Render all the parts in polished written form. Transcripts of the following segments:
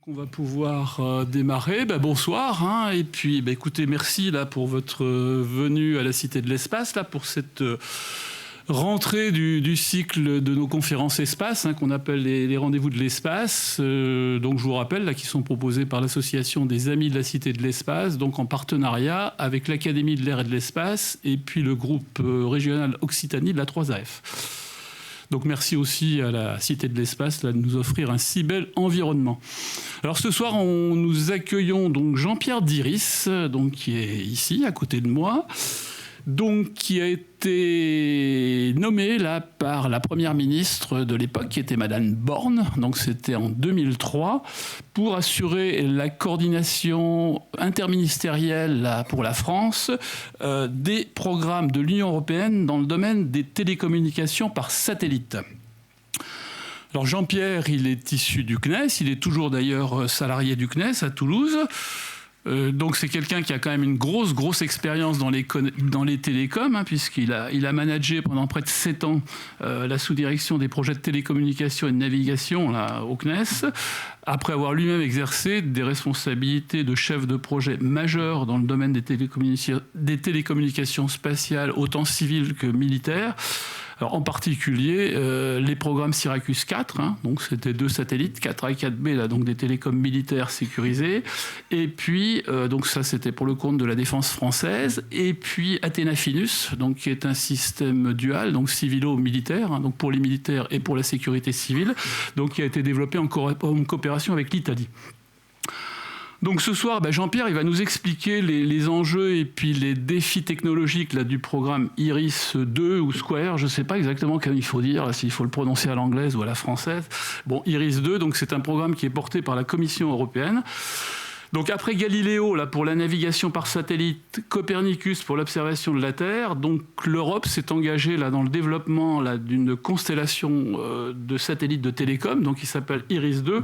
On va pouvoir démarrer. Bonsoir. Et puis, écoutez, merci là pour votre venue à la Cité de l'Espace, là pour cette rentrée du cycle de nos conférences espace, qu'on appelle les rendez-vous de l'espace. Donc, je vous rappelle là, qui sont proposés par l'association des Amis de la Cité de l'Espace, donc en partenariat avec l'Académie de l'Air et de l'Espace et puis le groupe régional Occitanie de la 3AF. Donc merci aussi à la Cité de l'Espace de nous offrir un si bel environnement. Alors ce soir, nous accueillons donc Jean-Pierre Diris, donc qui est ici, à côté de moi, donc qui a été nommé là par la première ministre de l'époque, qui était Madame Borne, donc c'était en 2003, pour assurer la coordination interministérielle là, pour la France des programmes de l'Union européenne dans le domaine des télécommunications par satellite. Alors Jean-Pierre, il est issu du CNES, il est toujours d'ailleurs salarié du CNES à Toulouse. Donc c'est quelqu'un qui a quand même une grosse expérience dans les télécoms, puisqu'il a managé pendant près de 7 ans la sous-direction des projets de télécommunication et de navigation là, au CNES, après avoir lui-même exercé des responsabilités de chef de projet majeur dans le domaine des télécommunications spatiales, autant civiles que militaires. Alors, en particulier, les programmes Syracuse 4, donc c'était 2 satellites, 4A et 4B, là, donc des télécoms militaires sécurisés. Et puis, donc ça c'était pour le compte de la défense française. Et puis Athena Finus, donc qui est un système dual, donc civilo-militaire, donc pour les militaires et pour la sécurité civile, donc qui a été développé en coopération avec l'Italie. Donc ce soir, Jean-Pierre, il va nous expliquer les enjeux et puis les défis technologiques là, du programme IRIS 2 ou Square. Je ne sais pas exactement comment il faut dire, s'il faut le prononcer à l'anglaise ou à la française. Bon, IRIS 2, donc c'est un programme qui est porté par la Commission européenne. Donc après Galileo là, pour la navigation par satellite, Copernicus pour l'observation de la Terre, donc l'Europe s'est engagée là, dans le développement là, d'une constellation de satellites de télécom, donc qui s'appelle IRIS 2,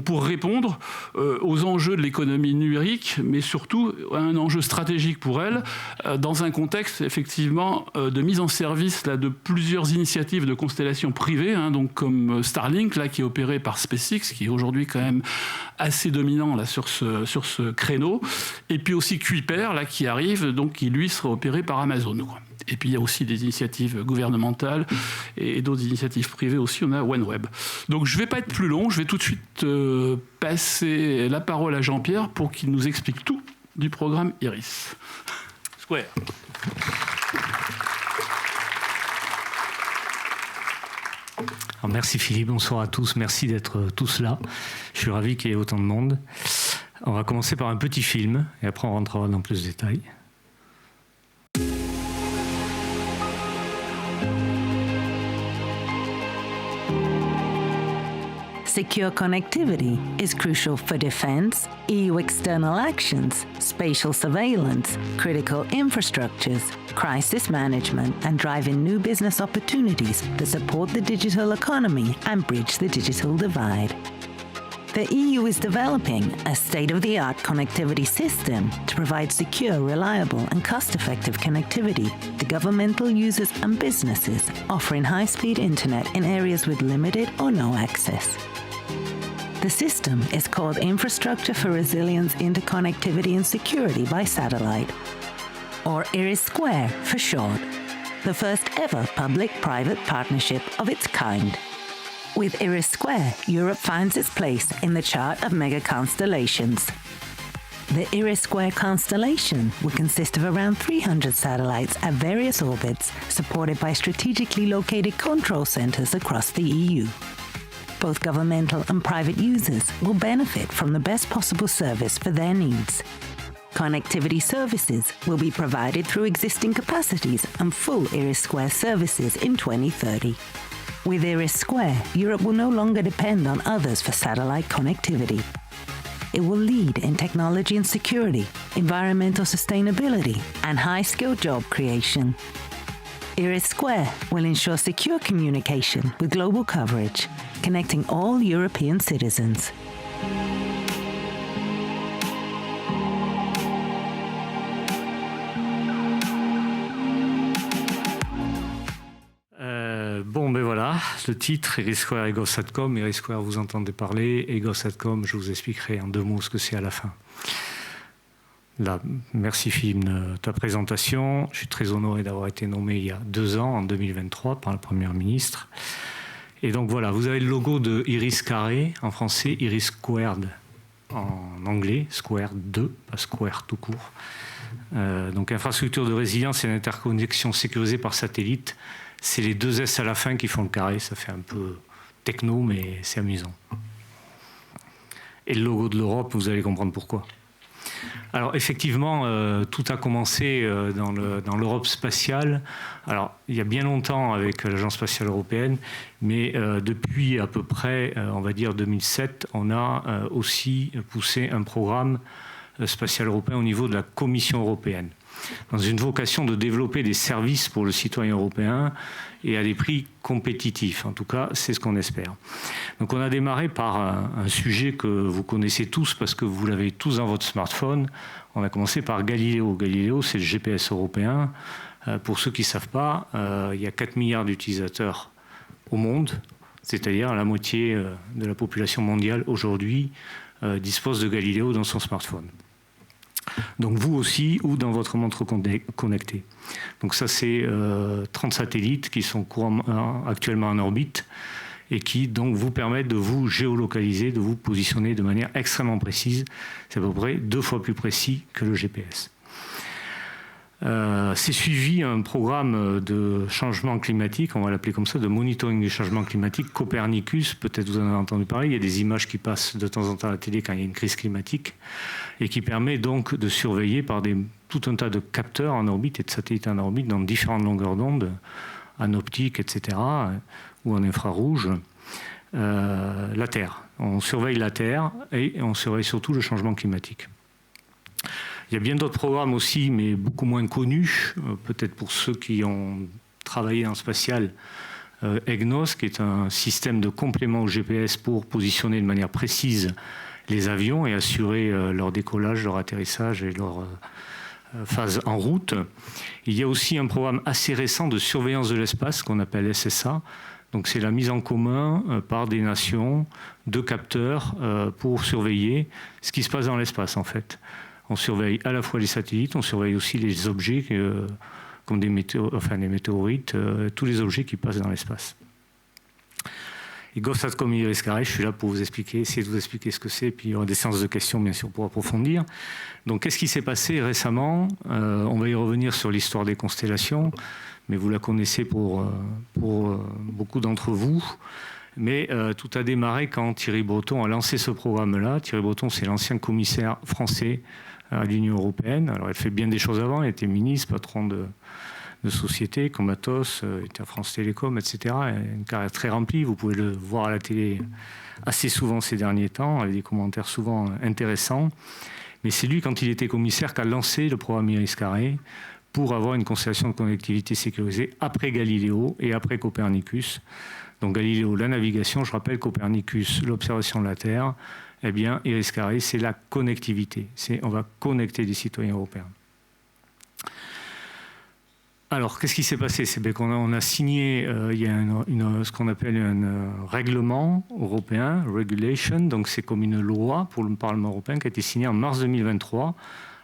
pour répondre aux enjeux de l'économie numérique, mais surtout à un enjeu stratégique pour elle, dans un contexte effectivement de mise en service là, de plusieurs initiatives de constellations privées, donc comme Starlink là, qui est opéré par SpaceX, qui est aujourd'hui quand même assez dominant là, sur ce créneau, et puis aussi Kuiper là, qui arrive, donc qui lui sera opéré par Amazon. Et puis il y a aussi des initiatives gouvernementales et d'autres initiatives privées aussi, on a OneWeb. Donc je ne vais pas être plus long, je vais tout de suite passer la parole à Jean-Pierre pour qu'il nous explique tout du programme IRIS. Square. Alors merci Philippe, bonsoir à tous, merci d'être tous là. Je suis ravi qu'il y ait autant de monde. On va commencer par un petit film et après on rentrera dans plus de détails. Secure connectivity is crucial for defense, EU external actions, spatial surveillance, critical infrastructures, crisis management, and driving new business opportunities that support the digital economy and bridge the digital divide. The EU is developing a state-of-the-art connectivity system to provide secure, reliable, and cost-effective connectivity to governmental users and businesses, offering high-speed internet in areas with limited or no access. The system is called Infrastructure for Resilience, Interconnectivity and Security by Satellite, or IRIS Square for short, the first ever public-private partnership of its kind. With IRIS Square, Europe finds its place in the chart of mega constellations. The IRIS Square constellation will consist of around 300 satellites at various orbits, supported by strategically located control centers across the EU. Both governmental and private users will benefit from the best possible service for their needs. Connectivity services will be provided through existing capacities and full IRIS Square services in 2030. With IRIS Square, Europe will no longer depend on others for satellite connectivity. It will lead in technology and security, environmental sustainability, and high-skilled job creation. IRIS Square will ensure secure communication with global coverage, connecting all European citizens. Bon, ben voilà, Voilà, le titre, Irisquare et GovSatcom. Irisquare, vous entendez parler, et GovSatcom, je vous expliquerai en 2 mots ce que c'est à la fin. Là, merci Philippe de ta présentation. Je suis très honoré d'avoir été nommé il y a 2 ans, en 2023, par la Première ministre. Et donc voilà, vous avez le logo de Iris Carré, en français, Iris Squared, en anglais, Squared 2, pas Square tout court. Donc infrastructure de résilience et d'interconnexion sécurisée par satellite. C'est les 2 S à la fin qui font le carré, ça fait un peu techno, mais c'est amusant. Et le logo de l'Europe, vous allez comprendre pourquoi. Alors effectivement, tout a commencé dans l'Europe spatiale. Alors il y a bien longtemps avec l'Agence spatiale européenne, mais depuis à peu près, on va dire 2007, on a aussi poussé un programme spatial européen au niveau de la Commission européenne, dans une vocation de développer des services pour le citoyen européen et à des prix compétitifs. En tout cas, c'est ce qu'on espère. Donc on a démarré par un sujet que vous connaissez tous parce que vous l'avez tous dans votre smartphone. On a commencé par Galileo. Galileo, c'est le GPS européen. Pour ceux qui ne savent pas, il y a 4 milliards d'utilisateurs au monde, c'est-à-dire la moitié de la population mondiale aujourd'hui dispose de Galileo dans son smartphone. Donc vous aussi, ou dans votre montre connectée. Donc ça, c'est 30 satellites qui sont actuellement en orbite et qui donc vous permettent de vous géolocaliser, de vous positionner de manière extrêmement précise. C'est à peu près 2 fois plus précis que le GPS. C'est suivi un programme de changement climatique, on va l'appeler comme ça, de monitoring du changement climatique, Copernicus, peut-être vous en avez entendu parler, il y a des images qui passent de temps en temps à la télé quand il y a une crise climatique, et qui permet donc de surveiller par tout un tas de capteurs en orbite et de satellites en orbite dans différentes longueurs d'onde, en optique, etc., ou en infrarouge, la Terre. On surveille la Terre et on surveille surtout le changement climatique. Il y a bien d'autres programmes aussi, mais beaucoup moins connus, peut-être pour ceux qui ont travaillé en spatial. EGNOS, qui est un système de complément au GPS pour positionner de manière précise les avions et assurer leur décollage, leur atterrissage et leur phase en route. Il y a aussi un programme assez récent de surveillance de l'espace qu'on appelle SSA. Donc c'est la mise en commun par des nations de capteurs pour surveiller ce qui se passe dans l'espace en fait. On surveille à la fois les satellites, on surveille aussi les objets comme des météorites, tous les objets qui passent dans l'espace. Et GovSatcom et Irisquare, je suis là pour vous expliquer, essayer de vous expliquer ce que c'est, puis il y aura des séances de questions bien sûr pour approfondir. Donc qu'est-ce qui s'est passé récemment? On va y revenir sur l'histoire des constellations, mais vous la connaissez pour beaucoup d'entre vous. Mais tout a démarré quand Thierry Breton a lancé ce programme-là. Thierry Breton, c'est l'ancien commissaire français à l'Union européenne. Alors, elle fait bien des choses avant. Elle était ministre, patron de sociétés comme Atos, était à France Télécom, etc. Elle a une carrière très remplie. Vous pouvez le voir à la télé assez souvent ces derniers temps, avec des commentaires souvent intéressants. Mais c'est lui, quand il était commissaire, qui a lancé le programme Irisquare pour avoir une constellation de connectivité sécurisée après Galileo et après Copernicus. Donc Galileo, la navigation, je rappelle Copernicus, l'observation de la Terre. Eh bien, Irisquare, c'est la connectivité. On va connecter les citoyens européens. Alors, qu'est-ce qui s'est passé? C'est bien qu'on a signé, il y a ce qu'on appelle un règlement européen, regulation, donc c'est comme une loi pour le Parlement européen qui a été signée en mars 2023,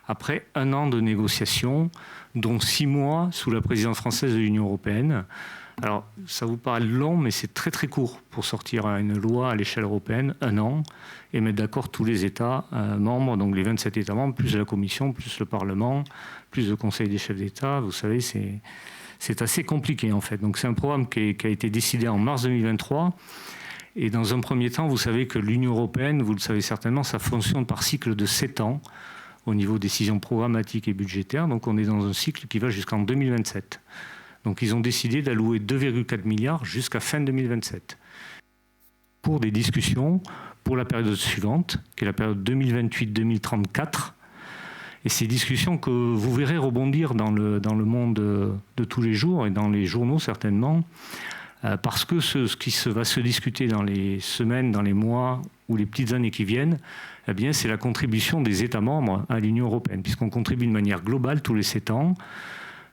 après 1 an de négociations, dont 6 mois sous la présidence française de l'Union européenne. Alors, ça vous paraît long, mais c'est très très court pour sortir une loi à l'échelle européenne, 1 an, et mettre d'accord tous les États membres, donc les 27 États membres, plus la Commission, plus le Parlement, plus le Conseil des chefs d'État. Vous savez, c'est assez compliqué en fait. Donc c'est un programme qui a été décidé en mars 2023. Et dans un premier temps, vous savez que l'Union européenne, vous le savez certainement, ça fonctionne par cycle de 7 ans au niveau décisions programmatiques et budgétaires. Donc on est dans un cycle qui va jusqu'en 2027. Donc ils ont décidé d'allouer 2,4 milliards jusqu'à fin 2027 pour des discussions pour la période suivante, qui est la période 2028-2034. Et ces discussions que vous verrez rebondir dans le monde de tous les jours et dans les journaux certainement, parce que ce qui va se discuter dans les semaines, dans les mois ou les petites années qui viennent, eh bien, c'est la contribution des États membres à l'Union européenne, puisqu'on contribue de manière globale tous les 7 ans.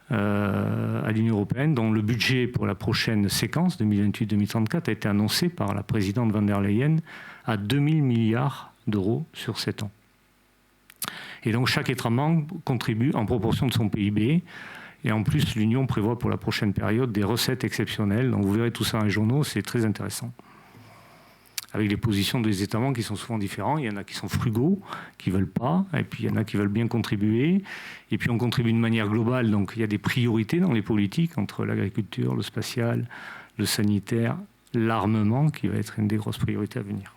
à l'Union européenne, dont le budget pour la prochaine séquence 2028-2034 a été annoncé par la présidente von der Leyen à 2000 milliards d'euros sur 7 ans. Et donc chaque État membre contribue en proportion de son PIB. Et en plus, l'Union prévoit pour la prochaine période des recettes exceptionnelles. Donc vous verrez tout ça dans les journaux, c'est très intéressant. Avec les positions des États membres qui sont souvent différents. Il y en a qui sont frugaux, qui ne veulent pas, et puis il y en a qui veulent bien contribuer. Et puis on contribue de manière globale, donc il y a des priorités dans les politiques, entre l'agriculture, le spatial, le sanitaire, l'armement, qui va être une des grosses priorités à venir.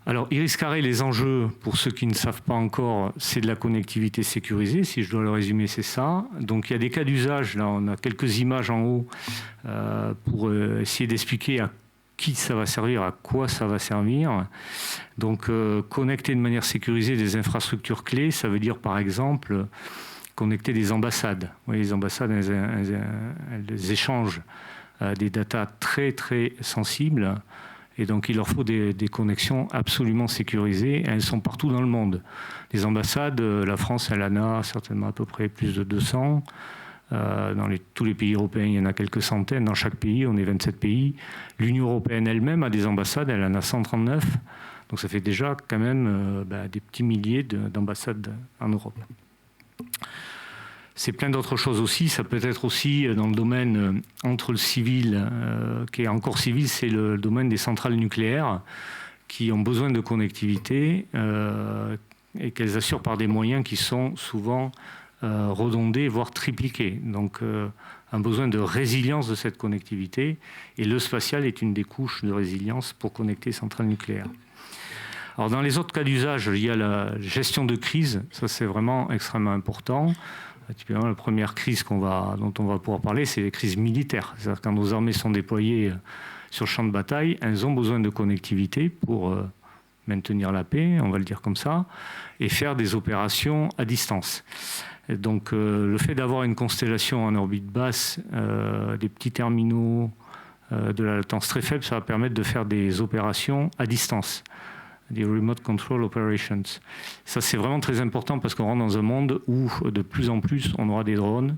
Alors, Iris Carré, les enjeux, pour ceux qui ne savent pas encore, c'est de la connectivité sécurisée. Si je dois le résumer, c'est ça. Donc, il y a des cas d'usage. Là, on a quelques images en haut pour essayer d'expliquer à qui ça va servir, à quoi ça va servir. Donc, connecter de manière sécurisée des infrastructures clés, ça veut dire, par exemple, connecter des ambassades. Vous voyez, les ambassades, elles échangent des datas très, très sensibles. Et donc, il leur faut des connexions absolument sécurisées. Elles sont partout dans le monde. Les ambassades, la France, elle en a certainement à peu près plus de 200. Dans tous les pays européens, il y en a quelques centaines. Dans chaque pays, on est 27 pays. L'Union européenne elle-même a des ambassades. Elle en a 139. Donc, ça fait déjà quand même des petits milliers d'ambassades en Europe. C'est plein d'autres choses aussi. Ça peut être aussi dans le domaine entre le civil, qui est encore civil, c'est le domaine des centrales nucléaires qui ont besoin de connectivité et qu'elles assurent par des moyens qui sont souvent redondés, voire tripliqués. Donc un besoin de résilience de cette connectivité. Et le spatial est une des couches de résilience pour connecter les centrales nucléaires. Alors dans les autres cas d'usage, il y a la gestion de crise. Ça, c'est vraiment extrêmement important. Typiquement, la première crise dont on va pouvoir parler, c'est les crises militaires. C'est-à-dire quand nos armées sont déployées sur le champ de bataille, elles ont besoin de connectivité pour maintenir la paix, on va le dire comme ça, et faire des opérations à distance. Et donc le fait d'avoir une constellation en orbite basse, des petits terminaux de la latence très faible, ça va permettre de faire des opérations à distance. Des remote control operations. Ça, c'est vraiment très important parce qu'on rentre dans un monde où, de plus en plus, on aura des drones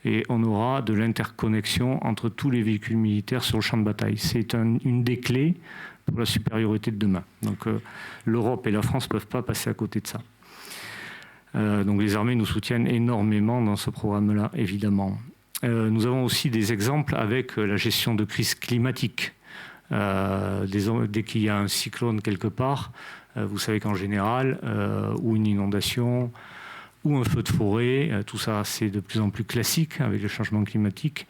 et on aura de l'interconnexion entre tous les véhicules militaires sur le champ de bataille. C'est une des clés pour la supériorité de demain. Donc, l'Europe et la France ne peuvent pas passer à côté de ça. Donc, les armées nous soutiennent énormément dans ce programme-là, évidemment. Nous avons aussi des exemples avec la gestion de crise climatique. Dès qu'il y a un cyclone quelque part, vous savez qu'en général, ou une inondation, ou un feu de forêt, tout ça c'est de plus en plus classique avec le changement climatique.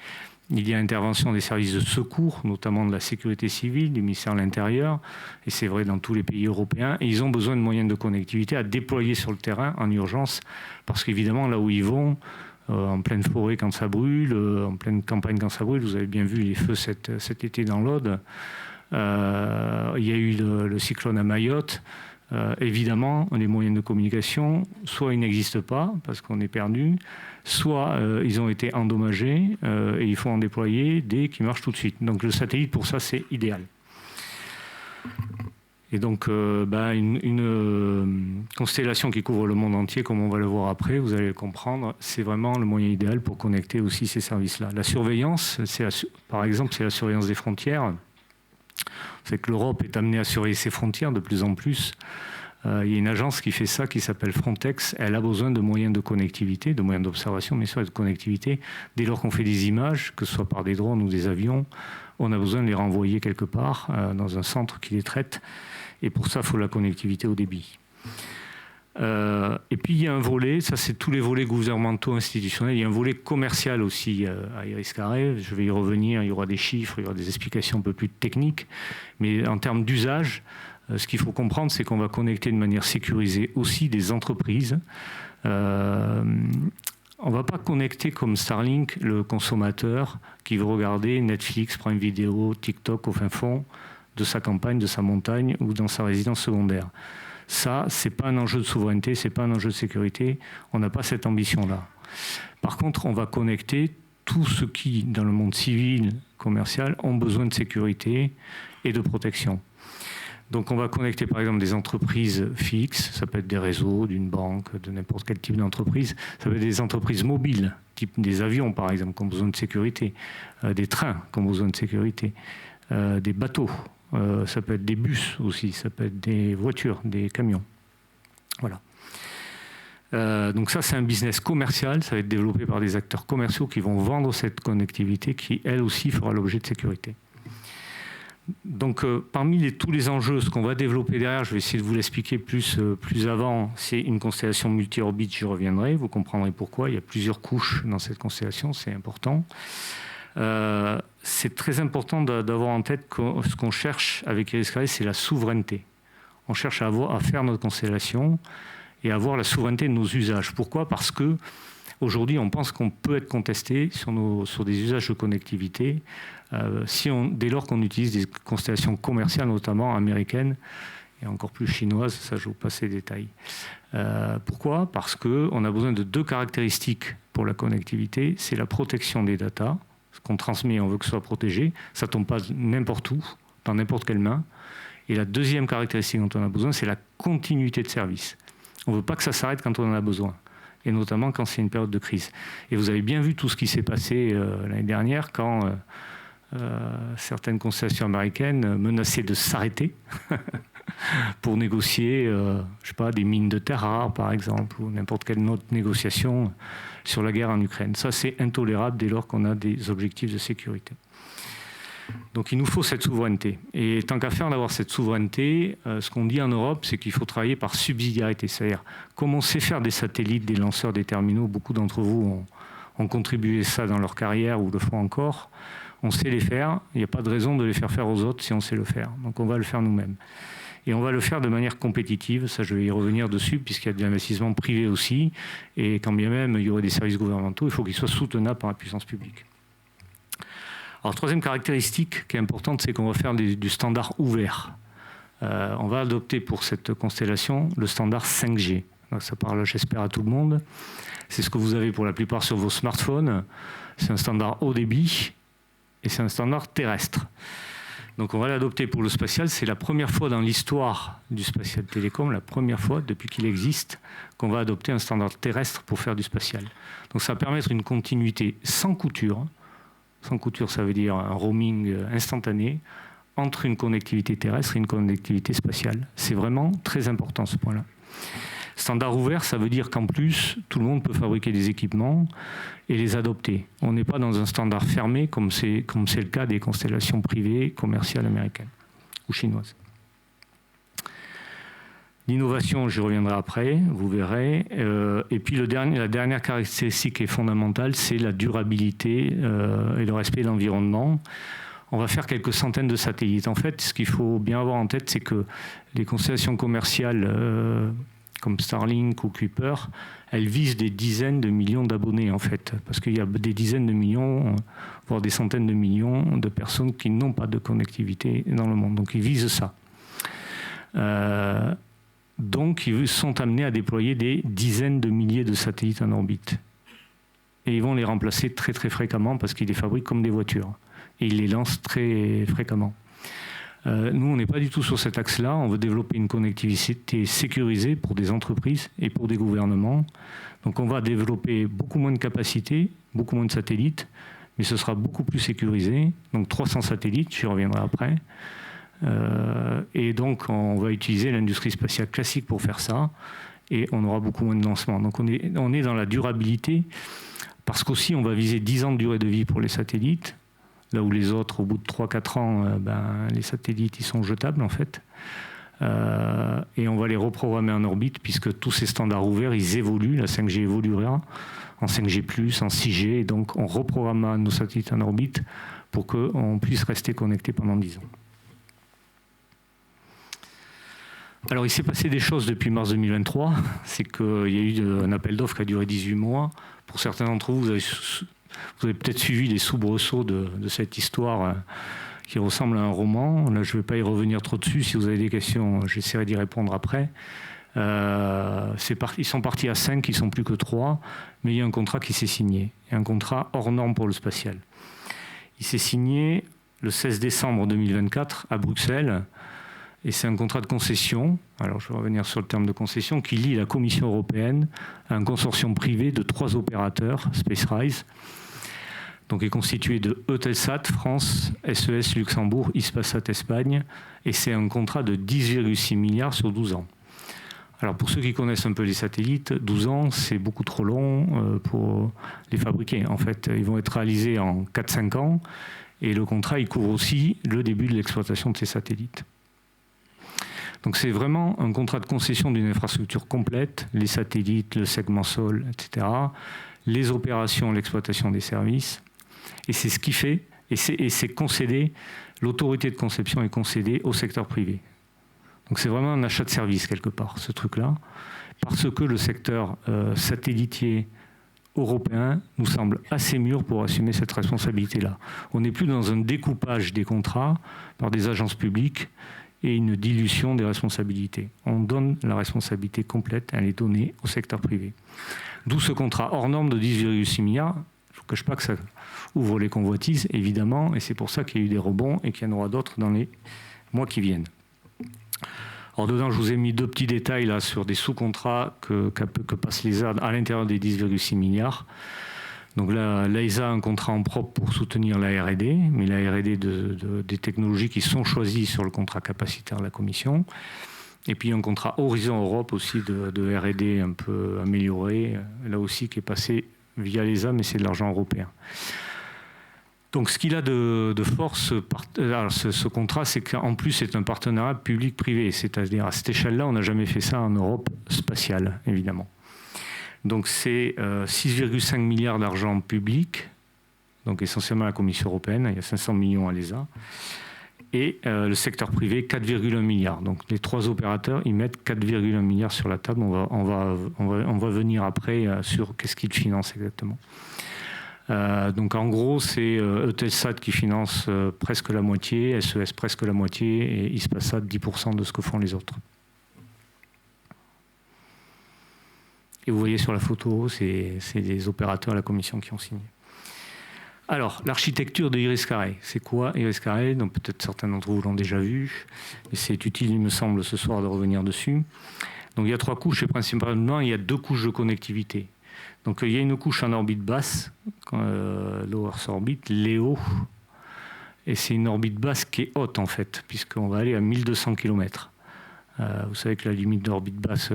Il y a intervention des services de secours, notamment de la sécurité civile, du ministère de l'Intérieur, et c'est vrai dans tous les pays européens, et ils ont besoin de moyens de connectivité à déployer sur le terrain en urgence, parce qu'évidemment là où ils vont, en pleine forêt quand ça brûle, en pleine campagne quand ça brûle. Vous avez bien vu les feux cet été dans l'Aude. Il y a eu le cyclone à Mayotte. Évidemment, les moyens de communication, soit ils n'existent pas parce qu'on est perdu, soit ils ont été endommagés et il faut en déployer des qui marchent tout de suite. Donc le satellite, pour ça, c'est idéal. Et donc, une constellation qui couvre le monde entier, comme on va le voir après, vous allez le comprendre, c'est vraiment le moyen idéal pour connecter aussi ces services-là. La surveillance, par exemple, c'est la surveillance des frontières. C'est que l'Europe est amenée à surveiller ses frontières de plus en plus. Il y a une agence qui fait ça, qui s'appelle Frontex. Elle a besoin de moyens de connectivité, de moyens d'observation, mais surtout de connectivité. Dès lors qu'on fait des images, que ce soit par des drones ou des avions, on a besoin de les renvoyer quelque part dans un centre qui les traite. Et pour ça, il faut la connectivité au débit. Et puis, il y a un volet, ça c'est tous les volets gouvernementaux, institutionnels. Il y a un volet commercial aussi à Iris Carré. Je vais y revenir, il y aura des chiffres, il y aura des explications un peu plus techniques. Mais en termes d'usage, ce qu'il faut comprendre, c'est qu'on va connecter de manière sécurisée aussi des entreprises. On ne va pas connecter comme Starlink le consommateur qui veut regarder Netflix, Prime Video, TikTok au fin fond de sa campagne, de sa montagne ou dans sa résidence secondaire. Ça, ce n'est pas un enjeu de souveraineté, ce n'est pas un enjeu de sécurité. On n'a pas cette ambition-là. Par contre, on va connecter tous ceux qui, dans le monde civil, commercial, ont besoin de sécurité et de protection. Donc on va connecter par exemple des entreprises fixes, ça peut être des réseaux, d'une banque, de n'importe quel type d'entreprise, ça peut être des entreprises mobiles, type des avions par exemple, qui ont besoin de sécurité, des trains qui ont besoin de sécurité, des bateaux, ça peut être des bus aussi, ça peut être des voitures, des camions. Voilà. Donc ça, c'est un business commercial, ça va être développé par des acteurs commerciaux qui vont vendre cette connectivité qui, elle aussi, fera l'objet de sécurité. Donc parmi tous les enjeux, ce qu'on va développer derrière, je vais essayer de vous l'expliquer plus avant, c'est une constellation multi-orbite, j'y reviendrai, vous comprendrez pourquoi, il y a plusieurs couches dans cette constellation, c'est important. C'est très important d'avoir en tête que ce qu'on cherche avec Iris-Claris, c'est la souveraineté. On cherche à faire notre constellation et avoir la souveraineté de nos usages. Pourquoi ? Parce que aujourd'hui, on pense qu'on peut être contesté sur des usages de connectivité dès lors qu'on utilise des constellations commerciales, notamment américaines et encore plus chinoises. Ça, je vais vous passer les détails. Pourquoi ? Parce qu'on a besoin de 2 caractéristiques pour la connectivité. C'est la protection des datas. Ce qu'on transmet, on veut que ce soit protégé. Ça ne tombe pas n'importe où, dans n'importe quelle main. Et la deuxième caractéristique dont on a besoin, c'est la continuité de service. On ne veut pas que ça s'arrête quand on en a besoin, et notamment quand c'est une période de crise. Et vous avez bien vu tout ce qui s'est passé l'année dernière quand certaines constellations américaines menaçaient de s'arrêter pour négocier, je sais pas, des mines de terres rares par exemple, ou n'importe quelle autre négociation sur la guerre en Ukraine. Ça, c'est intolérable dès lors qu'on a des objectifs de sécurité. Donc il nous faut cette souveraineté. Et tant qu'à faire d'avoir cette souveraineté, ce qu'on dit en Europe, c'est qu'il faut travailler par subsidiarité. C'est-à-dire, comme on sait faire des satellites, des lanceurs, des terminaux, beaucoup d'entre vous ont contribué à ça dans leur carrière ou le font encore, on sait les faire, il n'y a pas de raison de les faire aux autres si on sait le faire. Donc on va le faire nous-mêmes. Et on va le faire de manière compétitive, ça je vais y revenir dessus, puisqu'il y a de l'investissement privé aussi, et quand bien même il y aurait des services gouvernementaux, il faut qu'ils soient soutenables par la puissance publique. Alors, troisième caractéristique qui est importante, c'est qu'on va faire du standard ouvert. On va adopter pour cette constellation le standard 5G. Donc, ça parle, j'espère, à tout le monde. C'est ce que vous avez pour la plupart sur vos smartphones. C'est un standard haut débit et c'est un standard terrestre. Donc, on va l'adopter pour le spatial. C'est la première fois dans l'histoire du spatial télécom, la première fois depuis qu'il existe, qu'on va adopter un standard terrestre pour faire du spatial. Donc, ça va permettre une continuité sans couture. Sans couture, ça veut dire un roaming instantané entre une connectivité terrestre et une connectivité spatiale. C'est vraiment très important ce point-là. Standard ouvert, ça veut dire qu'en plus, tout le monde peut fabriquer des équipements et les adopter. On n'est pas dans un standard fermé comme c'est le cas des constellations privées, commerciales américaines ou chinoises. L'innovation, j'y reviendrai après, vous verrez. Et puis la dernière caractéristique qui est fondamentale, c'est la durabilité et le respect de l'environnement. On va faire quelques centaines de satellites. En fait, ce qu'il faut bien avoir en tête, c'est que les constellations commerciales comme Starlink ou Kuiper, elles visent des dizaines de millions d'abonnés, en fait. Parce qu'il y a des dizaines de millions, voire des centaines de millions de personnes qui n'ont pas de connectivité dans le monde. Donc, ils visent ça. Donc, ils sont amenés à déployer des dizaines de milliers de satellites en orbite. Et ils vont les remplacer très très fréquemment parce qu'ils les fabriquent comme des voitures. Et ils les lancent très fréquemment. Nous, on n'est pas du tout sur cet axe-là. On veut développer une connectivité sécurisée pour des entreprises et pour des gouvernements. Donc, on va développer beaucoup moins de capacités, beaucoup moins de satellites, mais ce sera beaucoup plus sécurisé. Donc, 300 satellites, j'y reviendrai après. Et donc, on va utiliser l'industrie spatiale classique pour faire ça, et on aura beaucoup moins de lancements. Donc, on est dans la durabilité, parce qu'aussi, on va viser 10 ans de durée de vie pour les satellites, là où les autres, au bout de 3-4 ans, les satellites, ils sont jetables, en fait. Et on va les reprogrammer en orbite, puisque tous ces standards ouverts, ils évoluent. La 5G évoluera en 5G+, en 6G, et donc on reprogrammera nos satellites en orbite pour qu'on puisse rester connecté pendant 10 ans. Alors, il s'est passé des choses depuis mars 2023. C'est qu'il y a eu un appel d'offres qui a duré 18 mois. Pour certains d'entre vous, vous avez peut-être suivi les soubresauts de cette histoire qui ressemble à un roman. Là, je ne vais pas y revenir trop dessus. Si vous avez des questions, j'essaierai d'y répondre après. Ils sont partis à 5, ils ne sont plus que 3. Mais il y a un contrat qui s'est signé. Il y a un contrat hors norme pour le spatial. Il s'est signé le 16 décembre 2024 à Bruxelles. Et c'est un contrat de concession, alors je vais revenir sur le terme de concession, qui lie la Commission européenne à un consortium privé de 3 opérateurs, SpaceRISE, donc est constitué de Eutelsat France, SES Luxembourg, Hispasat Espagne, et c'est un contrat de 10,6 milliards sur 12 ans. Alors pour ceux qui connaissent un peu les satellites, 12 ans c'est beaucoup trop long pour les fabriquer. En fait, ils vont être réalisés en 4-5 ans, et le contrat il couvre aussi le début de l'exploitation de ces satellites. Donc c'est vraiment un contrat de concession d'une infrastructure complète, les satellites, le segment sol, etc., les opérations, l'exploitation des services. Et c'est ce qui fait, et c'est concédé, l'autorité de conception est concédée au secteur privé. Donc c'est vraiment un achat de service quelque part, ce truc-là, parce que le secteur satellitier européen nous semble assez mûr pour assumer cette responsabilité-là. On n'est plus dans un découpage des contrats par des agences publiques et une dilution des responsabilités. On donne la responsabilité complète, elle est donnée au secteur privé. D'où ce contrat hors norme de 10,6 milliards. Je ne vous cache pas que ça ouvre les convoitises, évidemment, et c'est pour ça qu'il y a eu des rebonds et qu'il y en aura d'autres dans les mois qui viennent. Alors dedans, je vous ai mis 2 petits détails là, sur des sous-contrats que passe l'ESA à l'intérieur des 10,6 milliards. Donc là, l'ESA a un contrat en propre pour soutenir la R&D, mais la R&D des technologies qui sont choisies sur le contrat capacitaire de la Commission. Et puis un contrat Horizon Europe aussi de R&D un peu amélioré, là aussi qui est passé via l'ESA, mais c'est de l'argent européen. Donc ce qu'il a de force, ce contrat, c'est qu'en plus c'est un partenariat public-privé, c'est-à-dire à cette échelle-là, on n'a jamais fait ça en Europe spatiale, évidemment. Donc c'est 6,5 milliards d'argent public, donc essentiellement à la Commission européenne, il y a 500 millions à l'ESA, et le secteur privé 4,1 milliards. Donc les 3 opérateurs, ils mettent 4,1 milliards sur la table. On va venir après sur qu'est-ce qu'ils financent exactement. Donc en gros, c'est Eutelsat qui finance presque la moitié, SES presque la moitié, et Hispasat 10% de ce que font les autres. Et vous voyez sur la photo, c'est les opérateurs à la Commission qui ont signé. Alors, l'architecture de Iris-Carré. C'est quoi Iris-Carré? Donc peut-être certains d'entre vous l'ont déjà vu, mais c'est utile, il me semble, ce soir de revenir dessus. Donc il y a 3 couches, et principalement, il y a 2 couches de connectivité. Donc il y a une couche en orbite basse, Low Earth Orbit, LEO, et c'est une orbite basse qui est haute en fait, puisqu'on va aller à 1200 km. Vous savez que la limite d'orbite basse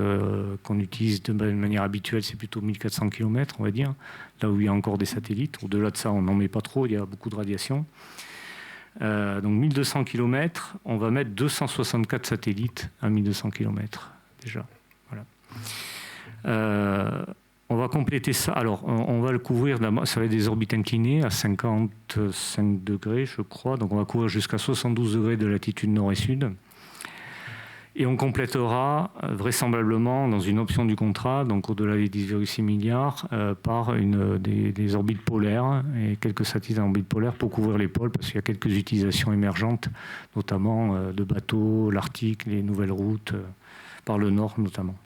qu'on utilise de manière habituelle, c'est plutôt 1400 km, on va dire, là où il y a encore des satellites. Au-delà de ça, on n'en met pas trop, il y a beaucoup de radiation. Donc 1200 km, on va mettre 264 satellites à 1200 km déjà. Voilà. On va compléter ça. Alors, on va le couvrir, ça va être des orbites inclinées à 55 degrés, je crois. Donc, on va couvrir jusqu'à 72 degrés de latitude nord et sud. Et on complétera vraisemblablement dans une option du contrat, donc au-delà des 10,6 milliards, par des orbites polaires et quelques satellites en orbite polaire pour couvrir les pôles, parce qu'il y a quelques utilisations émergentes, notamment de bateaux, l'Arctique, les nouvelles routes, par le nord notamment.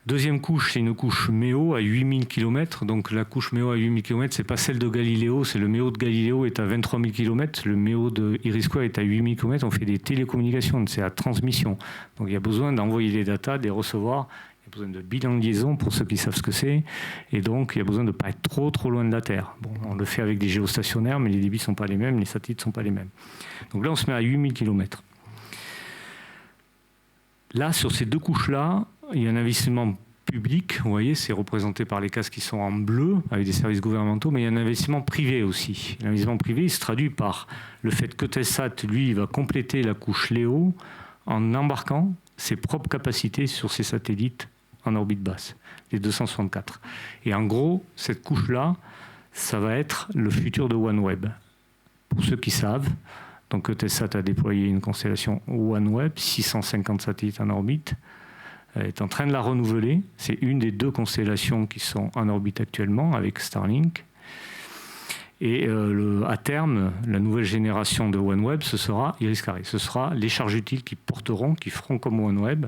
Deuxième couche, c'est une couche MEO à 8000 km. Donc la couche MEO à 8000 km, ce n'est pas celle de Galileo, c'est le MEO de Galileo est à 23 000 km, le MEO de Iris² est à 8000 km. On fait des télécommunications, c'est la transmission. Donc il y a besoin d'envoyer les datas, de les recevoir, il y a besoin de bilan de liaison pour ceux qui savent ce que c'est, et donc il y a besoin de ne pas être trop loin de la Terre. Bon, on le fait avec des géostationnaires, mais les débits ne sont pas les mêmes, les satellites ne sont pas les mêmes. Donc là, on se met à 8000 km. Là, sur ces 2 couches-là, il y a un investissement public, vous voyez, c'est représenté par les cases qui sont en bleu, avec des services gouvernementaux, mais il y a un investissement privé aussi. L'investissement privé, il se traduit par le fait que Eutelsat, lui, il va compléter la couche LEO en embarquant ses propres capacités sur ses satellites en orbite basse, les 264. Et en gros, cette couche-là, ça va être le futur de OneWeb. Pour ceux qui savent, donc Eutelsat a déployé une constellation OneWeb, 650 satellites en orbite. Elle est en train de la renouveler. C'est une des 2 constellations qui sont en orbite actuellement avec Starlink. Et à terme, la nouvelle génération de OneWeb, ce sera Iris². Ce sera les charges utiles qui feront comme OneWeb,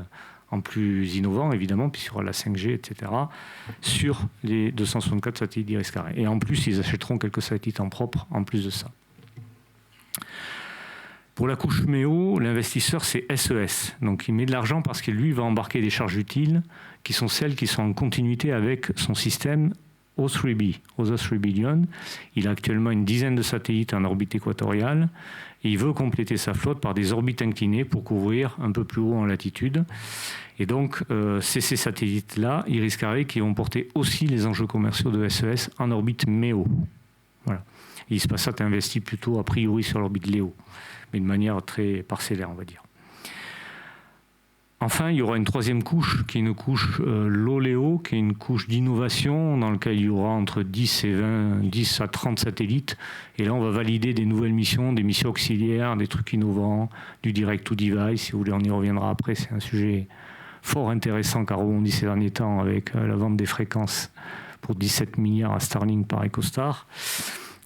en plus innovant évidemment, puis sur la 5G, etc., sur les 264 satellites d'Iris². Et en plus, ils achèteront quelques satellites en propre en plus de ça. Pour la couche MEO, l'investisseur, c'est SES. Donc il met de l'argent parce que lui va embarquer des charges utiles qui sont celles qui sont en continuité avec son système O3B, Other 3 Billion. Il a actuellement une dizaine de satellites en orbite équatoriale et il veut compléter sa flotte par des orbites inclinées pour couvrir un peu plus haut en latitude. Et donc, c'est ces satellites-là, IRIS-CARE, qui vont porter aussi les enjeux commerciaux de SES en orbite MEO. Voilà. Hispasat investit plutôt a priori sur l'orbite LEO, mais de manière très parcellaire, on va dire. Enfin, il y aura une troisième couche, qui est une couche LEO, qui est une couche d'innovation dans laquelle il y aura entre 10 à 30 satellites. Et là, on va valider des nouvelles missions, des missions auxiliaires, des trucs innovants, du direct-to-device. Si vous voulez, on y reviendra après. C'est un sujet fort intéressant qui a rebondi ces derniers temps avec la vente des fréquences pour 17 milliards à Starlink par EchoStar.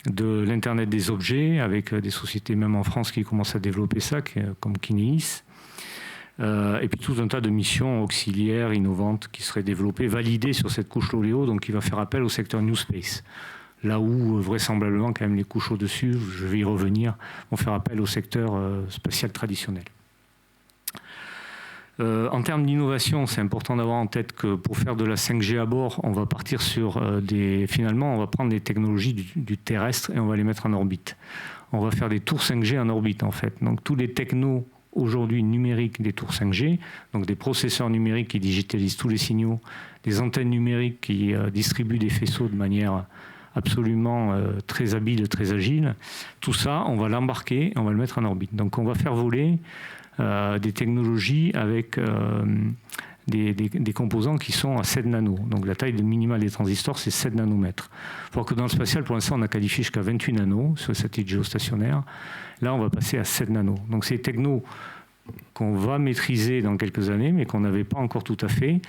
De l'Internet des objets, avec des sociétés même en France qui commencent à développer ça, comme Kineis. Et puis tout un tas de missions auxiliaires, innovantes, qui seraient développées, validées sur cette couche LEO, donc qui va faire appel au secteur New Space. Là où, vraisemblablement, quand même, les couches au-dessus, je vais y revenir, vont faire appel au secteur spatial traditionnel. En termes d'innovation, c'est important d'avoir en tête que pour faire de la 5G à bord, on va partir sur finalement, on va prendre des technologies du terrestre et on va les mettre en orbite. On va faire des tours 5G en orbite, en fait. Donc tous les technos aujourd'hui numériques des tours 5G, donc des processeurs numériques qui digitalisent tous les signaux, des antennes numériques qui distribuent des faisceaux de manière absolument très habile, très agile. Tout ça, on va l'embarquer et on va le mettre en orbite. Donc on va faire voler des technologies avec des composants qui sont à 7 nanos. Donc la taille minimale des transistors, c'est 7 nanomètres. Il faut voir que dans le spatial, pour l'instant, on a qualifié jusqu'à 28 nanos sur les satellites géostationnaires. Là, on va passer à 7 nanos. Donc c'est des technos qu'on va maîtriser dans quelques années, mais qu'on n'avait pas encore tout à fait,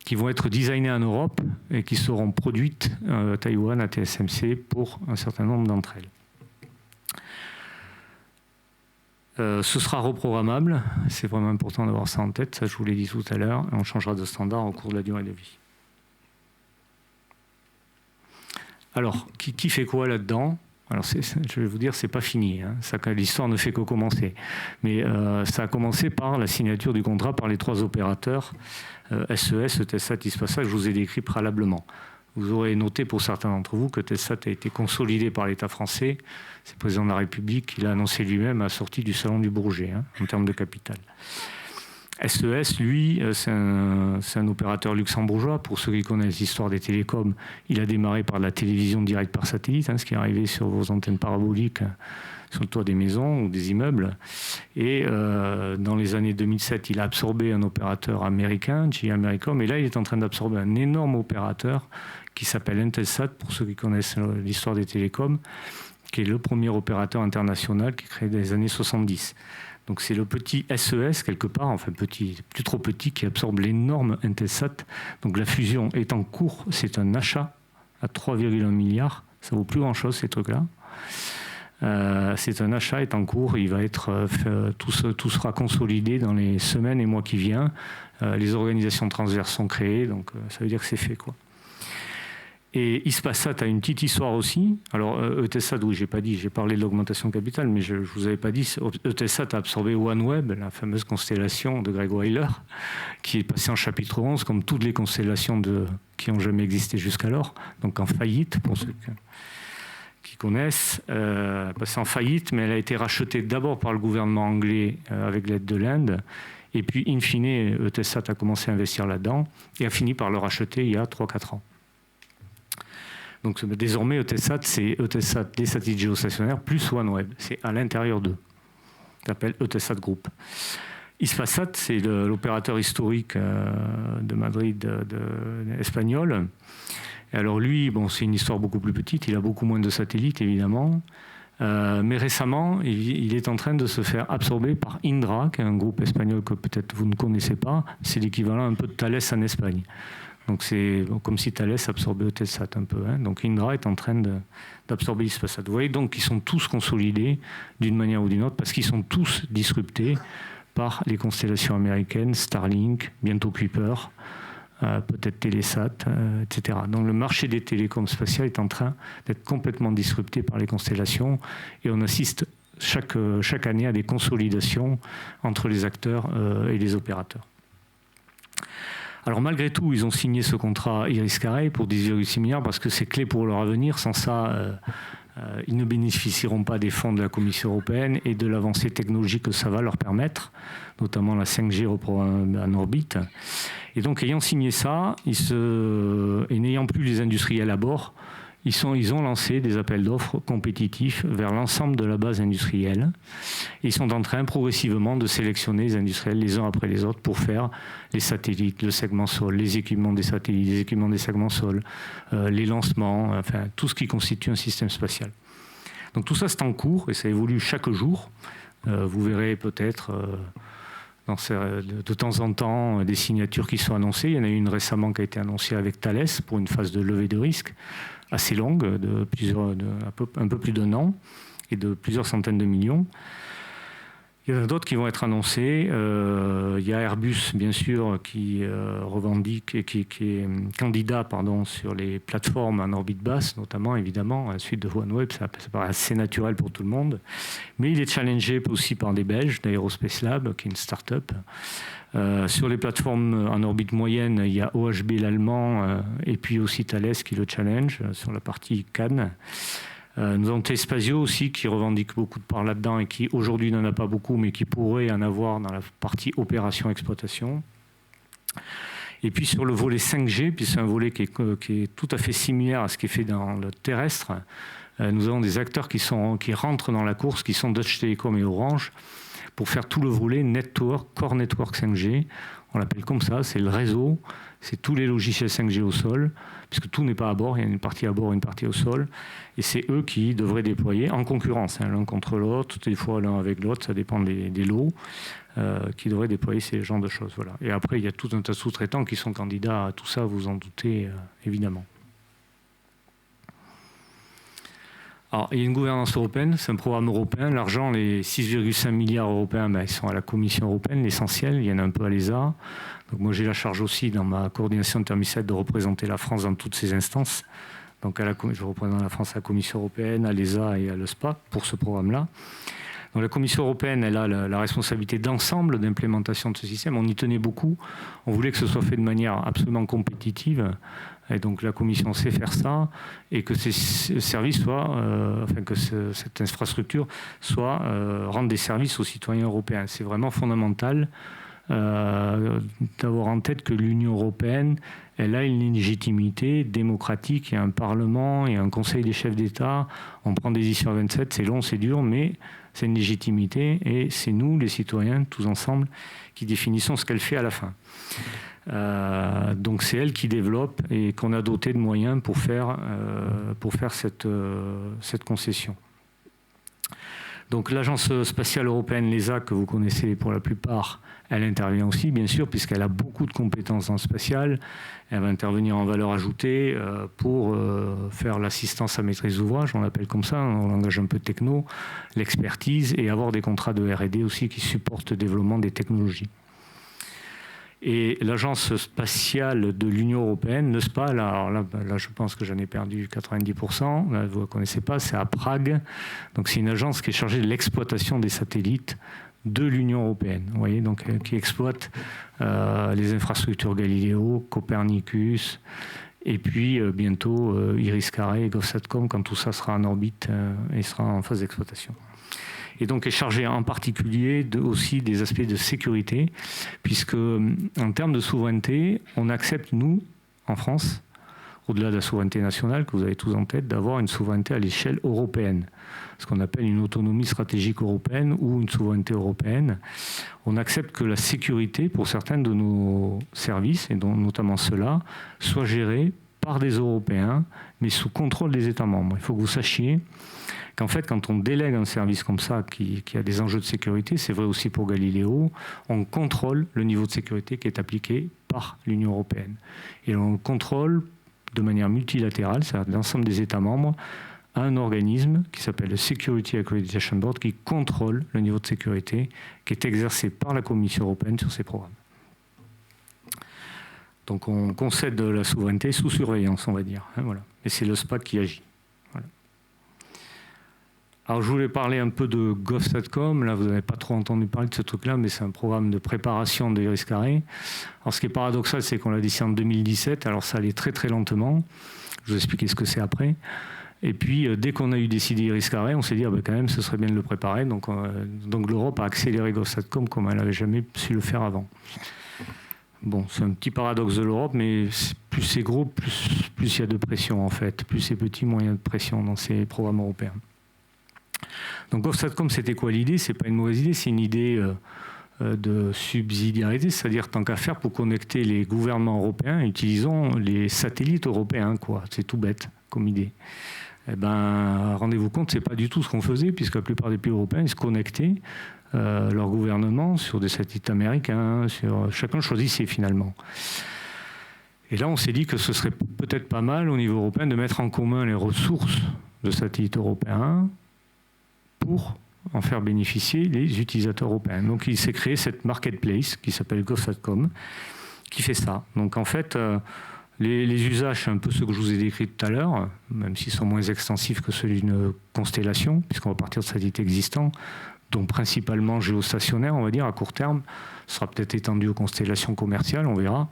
qui vont être designées en Europe et qui seront produites à Taïwan, à TSMC, pour un certain nombre d'entre elles. Ce sera reprogrammable, c'est vraiment important d'avoir ça en tête, ça je vous l'ai dit tout à l'heure, et on changera de standard au cours de la durée de vie. Alors, qui fait quoi là-dedans ? Alors, je vais vous dire, c'est pas fini, hein. L'histoire ne fait que commencer. Mais ça a commencé par la signature du contrat par les 3 opérateurs, SES, Eutelsat, Hispasat, que je vous ai décrit préalablement. Vous aurez noté pour certains d'entre vous que Eutelsat a été consolidé par l'État français. C'est le président de la République qui l'a annoncé lui-même à la sortie du Salon du Bourget, hein, en termes de capital. SES, lui, c'est un opérateur luxembourgeois. Pour ceux qui connaissent l'histoire des télécoms, il a démarré par de la télévision directe par satellite, hein, ce qui est arrivé sur vos antennes paraboliques sur le toit des maisons ou des immeubles. Et dans les années 2007, il a absorbé un opérateur américain, GE Americom, et là, il est en train d'absorber un énorme opérateur qui s'appelle Intelsat, pour ceux qui connaissent l'histoire des télécoms, qui est le premier opérateur international qui est créé dans les années 70. Donc c'est le petit SES, quelque part, enfin petit, plus trop petit, qui absorbe l'énorme Intelsat. Donc la fusion est en cours, c'est un achat à 3,1 milliards, ça vaut plus grand-chose ces trucs-là. C'est un achat, est en cours, il va être tout sera consolidé dans les semaines et mois qui viennent. Les organisations transverses sont créées, donc ça veut dire que c'est fait, quoi. Et Hispasat a une petite histoire aussi. Alors, Eutelsat, oui, j'ai parlé de l'augmentation de capital, mais je ne vous avais pas dit, Eutelsat a absorbé OneWeb, la fameuse constellation de Greg Weiler, qui est passée en chapitre 11, comme toutes les constellations qui n'ont jamais existé jusqu'alors, donc en faillite, pour ceux qui connaissent, passée en faillite, mais elle a été rachetée d'abord par le gouvernement anglais avec l'aide de l'Inde, et puis, in fine, Eutelsat a commencé à investir là-dedans, et a fini par le racheter il y a 3-4 ans. Donc désormais, Eutelsat, c'est Eutelsat des satellites géostationnaires plus OneWeb. C'est à l'intérieur d'eux. Ça s'appelle Eutelsat Group. Hispasat, c'est l'opérateur historique de Madrid espagnol. Et alors lui, bon, c'est une histoire beaucoup plus petite. Il a beaucoup moins de satellites, évidemment. Mais récemment, il est en train de se faire absorber par Indra, qui est un groupe espagnol que peut-être vous ne connaissez pas. C'est l'équivalent un peu de Thales en Espagne. Donc c'est comme si Thales absorbait Eutelsat un peu, hein. Donc Indra est en train d'absorber Hispasat. Vous voyez donc qu'ils sont tous consolidés d'une manière ou d'une autre parce qu'ils sont tous disruptés par les constellations américaines, Starlink, bientôt Kuiper, peut-être Telesat, etc. Donc le marché des télécoms spatiales est en train d'être complètement disrupté par les constellations et on assiste chaque année à des consolidations entre les acteurs et les opérateurs. Alors malgré tout, ils ont signé ce contrat Iris Carré pour 10,6 milliards parce que c'est clé pour leur avenir. Sans ça, ils ne bénéficieront pas des fonds de la Commission européenne et de l'avancée technologique que ça va leur permettre, notamment la 5G en orbite. Et donc, ayant signé ça, et n'ayant plus les industriels à bord, ils ont lancé des appels d'offres compétitifs vers l'ensemble de la base industrielle. Ils sont en train progressivement de sélectionner les industriels les uns après les autres pour faire les satellites, le segment sol, les équipements des satellites, les équipements des segments sol, les lancements, enfin tout ce qui constitue un système spatial. Donc tout ça c'est en cours et ça évolue chaque jour. Vous verrez peut-être de temps en temps des signatures qui sont annoncées. Il y en a eu une récemment qui a été annoncée avec Thales pour une phase de levée de risque assez longue, un peu plus d'un an, et de plusieurs centaines de millions. Il y en a d'autres qui vont être annoncés. Il y a Airbus, bien sûr, qui revendique et qui est candidat sur les plateformes en orbite basse, notamment, évidemment, à la suite de OneWeb, ça paraît assez naturel pour tout le monde. Mais il est challengé aussi par des Belges, d'Aerospace Lab, qui est une start-up. Sur les plateformes en orbite moyenne, il y a OHB l'allemand et puis aussi Thales qui le challenge sur la partie Cannes. Nous avons Telespazio aussi qui revendique beaucoup de parts là-dedans et qui aujourd'hui n'en a pas beaucoup mais qui pourrait en avoir dans la partie opération-exploitation. Et puis sur le volet 5G, puis c'est un volet qui est tout à fait similaire à ce qui est fait dans le terrestre, nous avons des acteurs qui rentrent dans la course, qui sont Deutsche Telekom et Orange, pour faire tout le volet network, core network 5G. On l'appelle comme ça, c'est le réseau, c'est tous les logiciels 5G au sol, puisque tout n'est pas à bord, il y a une partie à bord, une partie au sol, et c'est eux qui devraient déployer en concurrence, l'un contre l'autre, des fois l'un avec l'autre, ça dépend des lots, qui devraient déployer ces genres de choses. Voilà. Et après, il y a tout un tas de sous-traitants qui sont candidats à tout ça, vous en doutez, évidemment. Alors, il y a une gouvernance européenne, c'est un programme européen. L'argent, les 6,5 milliards européens, ils sont à la Commission européenne, l'essentiel. Il y en a un peu à l'ESA. Donc moi, j'ai la charge aussi, dans ma coordination interministérielle, de représenter la France dans toutes ces instances. Donc je représente la France à la Commission européenne, à l'ESA et à l'ESPA pour ce programme-là. Donc la Commission européenne, elle a la responsabilité d'ensemble d'implémentation de ce système. On y tenait beaucoup. On voulait que ce soit fait de manière absolument compétitive. Et donc la Commission sait faire ça et que ces services cette infrastructure rende des services aux citoyens européens. C'est vraiment fondamental d'avoir en tête que l'Union européenne, elle a une légitimité démocratique. Il y a un Parlement, il y a un Conseil des chefs d'État. On prend des décisions à 27, c'est long, c'est dur, mais c'est une légitimité et c'est nous, les citoyens, tous ensemble, qui définissons ce qu'elle fait à la fin. Donc c'est elle qui développe et qu'on a doté de moyens pour faire cette concession. Donc l'Agence spatiale européenne, l'ESA, que vous connaissez pour la plupart, elle intervient aussi, bien sûr, puisqu'elle a beaucoup de compétences dans le spatial. Elle va intervenir en valeur ajoutée pour faire l'assistance à maîtrise d'ouvrage, on l'appelle comme ça, en langage un peu techno, l'expertise et avoir des contrats de R&D aussi qui supportent le développement des technologies. Et l'Agence spatiale de l'Union européenne, le SPA, là, je pense que j'en ai perdu 90%, là, vous ne la connaissez pas, c'est à Prague. Donc c'est une agence qui est chargée de l'exploitation des satellites de l'Union européenne, vous voyez, donc qui exploite les infrastructures Galileo, Copernicus, et puis bientôt Iris Carré et GovSatcom quand tout ça sera en orbite et sera en phase d'exploitation. Et donc est chargé en particulier aussi des aspects de sécurité, puisque en termes de souveraineté, on accepte, nous, en France, au-delà de la souveraineté nationale, que vous avez tous en tête, d'avoir une souveraineté à l'échelle européenne, ce qu'on appelle une autonomie stratégique européenne ou une souveraineté européenne. On accepte que la sécurité, pour certains de nos services, et dont notamment ceux-là, soit gérée par des Européens, mais sous contrôle des États membres. Il faut que vous sachiez qu'en fait, quand on délègue un service comme ça, qui a des enjeux de sécurité, c'est vrai aussi pour Galileo, on contrôle le niveau de sécurité qui est appliqué par l'Union européenne. Et on le contrôle de manière multilatérale, c'est-à-dire l'ensemble des États membres, à un organisme qui s'appelle le Security Accreditation Board, qui contrôle le niveau de sécurité qui est exercé par la Commission européenne sur ces programmes. Donc on concède de la souveraineté sous surveillance, on va dire. Voilà. Et c'est le SPA qui agit. Voilà. Alors, je voulais parler un peu de GovSatcom. Là, vous n'avez pas trop entendu parler de ce truc-là, mais c'est un programme de préparation de Iris-Carré. Alors, ce qui est paradoxal, c'est qu'on l'a décidé en 2017. Alors, ça allait très, très lentement. Je vais vous expliquer ce que c'est après. Et puis, dès qu'on a eu décidé Iris-Carré, on s'est dit, quand même, ce serait bien de le préparer. Donc l'Europe a accéléré GovSatcom comme elle n'avait jamais su le faire avant. Bon, c'est un petit paradoxe de l'Europe, mais plus c'est gros, plus il y a de pression, en fait. Plus c'est petit, moins il y a de pression dans ces programmes européens. Donc GovSatcom, c'était quoi l'idée? C'est pas une mauvaise idée, c'est une idée de subsidiarité, c'est-à-dire tant qu'à faire pour connecter les gouvernements européens, utilisons les satellites européens, quoi. C'est tout bête comme idée. Eh ben, rendez-vous compte, c'est pas du tout ce qu'on faisait, puisque la plupart des pays européens, ils se connectaient leur gouvernement sur des satellites américains, chacun choisissait finalement. Et là, on s'est dit que ce serait peut-être pas mal au niveau européen de mettre en commun les ressources de satellites européens pour en faire bénéficier les utilisateurs européens. Donc il s'est créé cette marketplace qui s'appelle GovSatcom, qui fait ça. Donc en fait, les usages, c'est un peu ce que je vous ai décrit tout à l'heure, même s'ils sont moins extensifs que ceux d'une constellation, puisqu'on va partir de satellites existants, donc principalement géostationnaires, on va dire, à court terme. Ce sera peut-être étendu aux constellations commerciales, on verra.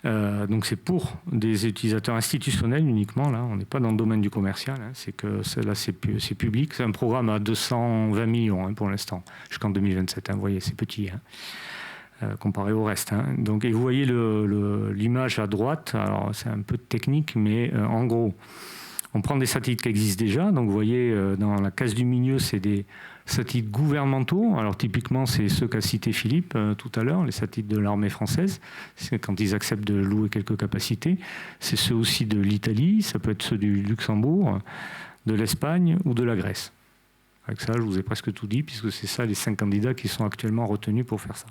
Donc c'est pour des utilisateurs institutionnels uniquement, là, on n'est pas dans le domaine du commercial, hein, c'est que là c'est public, c'est un programme à 220 millions hein, pour l'instant, jusqu'en 2027, hein, vous voyez, c'est petit comparé au reste. Hein. Donc, et vous voyez l'image à droite, alors c'est un peu technique, mais en gros, on prend des satellites qui existent déjà, donc vous voyez dans la case du milieu, c'est des satellites gouvernementaux. Alors typiquement, c'est ceux qu'a cité Philippe tout à l'heure, les satellites de l'armée française, c'est quand ils acceptent de louer quelques capacités. C'est ceux aussi de l'Italie, ça peut être ceux du Luxembourg, de l'Espagne ou de la Grèce. Avec ça, je vous ai presque tout dit, puisque c'est ça les 5 candidats qui sont actuellement retenus pour faire ça.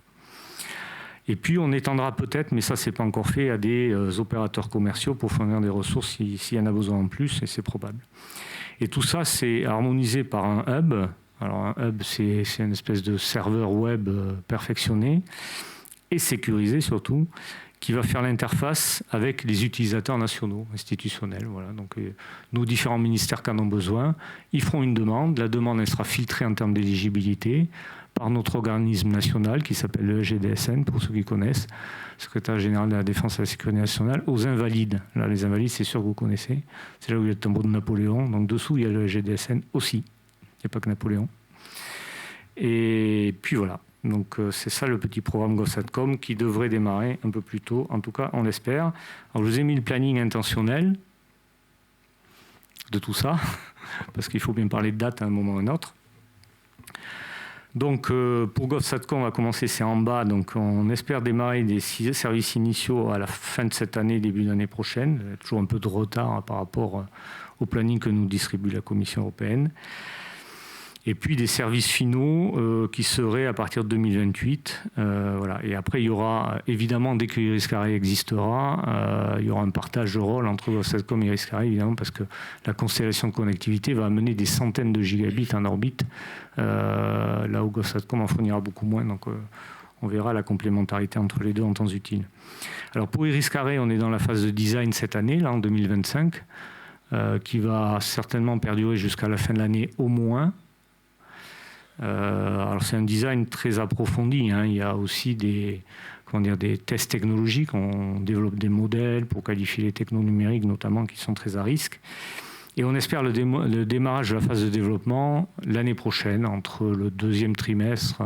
Et puis on étendra peut-être, mais ça c'est pas encore fait, à des opérateurs commerciaux pour fournir des ressources s'il y en a besoin en plus, et c'est probable. Et tout ça c'est harmonisé par un hub. Alors un hub c'est une espèce de serveur web perfectionné et sécurisé surtout, qui va faire l'interface avec les utilisateurs nationaux, institutionnels. Voilà. Donc nos différents ministères qui en ont besoin, ils feront une demande, la demande elle sera filtrée en termes d'éligibilité par notre organisme national qui s'appelle le GDSN, pour ceux qui connaissent, Secrétaire général de la Défense et de la Sécurité nationale, aux invalides. Là, les invalides, c'est sûr que vous connaissez. C'est là où il y a le tambour de Napoléon. Donc, dessous, il y a le GDSN aussi. Il n'y a pas que Napoléon. Et puis voilà. Donc, c'est ça le petit programme GovSatcom qui devrait démarrer un peu plus tôt. En tout cas, on l'espère. Alors, je vous ai mis le planning intentionnel de tout ça, parce qu'il faut bien parler de date à un moment ou à un autre. Donc, pour GovSatcom, on va commencer, c'est en bas. Donc, on espère démarrer des services initiaux à la fin de cette année, début d'année prochaine. Il y a toujours un peu de retard par rapport au planning que nous distribue la Commission européenne. Et puis, des services finaux qui seraient à partir de 2028. Voilà. Et après, il y aura, évidemment, dès que Iris-Carré existera, il y aura un partage de rôle entre GovSatcom et Iris-Carré, évidemment, parce que la constellation de connectivité va amener des centaines de gigabits en orbite, là où GovSatcom en fournira beaucoup moins. Donc, on verra la complémentarité entre les deux en temps utile. Alors, pour Iris-Carré, on est dans la phase de design cette année, là, en 2025, qui va certainement perdurer jusqu'à la fin de l'année au moins. Alors c'est un design très approfondi, hein. Il y a aussi des tests technologiques, on développe des modèles pour qualifier les technos numériques notamment qui sont très à risque. Et on espère le démarrage de la phase de développement l'année prochaine, entre le deuxième trimestre,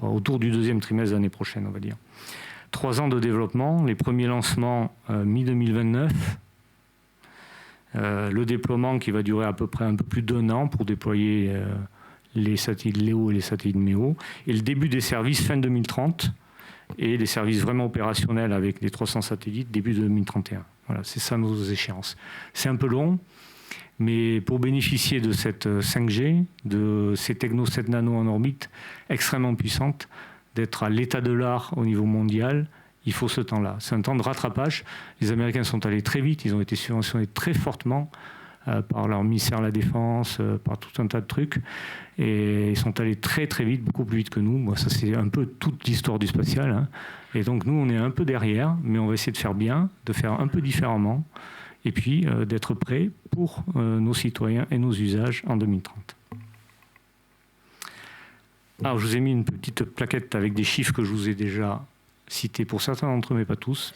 autour du deuxième trimestre de l'année prochaine on va dire. 3 ans de développement, les premiers lancements mi-2029, le déploiement qui va durer à peu près un peu plus d'1 an pour déployer les satellites LEO et les satellites MEO, et le début des services fin 2030, et des services vraiment opérationnels avec les 300 satellites début 2031. Voilà, c'est ça nos échéances. C'est un peu long, mais pour bénéficier de cette 5G, de ces techno 7 nano en orbite extrêmement puissantes, d'être à l'état de l'art au niveau mondial, il faut ce temps-là. C'est un temps de rattrapage. Les Américains sont allés très vite, ils ont été subventionnés très fortement par leur ministère de la Défense, par tout un tas de trucs. Et ils sont allés très très vite, beaucoup plus vite que nous. Moi, ça c'est un peu toute l'histoire du spatial. Hein. Et donc nous, on est un peu derrière, mais on va essayer de faire bien, de faire un peu différemment. et puis d'être prêt pour nos citoyens et nos usages en 2030. Alors, je vous ai mis une petite plaquette avec des chiffres que je vous ai déjà cités pour certains d'entre eux, mais pas tous.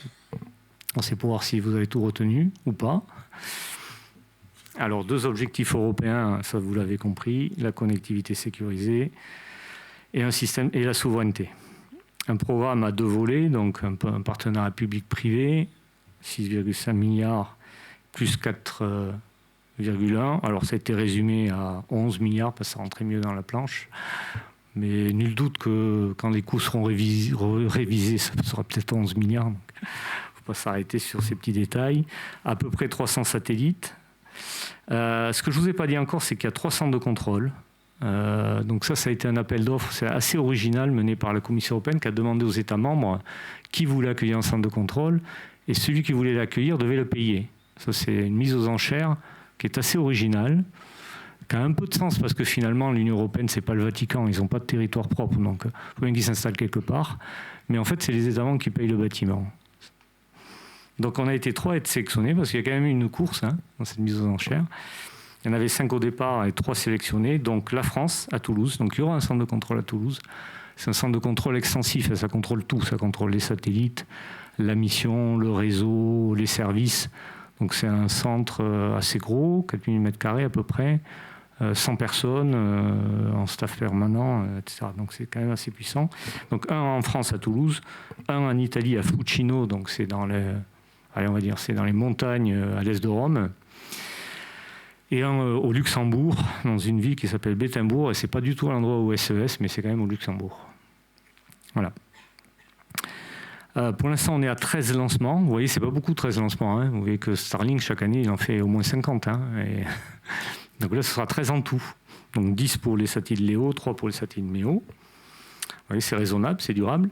C'est pour voir si vous avez tout retenu ou pas. Alors, 2 objectifs européens, ça vous l'avez compris, la connectivité sécurisée et un système et la souveraineté. Un programme à 2 volets, donc un partenariat public-privé, 6,5 milliards plus 4,1. Alors, ça a été résumé à 11 milliards parce que ça rentrait mieux dans la planche. Mais nul doute que quand les coûts seront révisés, ça sera peut-être 11 milliards. Donc, il ne faut pas s'arrêter sur ces petits détails. À peu près 300 satellites. Ce que je ne vous ai pas dit encore, c'est qu'il y a 3 centres de contrôle. Donc ça a été un appel d'offres, c'est assez original, mené par la Commission européenne, qui a demandé aux États membres qui voulait accueillir un centre de contrôle, et celui qui voulait l'accueillir devait le payer. Ça, c'est une mise aux enchères qui est assez originale, qui a un peu de sens, parce que finalement, l'Union européenne, c'est pas le Vatican, ils n'ont pas de territoire propre, donc il faut bien qu'ils s'installent quelque part. Mais en fait, c'est les États membres qui payent le bâtiment. Donc on a été 3 à être sélectionnés, parce qu'il y a quand même eu une course dans cette mise aux enchères. Il y en avait 5 au départ et 3 sélectionnés. Donc la France, à Toulouse. Donc il y aura un centre de contrôle à Toulouse. C'est un centre de contrôle extensif, ça contrôle tout. Ça contrôle les satellites, la mission, le réseau, les services. Donc c'est un centre assez gros, 4000 m² à peu près, 100 personnes en staff permanent, etc. Donc c'est quand même assez puissant. Donc un en France à Toulouse, un en Italie à Fucino, donc c'est dans les, on va dire, c'est dans les montagnes à l'est de Rome. Et un au Luxembourg, dans une ville qui s'appelle Bettembourg, et c'est pas du tout à l'endroit où SES, mais c'est quand même au Luxembourg. Voilà. Pour l'instant, on est à 13 lancements. Vous voyez, c'est pas beaucoup 13 lancements. Vous voyez que Starlink, chaque année, il en fait au moins 50. Et donc là, ce sera 13 en tout. Donc 10 pour les satellites Léo, 3 pour les satellites MEO. Vous voyez, c'est raisonnable, c'est durable.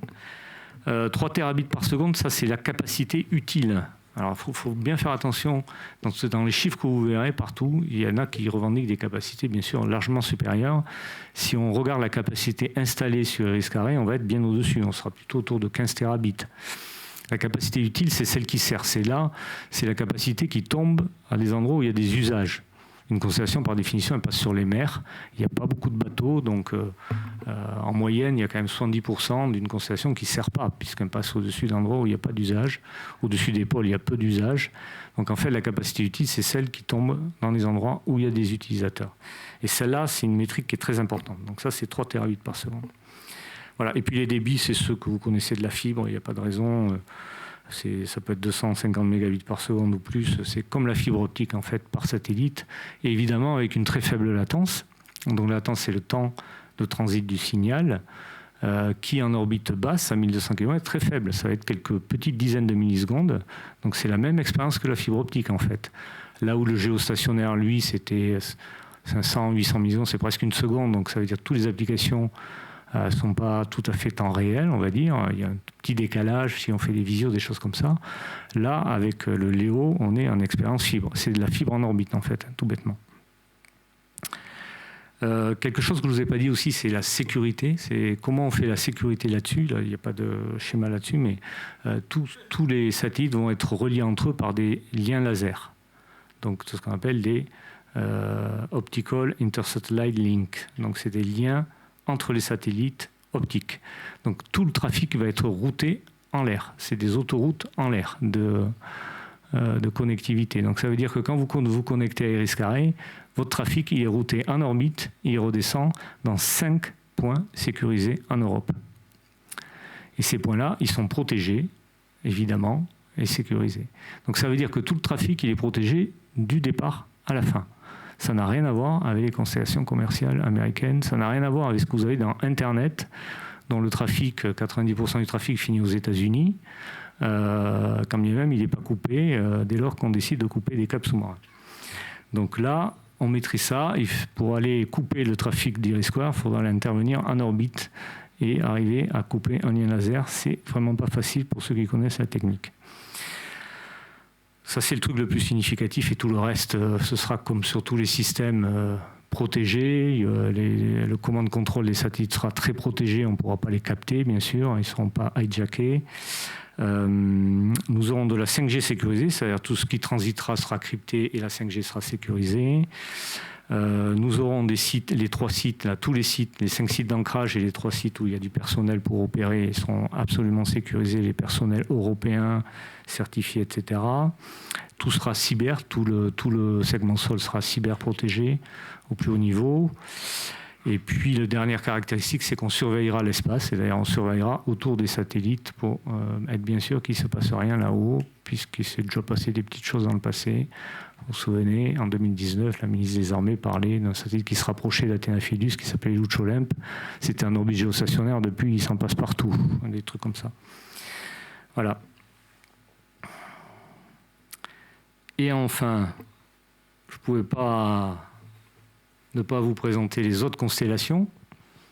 3 terabits par seconde, ça, c'est la capacité utile. Alors, il faut bien faire attention. Dans les chiffres que vous verrez partout, il y en a qui revendiquent des capacités, bien sûr, largement supérieures. Si on regarde la capacité installée sur Iris Carré, on va être bien au-dessus. On sera plutôt autour de 15 terabits. La capacité utile, c'est celle qui sert. C'est la capacité qui tombe à des endroits où il y a des usages. Une constellation, par définition, elle passe sur les mers. Il n'y a pas beaucoup de bateaux, donc en moyenne, il y a quand même 70% d'une constellation qui ne sert pas, puisqu'elle passe au-dessus d'endroits où il n'y a pas d'usage. Au-dessus des pôles, il y a peu d'usage. Donc en fait, la capacité utile, c'est celle qui tombe dans les endroits où il y a des utilisateurs. Et celle-là, c'est une métrique qui est très importante. Donc ça, c'est 3 terabits par seconde. Voilà. Et puis les débits, c'est ceux que vous connaissez de la fibre, il n'y a pas de raison. Ça peut être 250 mégabits par seconde ou plus. C'est comme la fibre optique en fait par satellite, et évidemment avec une très faible latence. Donc la latence, c'est le temps de transit du signal qui en orbite basse à 1200 km est très faible. Ça va être quelques petites dizaines de millisecondes. Donc c'est la même expérience que la fibre optique en fait. Là où le géostationnaire, lui, c'était 500, 800 millisecondes, c'est presque une seconde. Donc ça veut dire que toutes les applications ne sont pas tout à fait temps réel, on va dire. Il y a un petit décalage si on fait des visios, des choses comme ça. Là, avec le Léo, on est en expérience fibre. C'est de la fibre en orbite, en fait, tout bêtement. Quelque chose que je ne vous ai pas dit aussi, c'est la sécurité. C'est comment on fait la sécurité là-dessus. Là, il n'y a pas de schéma là-dessus, mais tous les satellites vont être reliés entre eux par des liens laser. Donc, c'est ce qu'on appelle des Optical Intersatellite Link. Donc, c'est des liens entre les satellites optiques. Donc tout le trafic va être routé en l'air. C'est des autoroutes en l'air de connectivité. Donc ça veut dire que quand vous vous connectez à Iris Carré, votre trafic il est routé en orbite, il redescend dans 5 points sécurisés en Europe. Et ces points-là, ils sont protégés, évidemment, et sécurisés. Donc ça veut dire que tout le trafic il est protégé du départ à la fin. Ça n'a rien à voir avec les constellations commerciales américaines, ça n'a rien à voir avec ce que vous avez dans Internet, dont le trafic, 90% du trafic finit aux États-Unis, quand bien même il n'est pas coupé, dès lors qu'on décide de couper des câbles sous-marins. Donc là, on maîtrise ça. Pour aller couper le trafic d'Iris Square, il faudra intervenir en orbite et arriver à couper un lien laser. C'est vraiment pas facile pour ceux qui connaissent la technique. Ça, c'est le truc le plus significatif, et tout le reste, ce sera comme sur tous les systèmes protégés. Le commande contrôle des satellites sera très protégé, on ne pourra pas les capter, bien sûr, ils ne seront pas hijackés. Nous aurons de la 5G sécurisée, c'est-à-dire tout ce qui transitera sera crypté et la 5G sera sécurisée. Nous aurons des sites, les 3 sites, là, tous les sites, les 5 sites d'ancrage et les 3 sites où il y a du personnel pour opérer seront absolument sécurisés, les personnels européens, certifiés, etc. Tout sera cyber, tout le segment sol sera cyber protégé au plus haut niveau. Et puis, la dernière caractéristique, c'est qu'on surveillera l'espace, et d'ailleurs, on surveillera autour des satellites pour être bien sûr qu'il ne se passe rien là-haut, puisqu'il s'est déjà passé des petites choses dans le passé. Vous vous souvenez, en 2019, la ministre des Armées parlait d'un satellite qui se rapprochait d'Athéna Philus, qui s'appelait Lucho Olympe. C'était un orbite géostationnaire, depuis, il s'en passe partout, des trucs comme ça. Voilà. Et enfin, je ne pouvais pas ne pas vous présenter les autres constellations,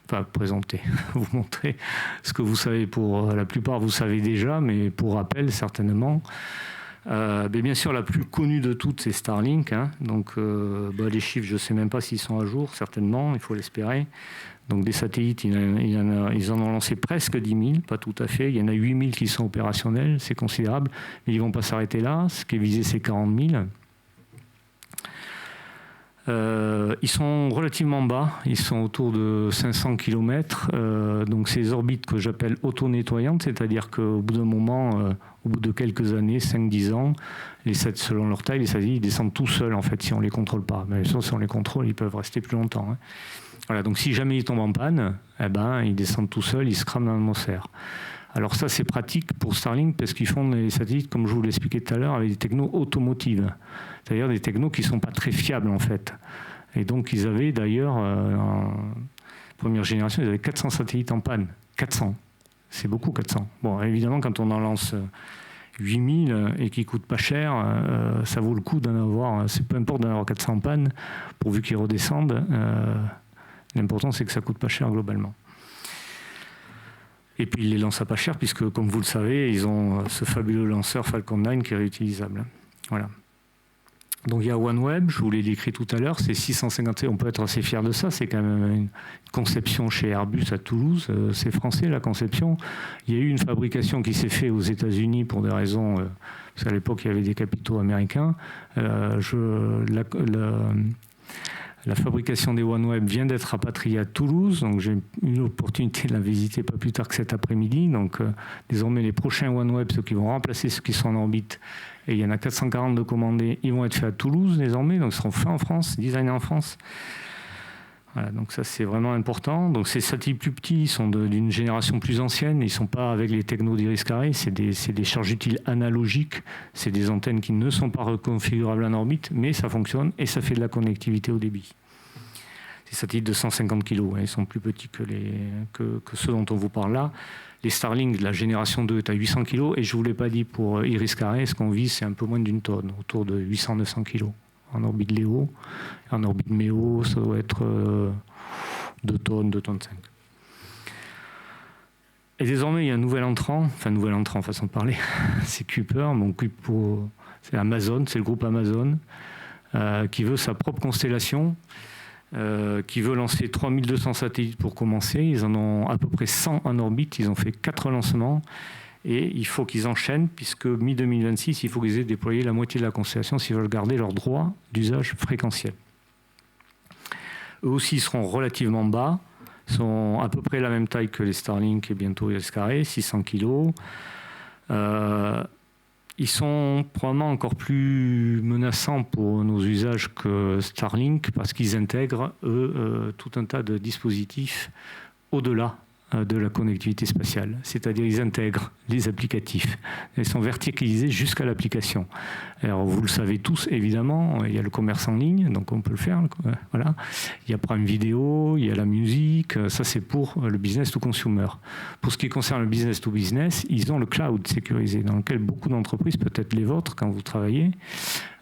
enfin présenter, vous montrer ce que vous savez pour la plupart, vous savez déjà, mais pour rappel certainement. Mais bien sûr, la plus connue de toutes, c'est Starlink. Hein. Donc, les chiffres, je ne sais même pas s'ils sont à jour, certainement, il faut l'espérer. Donc, des satellites, ils en ont lancé presque 10 000, pas tout à fait. Il y en a 8 000 qui sont opérationnels, c'est considérable. Mais ils ne vont pas s'arrêter là. Ce qui est visé, c'est 40 000. Ils sont relativement bas, ils sont autour de 500 km, donc ces orbites que j'appelle auto-nettoyantes, c'est-à-dire qu'au bout d'un moment, au bout de quelques années, 5-10 ans, selon leur taille, les satellites descendent tout seuls en fait si on ne les contrôle pas. Mais si on les contrôle, ils peuvent rester plus longtemps. Hein. Voilà, donc si jamais ils tombent en panne, ils descendent tout seuls, ils se crament dans l'atmosphère. Alors ça, c'est pratique pour Starlink parce qu'ils font les satellites, comme je vous l'expliquais tout à l'heure, avec des technos automotives. C'est-à-dire des technos qui ne sont pas très fiables, en fait. Et donc, ils avaient d'ailleurs, en première génération, ils avaient 400 satellites en panne. 400. C'est beaucoup, 400. Bon, évidemment, quand on en lance 8000 et qui ne coûtent pas cher, ça vaut le coup d'en avoir, c'est peu importe d'en avoir 400 en panne, pourvu qu'ils redescendent. L'important, c'est que ça ne coûte pas cher globalement. Et puis ils les lancent à pas cher, puisque comme vous le savez, ils ont ce fabuleux lanceur Falcon 9 qui est réutilisable. Voilà. Donc il y a OneWeb, je vous l'ai décrit tout à l'heure, c'est 650, on peut être assez fier de ça, c'est quand même une conception chez Airbus à Toulouse, c'est français la conception. Il y a eu une fabrication qui s'est faite aux États-Unis pour des raisons, parce qu'à l'époque il y avait des capitaux américains. La fabrication des OneWeb vient d'être rapatriée à Toulouse, donc j'ai eu l'opportunité de la visiter pas plus tard que cet après-midi. Donc désormais les prochains OneWeb, ceux qui vont remplacer ceux qui sont en orbite, et il y en a 440 de commandés, ils vont être faits à Toulouse désormais, donc ils seront faits en France, designés en France. Voilà, donc ça c'est vraiment important. Donc ces satellites plus petits sont d'une génération plus ancienne, ils ne sont pas avec les technos d'Iris Carré, c'est des charges utiles analogiques, c'est des antennes qui ne sont pas reconfigurables en orbite, mais ça fonctionne et ça fait de la connectivité au débit. Ces satellites de 150 kg, hein, ils sont plus petits que ceux dont on vous parle là. Les Starlink, la génération 2 est à 800 kg, et je ne vous l'ai pas dit pour Iris Carré, ce qu'on vise c'est un peu moins d'une tonne, autour de 800-900 kg. En orbite Léo, en orbite Méo, ça doit être 2 tonnes, 2 tonnes 5. Et désormais, il y a un nouvel entrant, façon de parler, c'est Kuiper, c'est Amazon, c'est le groupe Amazon, qui veut sa propre constellation, qui veut lancer 3200 satellites pour commencer. Ils en ont à peu près 100 en orbite, ils ont fait 4 lancements. Et il faut qu'ils enchaînent, puisque mi-2026, il faut qu'ils aient déployé la moitié de la constellation s'ils veulent garder leurs droits d'usage fréquentiel. Eux aussi seront relativement bas, sont à peu près la même taille que les Starlink et bientôt Iris Carré, 600 kg. Ils sont probablement encore plus menaçants pour nos usages que Starlink, parce qu'ils intègrent, eux, tout un tas de dispositifs au-delà de la connectivité spatiale, c'est-à-dire ils intègrent les applicatifs. Ils sont verticalisés jusqu'à l'application. Alors vous le savez tous, évidemment, il y a le commerce en ligne, donc on peut le faire. Voilà. Il y a Prime Video, il y a la musique, ça c'est pour le business to consumer. Pour ce qui concerne le business to business, ils ont le cloud sécurisé, dans lequel beaucoup d'entreprises, peut-être les vôtres quand vous travaillez,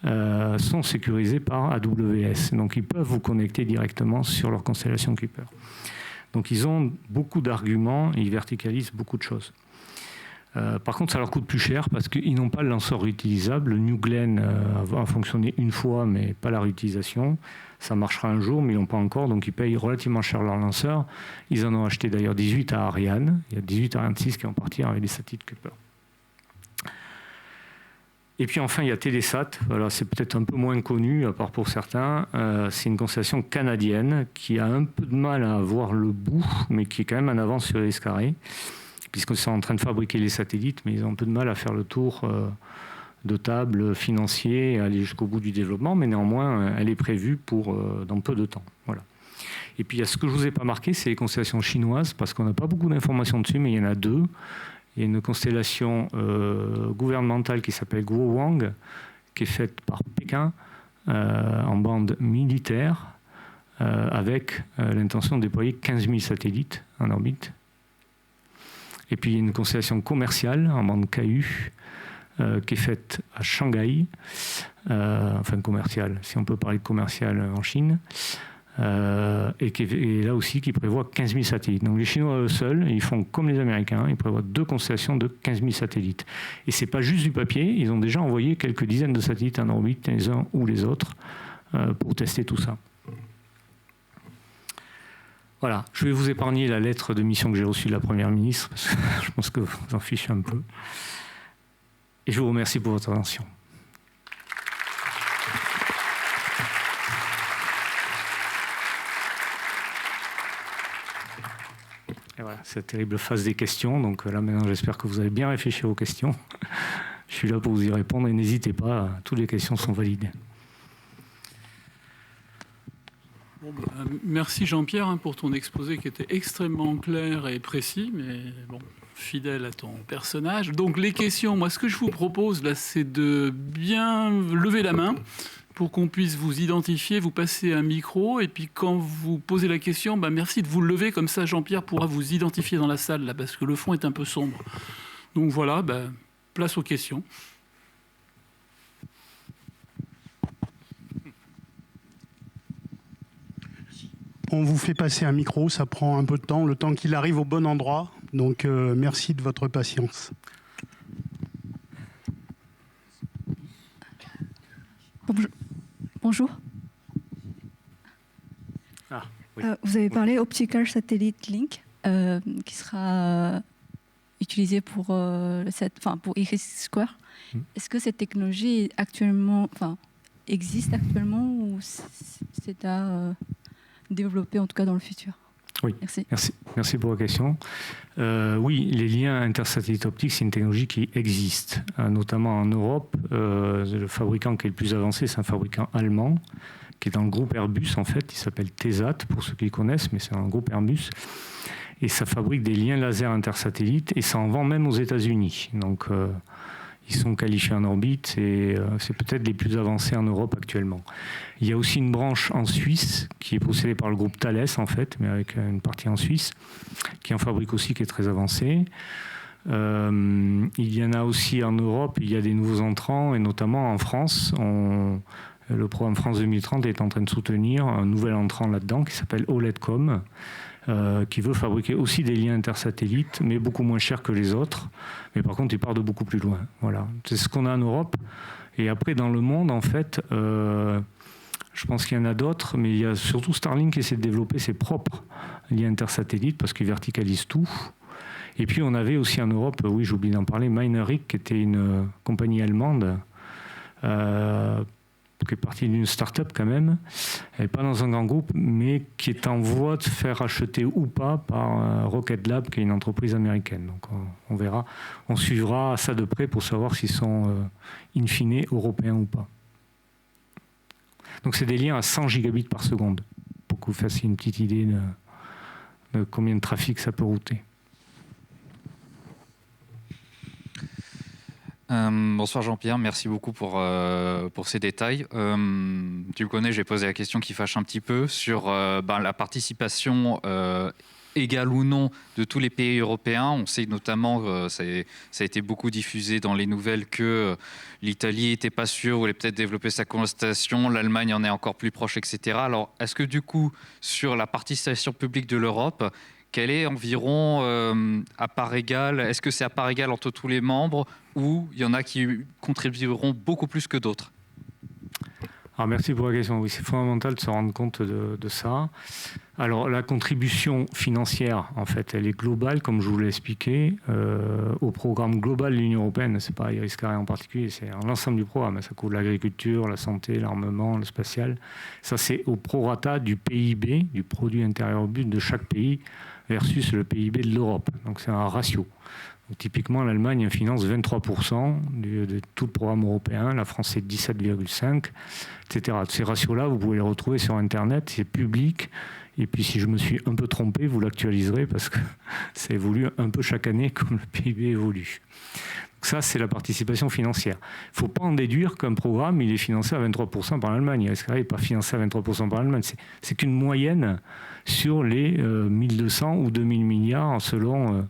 sont sécurisées par AWS. Donc ils peuvent vous connecter directement sur leur constellation Kuiper. Donc ils ont beaucoup d'arguments et ils verticalisent beaucoup de choses. Par contre, ça leur coûte plus cher parce qu'ils n'ont pas le lanceur réutilisable. Le New Glenn a fonctionné une fois, mais pas la réutilisation. Ça marchera un jour, mais ils n'ont pas encore, donc ils payent relativement cher leur lanceur. Ils en ont acheté d'ailleurs 18 à Ariane. Il y a 18 Ariane 6 qui vont partir avec des satellites Kuiper. Et puis enfin, il y a Télésat. Voilà, c'est peut-être un peu moins connu, à part pour certains. C'est une constellation canadienne qui a un peu de mal à voir le bout, mais qui est quand même en avance sur les carrés, puisqu'ils sont en train de fabriquer les satellites, mais ils ont un peu de mal à faire le tour de table financier et aller jusqu'au bout du développement. Mais néanmoins, elle est prévue pour dans peu de temps. Voilà. Et puis, il y a ce que je ne vous ai pas marqué, c'est les constellations chinoises, parce qu'on n'a pas beaucoup d'informations dessus, mais il y en a deux. Il y a une constellation gouvernementale qui s'appelle Guowang, qui est faite par Pékin en bande militaire, avec l'intention de déployer 15 000 satellites en orbite. Et puis il y a une constellation commerciale en bande KU, qui est faite à Shanghai, enfin commerciale, si on peut parler de commerciale en Chine. Et là aussi qui prévoit 15 000 satellites. Donc les Chinois eux seuls, ils font comme les Américains, ils prévoient 2 constellations de 15 000 satellites. Et c'est pas juste du papier, ils ont déjà envoyé quelques dizaines de satellites en orbite, les uns ou les autres, pour tester tout ça. Voilà, je vais vous épargner la lettre de mission que j'ai reçue de la Première ministre, parce que je pense que vous en fichez un peu. Et je vous remercie pour votre attention. Et voilà, cette terrible phase des questions. Donc là, maintenant, j'espère que vous avez bien réfléchi aux questions. Je suis là pour vous y répondre et n'hésitez pas, toutes les questions sont valides. Bon, merci Jean-Pierre pour ton exposé qui était extrêmement clair et précis, mais bon, fidèle à ton personnage. Donc les questions, moi ce que je vous propose là, c'est de bien lever la main pour qu'on puisse vous identifier, vous passer un micro, et puis quand vous posez la question, merci de vous lever, comme ça Jean-Pierre pourra vous identifier dans la salle, là, parce que le fond est un peu sombre. Donc voilà, place aux questions. On vous fait passer un micro, ça prend un peu de temps, le temps qu'il arrive au bon endroit. Donc merci de votre patience. Bonjour. Ah, oui. Vous avez parlé Optical Satellite Link, qui sera utilisé pour Iris Square. Est-ce que cette technologie existe actuellement ou c'est à développer en tout cas dans le futur? Oui, merci pour la question. Oui, les liens intersatellites optiques, c'est une technologie qui existe, notamment en Europe. Le fabricant qui est le plus avancé, c'est un fabricant allemand, qui est dans le groupe Airbus en fait. Il s'appelle Tesat, pour ceux qui connaissent, mais c'est un groupe Airbus. Et ça fabrique des liens laser intersatellites et ça en vend même aux États-Unis. Donc, ils sont qualifiés en orbite et c'est peut-être les plus avancés en Europe actuellement. Il y a aussi une branche en Suisse qui est possédée par le groupe Thales en fait, mais avec une partie en Suisse, qui en fabrique aussi, qui est très avancée. Il y en a aussi en Europe, il y a des nouveaux entrants et notamment en France. Le programme France 2030 est en train de soutenir un nouvel entrant là-dedans qui s'appelle OLEDCom, qui veut fabriquer aussi des liens intersatellites, mais beaucoup moins chers que les autres. Mais par contre, il part de beaucoup plus loin. Voilà. C'est ce qu'on a en Europe. Et après, dans le monde, en fait, je pense qu'il y en a d'autres, mais il y a surtout Starlink qui essaie de développer ses propres liens intersatellites parce qu'il verticalise tout. Et puis, on avait aussi en Europe, oui, j'ai oublié d'en parler, Mynaric, qui était une compagnie allemande, qui est partie d'une start-up quand même, elle n'est pas dans un grand groupe, mais qui est en voie de se faire acheter ou pas par Rocket Lab, qui est une entreprise américaine. Donc on verra, on suivra ça de près pour savoir s'ils sont in fine européens ou pas. Donc c'est des liens à 100 gigabits par seconde, pour que vous fassiez une petite idée de combien de trafic ça peut router. Bonsoir Jean-Pierre, merci beaucoup pour ces détails. Tu le connais, j'ai posé la question qui fâche un petit peu sur la participation égale ou non de tous les pays européens. On sait notamment, ça a été beaucoup diffusé dans les nouvelles, que l'Italie n'était pas sûre, voulait peut-être développer sa constellation, l'Allemagne en est encore plus proche, etc. Alors, est-ce que du coup, sur la participation publique de l'Europe, quelle est environ à part égale? Est-ce que c'est à part égale entre tous les membres ou il y en a qui contribueront beaucoup plus que d'autres? Alors, merci pour la question. Oui, c'est fondamental de se rendre compte de ça. Alors, la contribution financière, en fait, elle est globale, comme je vous l'ai expliqué, au programme global de l'Union européenne. C'est pas Iris Carré en particulier, c'est l'ensemble du programme. Ça couvre l'agriculture, la santé, l'armement, le spatial. Ça, c'est au prorata du PIB, du produit intérieur brut de chaque pays, versus le PIB de l'Europe. Donc, c'est un ratio. Donc, typiquement, l'Allemagne finance 23% de tout le programme européen. La France, c'est 17,5%, etc. Ces ratios-là, vous pouvez les retrouver sur Internet. C'est public. Et puis, si je me suis un peu trompé, vous l'actualiserez parce que ça évolue un peu chaque année comme le PIB évolue. Donc ça, c'est la participation financière. Il ne faut pas en déduire qu'un programme, il est financé à 23% par l'Allemagne. Il n'est pas financé à 23% par l'Allemagne. C'est qu'une moyenne sur les 1200 ou 2000 milliards selon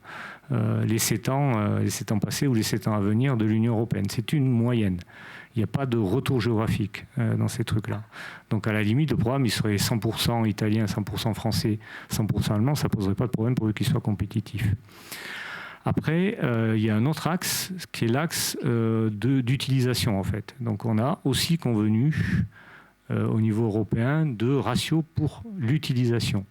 les 7 ans passés ou les 7 ans à venir de l'Union européenne. C'est une moyenne. Il n'y a pas de retour géographique dans ces trucs-là. Donc à la limite, le programme, il serait 100% italien, 100% français, 100% allemand, ça ne poserait pas de problème pour eux qu'ils soient compétitifs. Après, il y a un autre axe, qui est l'axe d'utilisation, en fait. Donc on a aussi convenu, au niveau européen, de ratios pour l'utilisation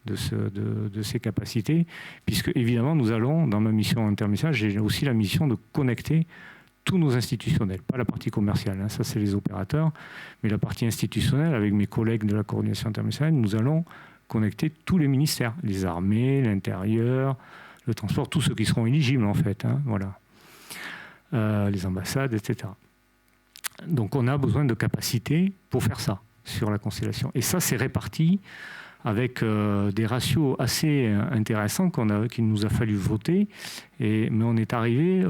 de ces capacités, puisque évidemment, nous allons, dans ma mission internationale, j'ai aussi la mission de connecter tous nos institutionnels, pas la partie commerciale, hein, ça c'est les opérateurs, mais la partie institutionnelle, avec mes collègues de la coordination internationale, nous allons connecter tous les ministères, les armées, l'intérieur, le transport, tous ceux qui seront éligibles en fait, hein, voilà. Les ambassades, etc. Donc on a besoin de capacités pour faire ça sur la constellation. Et ça c'est réparti avec des ratios assez intéressants qu'il nous a fallu voter. Mais on est arrivé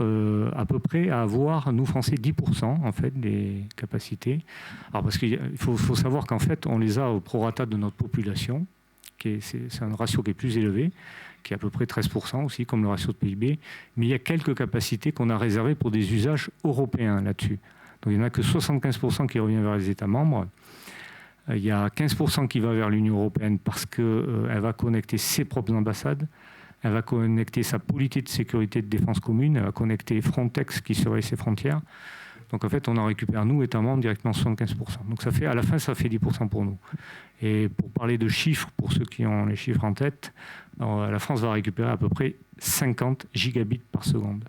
à peu près à avoir, nous Français, 10% en fait, des capacités. Alors parce qu'il faut savoir qu'en fait, on les a au prorata de notre population, c'est un ratio qui est plus élevé, qui est à peu près 13% aussi, comme le ratio de PIB. Mais il y a quelques capacités qu'on a réservées pour des usages européens là-dessus. Donc il n'y en a que 75% qui revient vers les États membres. Il y a 15% qui va vers l'Union européenne parce qu'elle va connecter ses propres ambassades, elle va connecter sa politique de sécurité et de défense commune, elle va connecter Frontex qui surveille ses frontières. Donc en fait, on en récupère, nous, États membres, directement 75%. Donc ça fait, à la fin, ça fait 10% pour nous. Et pour parler de chiffres, pour ceux qui ont les chiffres en tête, la France va récupérer à peu près 50 gigabits par seconde.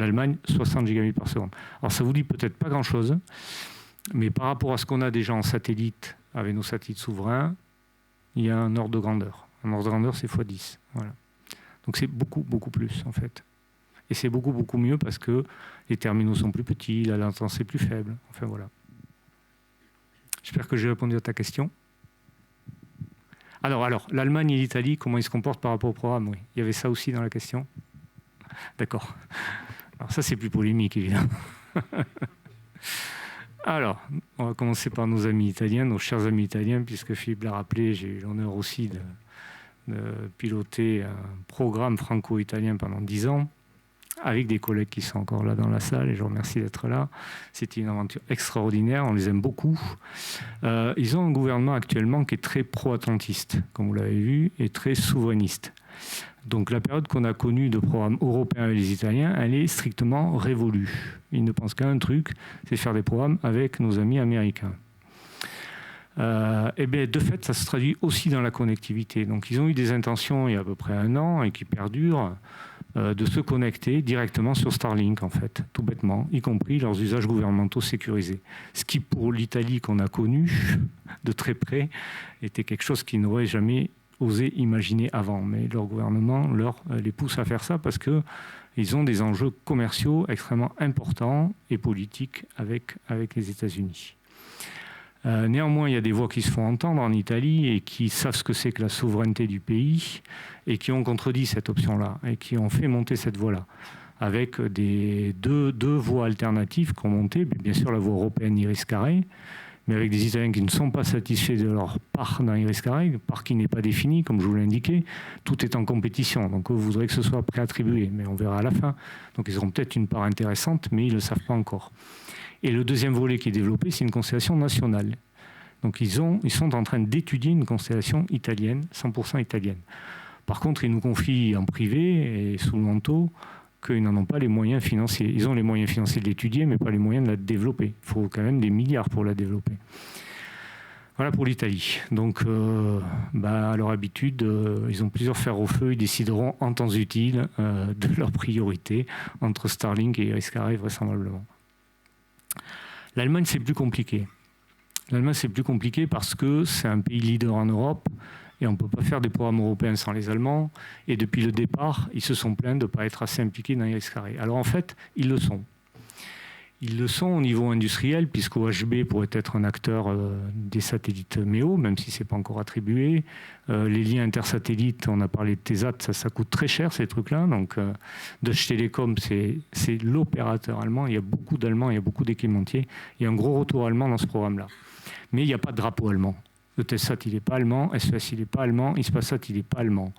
L'Allemagne, 60 gigabits par seconde. Alors ça vous dit peut-être pas grand-chose, mais par rapport à ce qu'on a déjà en satellite, avec nos satellites souverains, il y a un ordre de grandeur. Un ordre de grandeur, c'est x10. Voilà. Donc c'est beaucoup, beaucoup plus, en fait. Et c'est beaucoup, beaucoup mieux parce que les terminaux sont plus petits, la latence est plus faible. Enfin, voilà. J'espère que j'ai répondu à ta question. Alors, l'Allemagne et l'Italie, comment ils se comportent par rapport au programme? Oui, il y avait ça aussi dans la question. D'accord. Alors ça, c'est plus polémique, évidemment. Alors, on va commencer par nos amis italiens, nos chers amis italiens, puisque Philippe l'a rappelé, j'ai eu l'honneur aussi de piloter un programme franco-italien pendant 10 ans, avec des collègues qui sont encore là dans la salle, et je vous remercie d'être là. C'était une aventure extraordinaire, on les aime beaucoup. Ils ont un gouvernement actuellement qui est très pro-atlantiste, comme vous l'avez vu, et très souverainiste. Donc la période qu'on a connue de programme européen avec les Italiens, elle est strictement révolue. Ils ne pensent qu'à un truc, c'est faire des programmes avec nos amis américains. Et bien, de fait, ça se traduit aussi dans la connectivité. Donc ils ont eu des intentions il y a à peu près 1 an et qui perdurent, de se connecter directement sur Starlink, en fait, tout bêtement, y compris leurs usages gouvernementaux sécurisés. Ce qui, pour l'Italie qu'on a connue de très près, était quelque chose qu'ils n'auraient jamais osé imaginer avant. Mais leur gouvernement les pousse à faire ça parce qu'ils ont des enjeux commerciaux extrêmement importants et politiques avec les États-Unis. Néanmoins, il y a des voix qui se font entendre en Italie et qui savent ce que c'est que la souveraineté du pays et qui ont contredit cette option-là et qui ont fait monter cette voie-là avec deux voies alternatives qui ont monté. Bien sûr, la voie européenne Iris Carré, mais avec des Italiens qui ne sont pas satisfaits de leur part dans Iris Carré, part qui n'est pas définie, comme je vous l'ai indiqué. Tout est en compétition, donc eux voudraient que ce soit préattribué, mais on verra à la fin. Donc ils auront peut-être une part intéressante, mais ils ne le savent pas encore. Et le deuxième volet qui est développé, c'est une constellation nationale. Donc ils sont en train d'étudier une constellation italienne, 100% italienne. Par contre, ils nous confient en privé et sous le manteau qu'ils n'en ont pas les moyens financiers. Ils ont les moyens financiers de l'étudier, mais pas les moyens de la développer. Il faut quand même des milliards pour la développer. Voilà pour l'Italie. Donc, à leur habitude, ils ont plusieurs fers au feu. Ils décideront en temps utile de leur priorité entre Starlink et Iris-Carré, vraisemblablement. L'Allemagne, c'est plus compliqué. L'Allemagne, c'est plus compliqué parce que c'est un pays leader en Europe et on ne peut pas faire des programmes européens sans les Allemands. Et depuis le départ, ils se sont plaints de ne pas être assez impliqués dans Iris-Carré. Alors en fait, ils le sont. Ils le sont au niveau industriel, puisque OHB pourrait être un acteur des satellites MEO, même si ce n'est pas encore attribué. Les liens intersatellites, on a parlé de TESAT, ça coûte très cher ces trucs-là. Donc Deutsche Telekom, c'est l'opérateur allemand. Il y a beaucoup d'Allemands, il y a beaucoup d'équipementiers. Il y a un gros retour allemand dans ce programme-là. Mais il n'y a pas de drapeau allemand. Le TESAT, il n'est pas allemand. SES, il n'est pas allemand. Hispasat, il n'est pas allemand.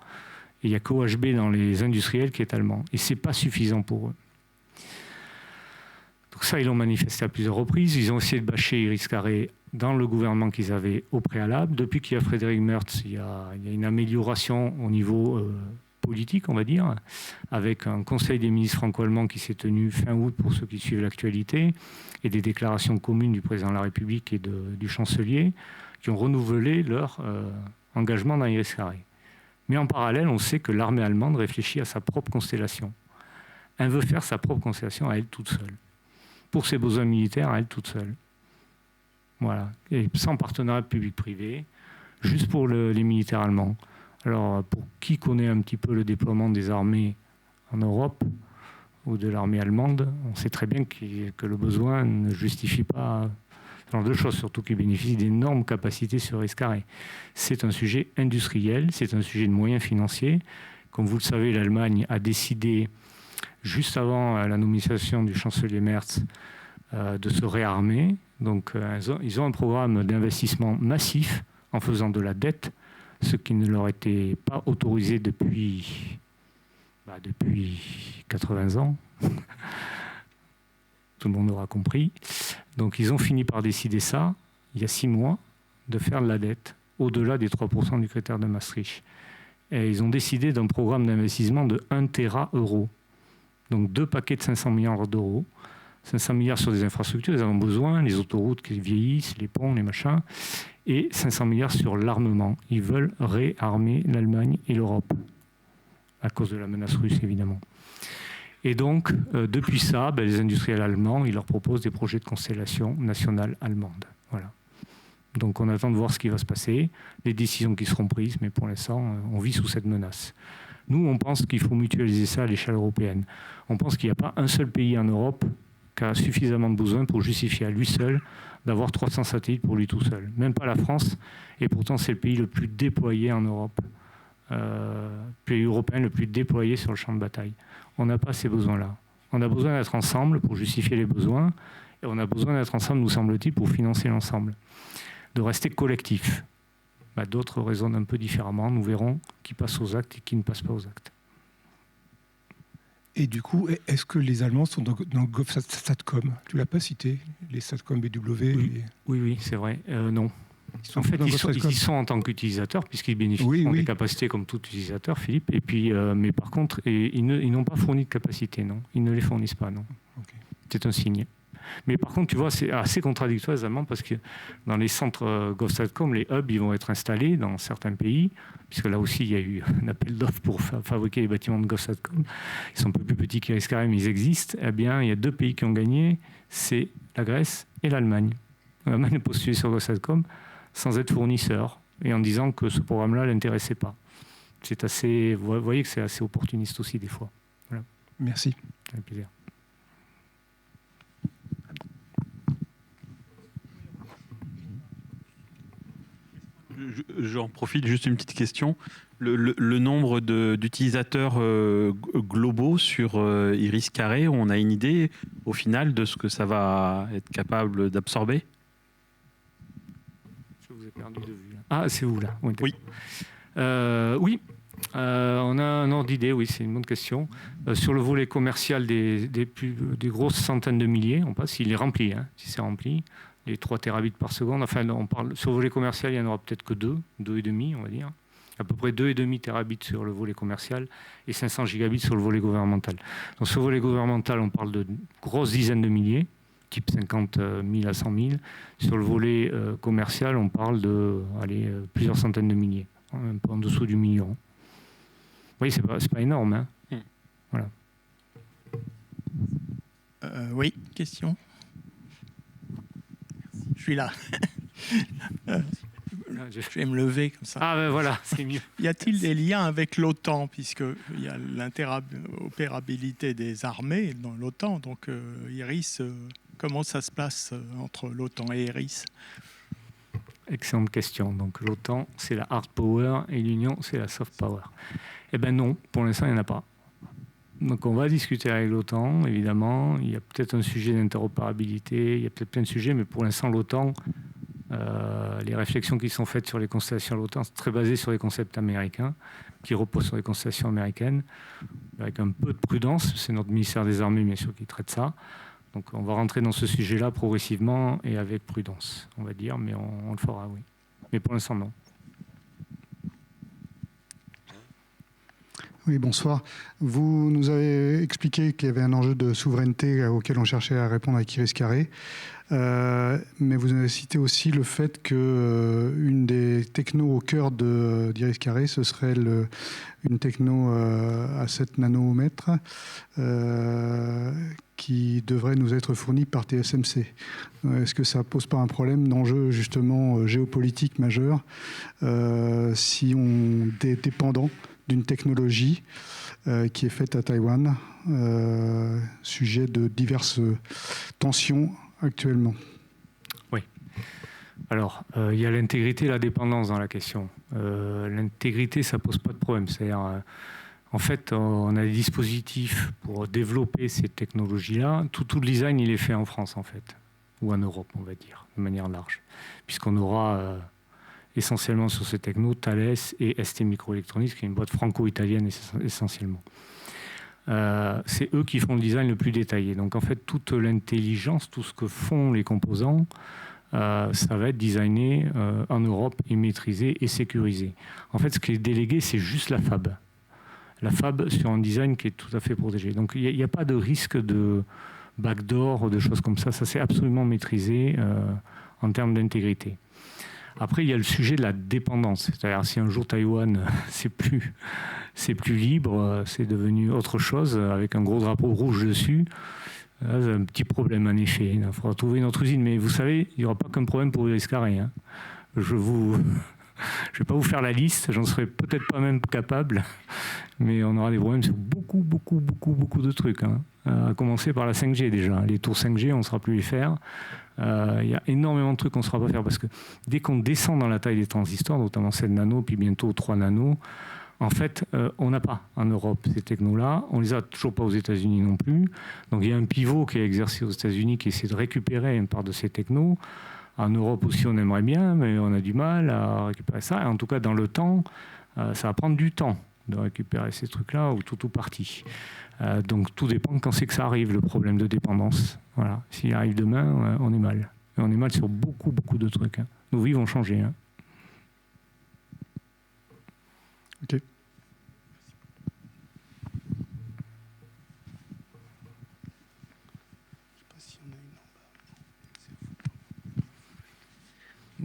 Et il n'y a qu'OHB dans les industriels qui est allemand. Et ce n'est pas suffisant pour eux. Donc ça, ils l'ont manifesté à plusieurs reprises. Ils ont essayé de bâcher Iris-Carré dans le gouvernement qu'ils avaient au préalable. Depuis qu'il y a Frédéric Merz, il y a une amélioration au niveau politique, on va dire, avec un conseil des ministres franco-allemands qui s'est tenu fin août pour ceux qui suivent l'actualité, et des déclarations communes du président de la République et du chancelier qui ont renouvelé leur engagement dans Iris-Carré. Mais en parallèle, on sait que l'armée allemande réfléchit à sa propre constellation. Elle veut faire sa propre constellation à elle toute seule. Pour ses besoins militaires, à elle toute seule. Voilà. Et sans partenariat public-privé, juste pour les militaires allemands. Alors, pour qui connaît un petit peu le déploiement des armées en Europe ou de l'armée allemande, on sait très bien que le besoin ne justifie pas ce genre de choses, surtout qu'ils bénéficient d'énormes capacités sur Iris-Carré. C'est un sujet industriel, c'est un sujet de moyens financiers. Comme vous le savez, l'Allemagne a décidé, juste avant la nomination du chancelier Merz, de se réarmer. Donc, ils ont un programme d'investissement massif en faisant de la dette, ce qui ne leur était pas autorisé depuis 80 ans. Tout le monde aura compris. Donc, ils ont fini par décider ça, il y a 6 mois, de faire de la dette au-delà des 3% du critère de Maastricht. Et ils ont décidé d'un programme d'investissement de 1 Tera-euro. Donc 2 paquets de 500 milliards d'euros. 500 milliards sur des infrastructures, ils en ont besoin, les autoroutes qui vieillissent, les ponts, les machins, et 500 milliards sur l'armement. Ils veulent réarmer l'Allemagne et l'Europe, à cause de la menace russe, évidemment. Et donc, depuis ça, les industriels allemands, ils leur proposent des projets de constellation nationale allemande. Voilà. Donc on attend de voir ce qui va se passer, les décisions qui seront prises, mais pour l'instant, on vit sous cette menace. Nous, on pense qu'il faut mutualiser ça à l'échelle européenne. On pense qu'il n'y a pas un seul pays en Europe qui a suffisamment de besoin pour justifier à lui seul d'avoir 300 satellites pour lui tout seul. Même pas la France, et pourtant c'est le pays le plus déployé en Europe. Pays européen le plus déployé sur le champ de bataille. On n'a pas ces besoins-là. On a besoin d'être ensemble pour justifier les besoins, et on a besoin d'être ensemble, nous semble-t-il, pour financer l'ensemble. De rester collectif. D'autres raisonnent un peu différemment. Nous verrons qui passe aux actes et qui ne passe pas aux actes. Et du coup, est-ce que les Allemands sont dans GovSatcom? Tu ne l'as pas cité, les Satcom BW? Oui, c'est vrai. Non. En fait, ils sont en tant qu'utilisateurs, puisqu'ils bénéficient des capacités comme tout utilisateur, Philippe. Et puis, mais par contre, ils n'ont pas fourni de capacités, non. Ils ne les fournissent pas, non. Okay. C'est un signe. Mais par contre, tu vois, c'est assez contradictoire les Allemands parce que dans les centres GovSatcom, les hubs, ils vont être installés dans certains pays, puisque là aussi, il y a eu un appel d'offres pour fabriquer les bâtiments de GovSatcom. Ils sont un peu plus petits qu'Iris-Carré, mais ils existent. Eh bien, il y a 2 pays qui ont gagné, c'est la Grèce et l'Allemagne. L'Allemagne a postulé sur GovSatcom sans être fournisseur et en disant que ce programme-là ne l'intéressait pas. C'est assez, vous voyez que c'est assez opportuniste aussi des fois. Voilà. Merci. Avec plaisir. J'en profite, juste une petite question. Le nombre d'utilisateurs globaux sur Iris-Carré, on a une idée au final de ce que ça va être capable d'absorber? Je vous ai perdu de vue. Ah, c'est vous là. Oui. Oui. On a un ordre d'idée, oui, c'est une bonne question. Sur le volet commercial des grosses centaines de milliers, on passe, s'il est rempli, si c'est rempli, les 3 terabits par seconde. Enfin, on parle sur le volet commercial, il n'y en aura peut-être que 2,5, on va dire. À peu près 2,5 terabits sur le volet commercial et 500 gigabits sur le volet gouvernemental. Donc sur le volet gouvernemental, on parle de grosses dizaines de milliers, type 50 000 à 100 000. Sur le volet commercial, on parle de plusieurs centaines de milliers, un peu en dessous du million. Oui, c'est pas énorme. Hein. Voilà. Oui, question. Je suis là. Je vais me lever comme ça. Ah ben voilà, c'est mieux. Y a-t-il des liens avec l'OTAN, puisqu'il y a l'interopérabilité des armées dans l'OTAN, donc IRIS, comment ça se passe entre l'OTAN et IRIS? Excellente question. Donc l'OTAN, c'est la hard power et l'Union, c'est la soft power. Eh bien non, pour l'instant, il n'y en a pas. Donc on va discuter avec l'OTAN, évidemment. Il y a peut-être un sujet d'interopérabilité, il y a peut-être plein de sujets, mais pour l'instant, l'OTAN, les réflexions qui sont faites sur les constellations de l'OTAN, c'est très basé sur les concepts américains, qui reposent sur les constellations américaines, avec un peu de prudence. C'est notre ministère des Armées, bien sûr, qui traite ça. Donc on va rentrer dans ce sujet-là progressivement et avec prudence, on va dire, mais on le fera, oui. Mais pour l'instant, non. Oui, bonsoir. Vous nous avez expliqué qu'il y avait un enjeu de souveraineté auquel on cherchait à répondre avec Iris Carré. Mais vous avez cité aussi le fait qu'une des technos au cœur d'Iris Carré, ce serait une techno à 7 nanomètres qui devrait nous être fournie par TSMC. Est-ce que ça ne pose pas un problème d'enjeu justement géopolitique majeur si on est dépendant d'une technologie qui est faite à Taïwan, sujet de diverses tensions actuellement? Oui. Alors, il y a l'intégrité et la dépendance dans la question. L'intégrité, ça ne pose pas de problème. C'est-à-dire, en fait, on a des dispositifs pour développer ces technologies-là. Tout le design, il est fait en France, en fait, ou en Europe, on va dire, de manière large, puisqu'on aura essentiellement sur ces technos Thales et ST Microelectronics, qui est une boîte franco-italienne essentiellement. C'est eux qui font le design le plus détaillé. Donc en fait, toute l'intelligence, tout ce que font les composants, ça va être designé en Europe et maîtrisé et sécurisé. En fait, ce qui est délégué, c'est juste la fab. La fab sur un design qui est tout à fait protégé. Donc il n'y a pas de risque de backdoor ou de choses comme ça. Ça, c'est absolument maîtrisé en termes d'intégrité. Après, il y a le sujet de la dépendance. C'est-à-dire, si un jour Taïwan, c'est plus libre, c'est devenu autre chose, avec un gros drapeau rouge dessus, c'est un petit problème, en effet. Il faudra trouver une autre usine. Mais vous savez, il n'y aura pas qu'un problème pour Iris Carré. Hein. Je ne vais pas vous faire la liste, j'en serai peut-être pas même capable, mais on aura des problèmes sur beaucoup de trucs. Hein. À commencer par la 5G déjà. Les tours 5G, on ne saura plus les faire. Il y a énormément de trucs qu'on ne saura pas faire parce que dès qu'on descend dans la taille des transistors, notamment 7 nanos, puis bientôt 3 nanos, en fait, on n'a pas en Europe ces technos-là. On ne les a toujours pas aux États-Unis non plus. Donc il y a un pivot qui est exercé aux États-Unis qui essaie de récupérer une part de ces technos. En Europe aussi, on aimerait bien, mais on a du mal à récupérer ça. Et en tout cas, dans le temps, ça va prendre du temps de récupérer ces trucs-là, ou tout partie. Donc tout dépend quand c'est que ça arrive, le problème de dépendance. Voilà. S'il arrive demain, on est mal. Et on est mal sur beaucoup de trucs. Hein. Nos vies vont changer. Hein. Ok.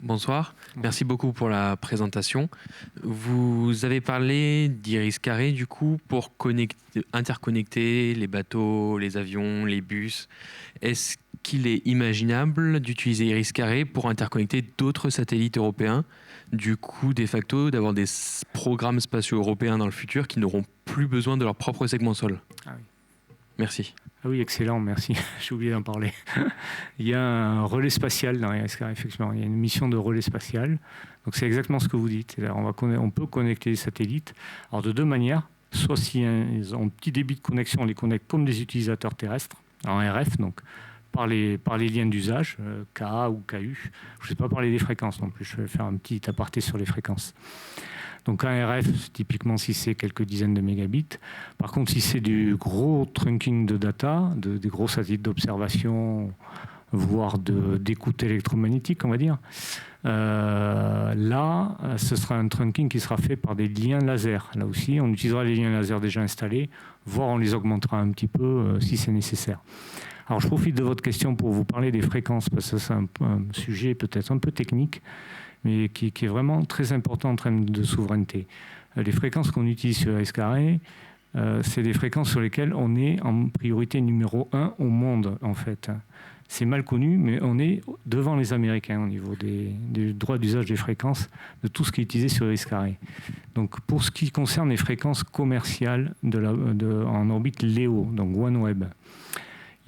Bonsoir, merci beaucoup pour la présentation. Vous avez parlé d'Iris Carré du coup pour interconnecter les bateaux, les avions, les bus. Est-ce qu'il est imaginable d'utiliser Iris Carré pour interconnecter d'autres satellites européens, du coup de facto d'avoir des programmes spatiaux européens dans le futur qui n'auront plus besoin de leur propre segment sol? Ah oui. Merci. Ah oui, excellent, merci. J'ai oublié d'en parler. Il y a un relais spatial dans Iris Carré, effectivement. Il y a une mission de relais spatial. Donc c'est exactement ce que vous dites. On peut connecter les satellites. Alors de deux manières. Soit si ils ont un petit débit de connexion, on les connecte comme des utilisateurs terrestres, en RF, donc par les liens d'usage, KA ou KU. Je ne vais pas parler des fréquences non plus. Je vais faire un petit aparté sur les fréquences. Donc un RF, typiquement si c'est quelques dizaines de mégabits. Par contre, si c'est du gros trunking de data, des gros satellites d'observation voire d'écoute électromagnétique, on va dire. Là, ce sera un trunking qui sera fait par des liens laser. Là aussi, on utilisera les liens laser déjà installés, voire on les augmentera un petit peu si c'est nécessaire. Alors, je profite de votre question pour vous parler des fréquences, parce que c'est un sujet peut-être un peu technique, mais qui est vraiment très important en termes de souveraineté. Les fréquences qu'on utilise sur Iris Carré, c'est des fréquences sur lesquelles on est en priorité numéro 1 au monde, en fait. C'est mal connu, mais on est devant les Américains au niveau des droits d'usage des fréquences, de tout ce qui est utilisé sur Iris Carré. Donc, pour ce qui concerne les fréquences commerciales en orbite LEO, donc OneWeb,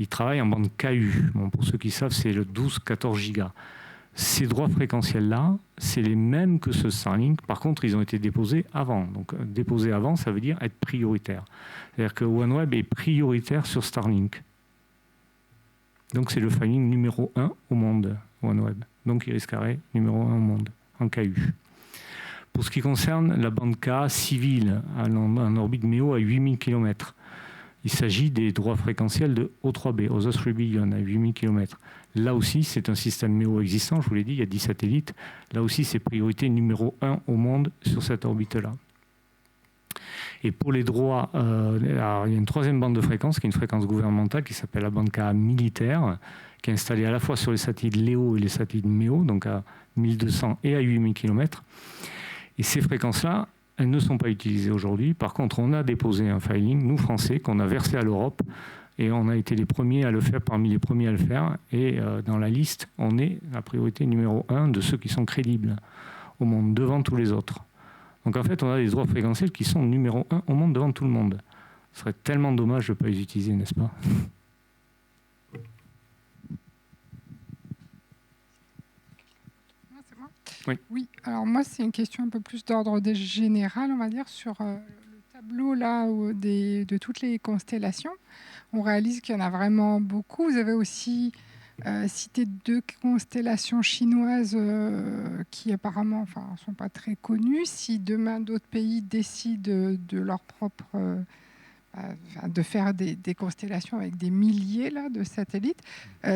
ils travaillent en bande KU. Bon, pour ceux qui savent, c'est le 12-14 gigas. Ces droits fréquentiels-là, c'est les mêmes que ce Starlink. Par contre, ils ont été déposés avant. Donc, déposés avant, ça veut dire être prioritaire. C'est-à-dire que OneWeb est prioritaire sur Starlink. Donc, c'est le filing numéro 1 au monde, OneWeb. Donc, Iris Carré, numéro 1 au monde, en KU. Pour ce qui concerne la bande K civile, en orbite MEO à 8000 km, il s'agit des droits fréquentiels de O3B, OSA 3 billion, à 8000 km. Là aussi, c'est un système MEO existant, je vous l'ai dit, il y a 10 satellites. Là aussi, c'est priorité numéro 1 au monde sur cette orbite-là. Et pour les droits, alors, il y a une troisième bande de fréquence, qui est une fréquence gouvernementale, qui s'appelle la bande K militaire, qui est installée à la fois sur les satellites LEO et les satellites MEO, donc à 1200 et à 8000 km. Et ces fréquences-là, elles ne sont pas utilisées aujourd'hui. Par contre, on a déposé un filing, nous Français, qu'on a versé à l'Europe, et on a été les premiers à le faire, parmi les premiers à le faire. Et dans la liste, on est la priorité numéro 1 de ceux qui sont crédibles au monde, devant tous les autres. Donc en fait, on a des droits fréquentiels qui sont numéro 1 au monde devant tout le monde. Ce serait tellement dommage de ne pas les utiliser, n'est-ce pas ? Oui, alors moi, c'est une question un peu plus d'ordre général, on va dire, sur le tableau là, de toutes les constellations. On réalise qu'il y en a vraiment beaucoup. Vous avez aussi cité 2 constellations chinoises qui apparemment ne sont pas très connues. Si demain d'autres pays décident de leur propre... de faire des constellations avec des milliers là, de satellites,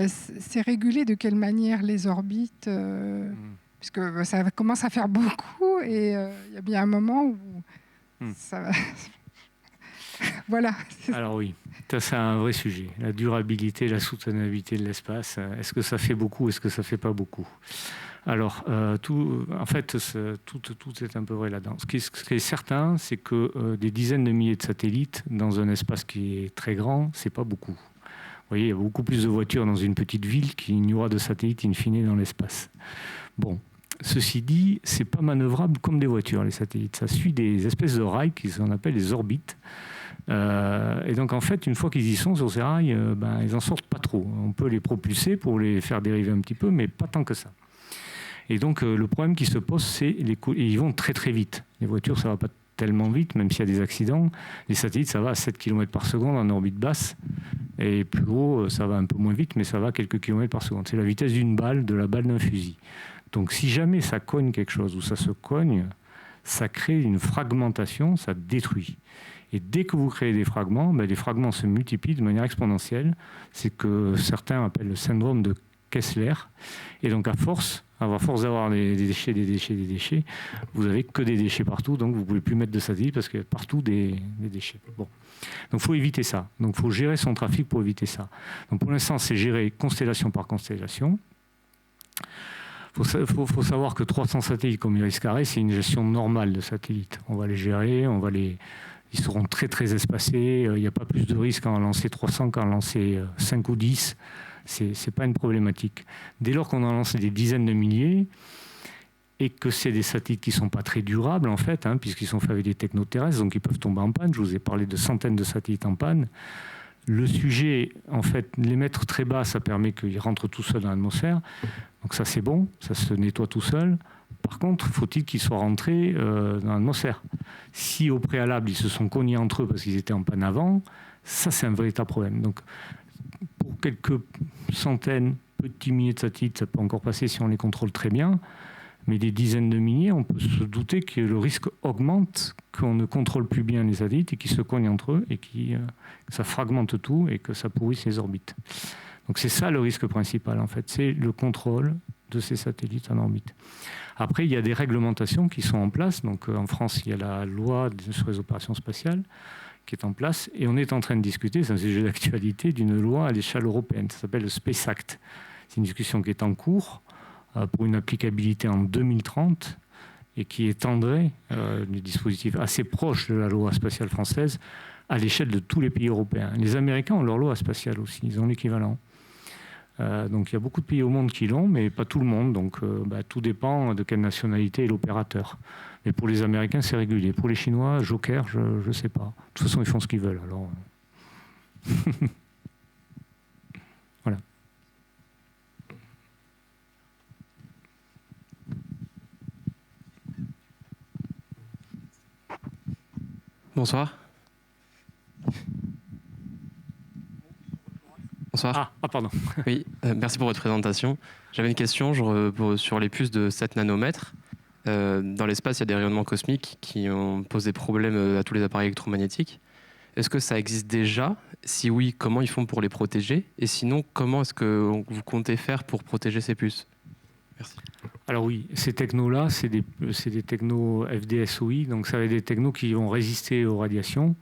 c'est régulé de quelle manière les orbites puisque ça commence à faire beaucoup et il y a bien un moment où ça va... Voilà. Alors oui, ça c'est un vrai sujet. La durabilité, la soutenabilité de l'espace, est-ce que ça fait beaucoup, est-ce que ça ne fait pas beaucoup ? Alors, tout est un peu vrai là-dedans. Ce qui est certain, c'est que des dizaines de milliers de satellites dans un espace qui est très grand, c'est pas beaucoup. Vous voyez, il y a beaucoup plus de voitures dans une petite ville qu'il n'y aura de satellites in fine dans l'espace. Bon, ceci dit, c'est pas manœuvrable comme des voitures, les satellites. Ça suit des espèces de rails qui sont appelés les orbites. Et donc, en fait, une fois qu'ils y sont sur ces rails, ils n'en sortent pas trop. On peut les propulser pour les faire dériver un petit peu, mais pas tant que ça. Et donc, le problème qui se pose, c'est ils vont très très vite. Les voitures, ça ne va pas tellement vite, même s'il y a des accidents. Les satellites, ça va à 7 km par seconde en orbite basse. Et plus haut, ça va un peu moins vite, mais ça va à quelques kilomètres par seconde. C'est la vitesse d'une balle, de la balle d'un fusil. Donc, si jamais ça cogne quelque chose ou ça se cogne, ça crée une fragmentation, ça détruit. Et dès que vous créez des fragments, les fragments se multiplient de manière exponentielle. C'est que certains appellent le syndrome de Kessler. Et donc, à force d'avoir des déchets, vous n'avez que des déchets partout, donc vous ne pouvez plus mettre de satellites parce qu'il y a partout des déchets. Bon. Donc, il faut éviter ça. Donc, il faut gérer son trafic pour éviter ça. Donc, pour l'instant, c'est géré constellation par constellation. Il faut savoir que 300 satellites comme Iris Carré, c'est une gestion normale de satellites. On va les gérer, ils seront très très espacés. Il n'y a pas plus de risque à en lancer 300 qu'à en lancer 5 ou 10. C'est pas une problématique. Dès lors qu'on en lance des dizaines de milliers et que c'est des satellites qui ne sont pas très durables en fait, puisqu'ils sont faits avec des technoterrestres, donc ils peuvent tomber en panne. Je vous ai parlé de centaines de satellites en panne. Le sujet, en fait, les mettre très bas, ça permet qu'ils rentrent tout seuls dans l'atmosphère. Donc ça, c'est bon, ça se nettoie tout seul. Par contre, faut-il qu'ils soient rentrés dans l'atmosphère ? Si au préalable, ils se sont cognés entre eux parce qu'ils étaient en panne avant, ça, c'est un véritable problème. Donc, pour quelques centaines, petits milliers de satellites, ça peut encore passer si on les contrôle très bien. Mais des dizaines de milliers, on peut se douter que le risque augmente, qu'on ne contrôle plus bien les satellites et qu'ils se cognent entre eux et que ça fragmente tout et que ça pourrisse les orbites. Donc c'est ça le risque principal en fait, c'est le contrôle de ces satellites en orbite. Après, il y a des réglementations qui sont en place. Donc en France, il y a la loi sur les opérations spatiales qui est en place et on est en train de discuter, c'est un sujet d'actualité, d'une loi à l'échelle européenne. Ça s'appelle le Space Act. C'est une discussion qui est en cours pour une applicabilité en 2030 et qui étendrait des dispositifs assez proches de la loi spatiale française à l'échelle de tous les pays européens. Les Américains ont leur loi spatiale aussi, ils ont l'équivalent. Donc il y a beaucoup de pays au monde qui l'ont, mais pas tout le monde. Donc tout dépend de quelle nationalité est l'opérateur. Mais pour les Américains, c'est régulier. Pour les Chinois, Joker, je ne sais pas. De toute façon, ils font ce qu'ils veulent. Alors... voilà. Bonsoir. Bonsoir. Ah, pardon. Oui, merci pour votre présentation. J'avais une question sur les puces de 7 nanomètres. Dans l'espace, il y a des rayonnements cosmiques qui posent des problèmes à tous les appareils électromagnétiques. Est-ce que ça existe déjà? Si oui, comment ils font pour les protéger? Et sinon, comment est-ce que vous comptez faire pour protéger ces puces? Merci. Alors oui, ces technos-là, c'est des technos FDSOI, donc ça va être des technos qui vont résister aux radiations.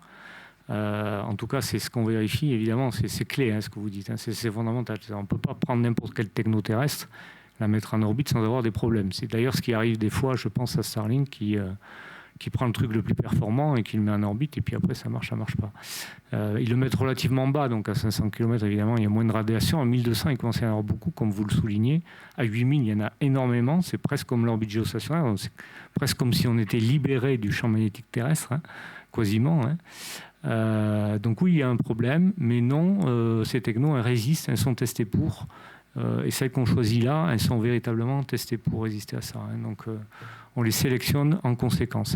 En tout cas, c'est ce qu'on vérifie, évidemment, c'est clé, ce que vous dites, c'est fondamental. On ne peut pas prendre n'importe quel techno terrestre, la mettre en orbite sans avoir des problèmes. C'est d'ailleurs ce qui arrive des fois, je pense à Starlink, qui prend le truc le plus performant et qui le met en orbite, et puis après ça marche pas. Ils le mettent relativement bas, donc à 500 km, évidemment, il y a moins de radiation. À 1200, il commence à y en avoir beaucoup, comme vous le soulignez. À 8000, il y en a énormément. C'est presque comme l'orbite géostationnaire. C'est presque comme si on était libéré du champ magnétique terrestre, quasiment. Donc oui, il y a un problème, mais non, ces technos, elles résistent, elles sont testées pour. Et celles qu'on choisit là, elles sont véritablement testées pour résister à ça. Donc on les sélectionne en conséquence.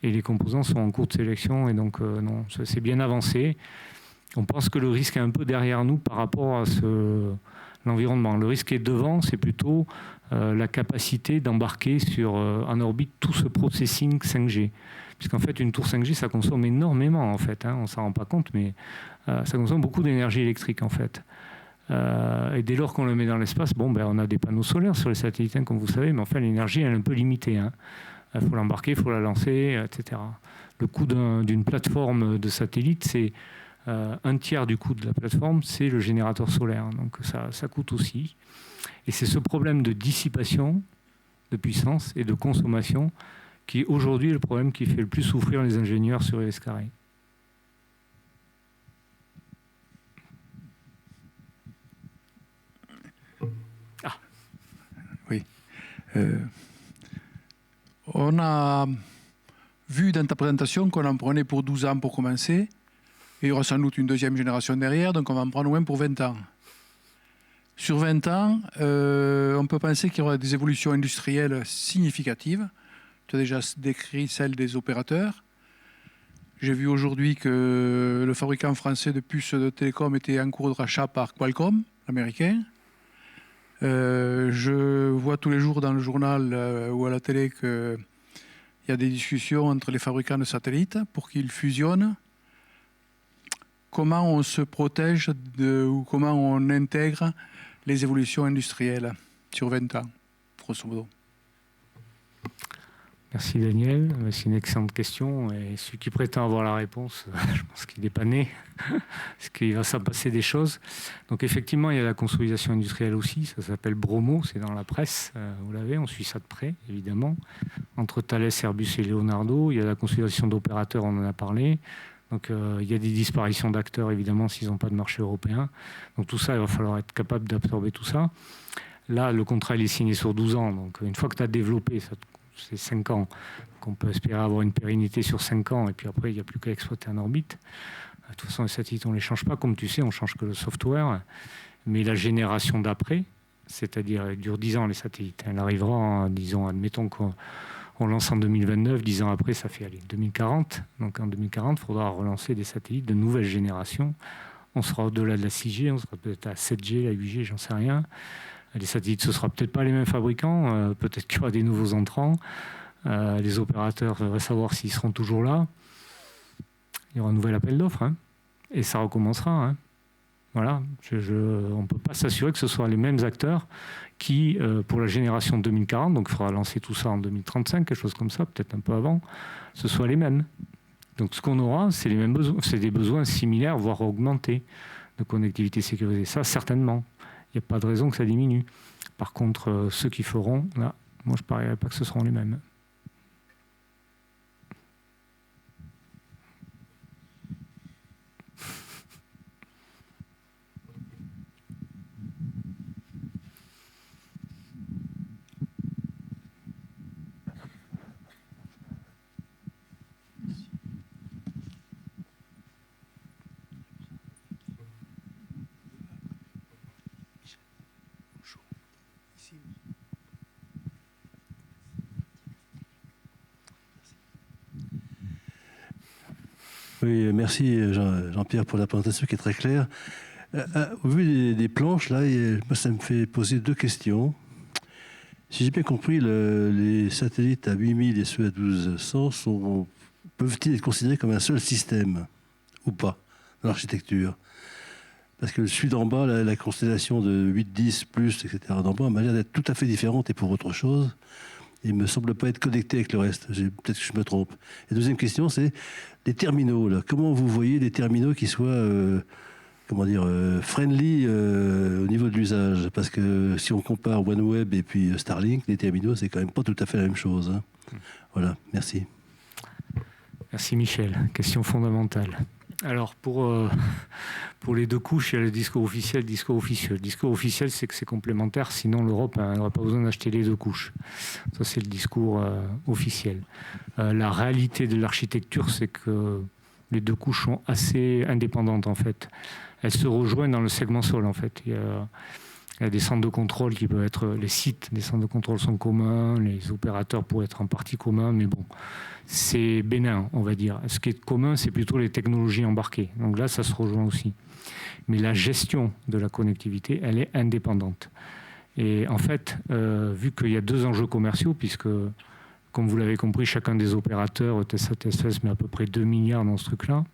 Et les composants sont en cours de sélection, et donc non, c'est bien avancé. On pense que le risque est un peu derrière nous par rapport à l'environnement. Le risque est devant, c'est plutôt la capacité d'embarquer en orbite tout ce processing 5G. Puisqu'en fait, une tour 5G, ça consomme énormément, en fait. On ne s'en rend pas compte, mais ça consomme beaucoup d'énergie électrique, en fait. Et dès lors qu'on le met dans l'espace, on a des panneaux solaires sur les satellites, comme vous savez, mais enfin, l'énergie, elle est un peu limitée. Il faut l'embarquer, il faut la lancer, etc. Le coût d'une plateforme de satellite, c'est un tiers du coût de la plateforme, c'est le générateur solaire. Donc ça coûte aussi. Et c'est ce problème de dissipation de puissance et de consommation qui est aujourd'hui le problème qui fait le plus souffrir les ingénieurs sur Iris Carré. Oui. On a vu dans ta présentation qu'on en prenait pour 12 ans pour commencer, et il y aura sans doute une deuxième génération derrière, donc on va en prendre au moins pour 20 ans. Sur 20 ans, on peut penser qu'il y aura des évolutions industrielles significatives. Tu as déjà décrit celle des opérateurs. J'ai vu aujourd'hui que le fabricant français de puces de télécom était en cours de rachat par Qualcomm, l'américain. Je vois tous les jours dans le journal ou à la télé qu'il y a des discussions entre les fabricants de satellites pour qu'ils fusionnent. Comment on se protège ou comment on intègre les évolutions industrielles sur 20 ans, grosso modo? Merci Daniel, c'est une excellente question, et celui qui prétend avoir la réponse, je pense qu'il n'est pas né, parce qu'il va s'en passer des choses. Donc effectivement, il y a la consolidation industrielle aussi, ça s'appelle Bromo, c'est dans la presse, vous l'avez, on suit ça de près, évidemment. Entre Thales, Airbus et Leonardo, il y a la consolidation d'opérateurs, on en a parlé. Donc il y a des disparitions d'acteurs, évidemment, s'ils n'ont pas de marché européen. Donc tout ça, il va falloir être capable d'absorber tout ça. Là, le contrat, il est signé sur 12 ans, donc une fois que tu as développé ça, c'est 5 ans. Donc on peut espérer avoir une pérennité sur 5 ans, et puis après, il n'y a plus qu'à exploiter en orbite. De toute façon, les satellites, on ne les change pas. Comme tu sais, on ne change que le software. Mais la génération d'après, c'est-à-dire, elle dure 10 ans, les satellites. Elle arrivera, disons, admettons qu'on lance en 2029, 10 ans après, ça fait 2040. Donc en 2040, il faudra relancer des satellites de nouvelle génération. On sera au-delà de la 6G, on sera peut-être à 7G, la 8G, j'en sais rien. Les satellites, ce ne sera peut-être pas les mêmes fabricants, peut-être qu'il y aura des nouveaux entrants. Les opérateurs devraient savoir s'ils seront toujours là. Il y aura un nouvel appel d'offres, et ça recommencera. Voilà, on ne peut pas s'assurer que ce soit les mêmes acteurs qui, pour la génération 2040, donc il faudra lancer tout ça en 2035, quelque chose comme ça, peut-être un peu avant, ce soit les mêmes. Donc ce qu'on aura, c'est les mêmes besoins, c'est des besoins similaires, voire augmentés de connectivité sécurisée. Ça, certainement. Il n'y a pas de raison que ça diminue. Par contre, ceux qui feront, là, moi je ne parierais pas que ce seront les mêmes. Oui, merci Jean-Pierre pour la présentation qui est très claire. Au vu des planches, là, moi, ça me fait poser deux questions. Si j'ai bien compris, les satellites à 8000 et ceux à 1200 peuvent-ils être considérés comme un seul système ou pas dans l'architecture? Parce que celui d'en bas, la constellation de 8, 10, plus, etc. d'en bas, m'a l'air d'être tout à fait différente et pour autre chose. Il ne me semble pas être connecté avec le reste. Peut-être que je me trompe. Et deuxième question, c'est les terminaux. Là. Comment vous voyez les terminaux qui soient friendly au niveau de l'usage? Parce que si on compare OneWeb et puis Starlink, les terminaux, c'est quand même pas tout à fait la même chose. Hein. Voilà, merci. Merci Michel. Question fondamentale. Alors pour les deux couches, il y a le discours officiel, le discours officieux. Le discours officiel, c'est que c'est complémentaire, sinon l'Europe n'aurait pas besoin d'acheter les deux couches. Ça, c'est le discours officiel. La réalité de l'architecture, c'est que les deux couches sont assez indépendantes en fait. Elles se rejoignent dans le segment sol en fait. Il y a des centres de contrôle qui peuvent être... Les sites des centres de contrôle sont communs, les opérateurs pourraient être en partie communs, mais bon, c'est bénin, on va dire. Ce qui est commun, c'est plutôt les technologies embarquées. Donc là, ça se rejoint aussi. Mais la gestion de la connectivité, elle est indépendante. Et en fait, vu qu'il y a deux enjeux commerciaux, puisque, comme vous l'avez compris, chacun des opérateurs, EUTELSAT, TSS, met à peu près 2 milliards dans ce truc-là,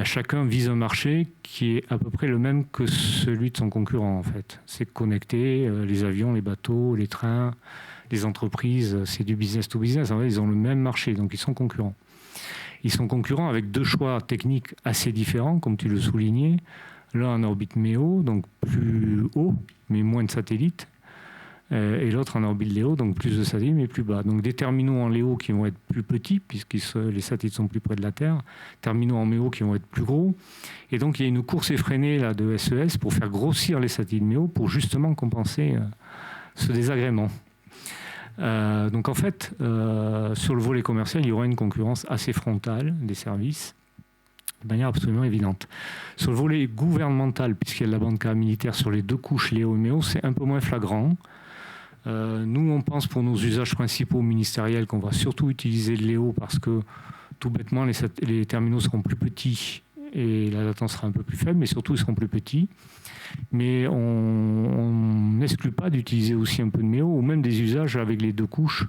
chacun vise un marché qui est à peu près le même que celui de son concurrent en fait. C'est connecter les avions, les bateaux, les trains, les entreprises, c'est du business to business. En fait, ils ont le même marché, donc ils sont concurrents. Ils sont concurrents avec deux choix techniques assez différents, comme tu le soulignais. L'un en orbite MEO, donc plus haut, mais moins de satellites. Et l'autre en orbite LEO, donc plus de satellites, mais plus bas. Donc des terminaux en LEO qui vont être plus petits, puisque les satellites sont plus près de la Terre. Terminaux en MEO qui vont être plus gros. Et donc il y a une course effrénée là, de SES pour faire grossir les satellites MEO pour justement compenser ce désagrément. Donc en fait, sur le volet commercial, il y aura une concurrence assez frontale des services, de manière absolument évidente. Sur le volet gouvernemental, puisqu'il y a de la bande carré militaire sur les deux couches LEO et MEO, c'est un peu moins flagrant. Nous, on pense pour nos usages principaux ministériels qu'on va surtout utiliser le LEO parce que, tout bêtement, les terminaux seront plus petits et la latence sera un peu plus faible, mais surtout, ils seront plus petits. Mais on n'exclut pas d'utiliser aussi un peu de MEO ou même des usages avec les deux couches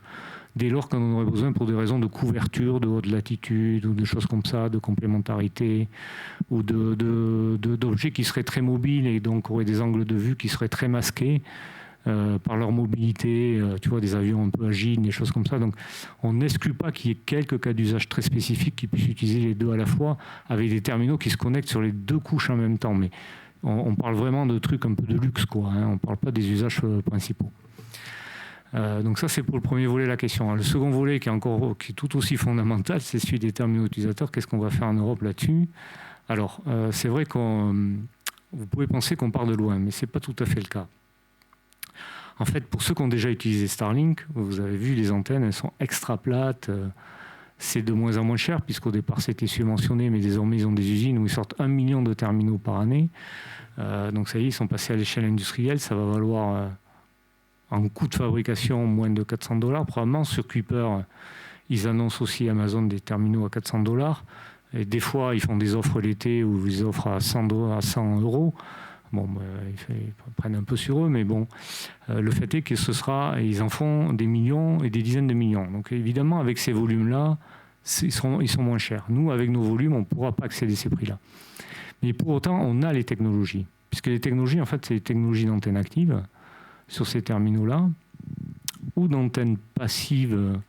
dès lors qu'on en aurait besoin pour des raisons de couverture, de haute latitude ou de choses comme ça, de complémentarité ou d'objets qui seraient très mobiles et donc auraient des angles de vue qui seraient très masqués par leur mobilité, tu vois, des avions un peu agiles, des choses comme ça. Donc on n'exclut pas qu'il y ait quelques cas d'usage très spécifiques qui puissent utiliser les deux à la fois avec des terminaux qui se connectent sur les deux couches en même temps. Mais on parle vraiment de trucs un peu de luxe, quoi. Hein. On ne parle pas des usages principaux. Donc ça, c'est pour le premier volet de la question. Le second volet, qui est tout aussi fondamental, c'est celui des terminaux utilisateurs. Qu'est-ce qu'on va faire en Europe là-dessus? Alors, c'est vrai vous pouvez penser qu'on part de loin, mais ce n'est pas tout à fait le cas. En fait, pour ceux qui ont déjà utilisé Starlink, vous avez vu, les antennes, elles sont extra plates. C'est de moins en moins cher, puisqu'au départ, c'était subventionné, mais désormais, ils ont des usines où ils sortent 1 million de terminaux par année. Donc ça y est, ils sont passés à l'échelle industrielle. Ça va valoir, en coût de fabrication, moins de $400. Probablement, sur Kuiper, ils annoncent aussi Amazon des terminaux à $400. Et des fois, ils font des offres l'été où ils offrent à 100 €. Bon, ils prennent un peu sur eux, mais bon, le fait est que ils en font des millions et des dizaines de millions. Donc évidemment, avec ces volumes-là, ils sont moins chers. Nous, avec nos volumes, on ne pourra pas accéder à ces prix-là. Mais pour autant, on a les technologies. Puisque les technologies, en fait, c'est les technologies d'antenne active sur ces terminaux-là, ou d'antenne passive.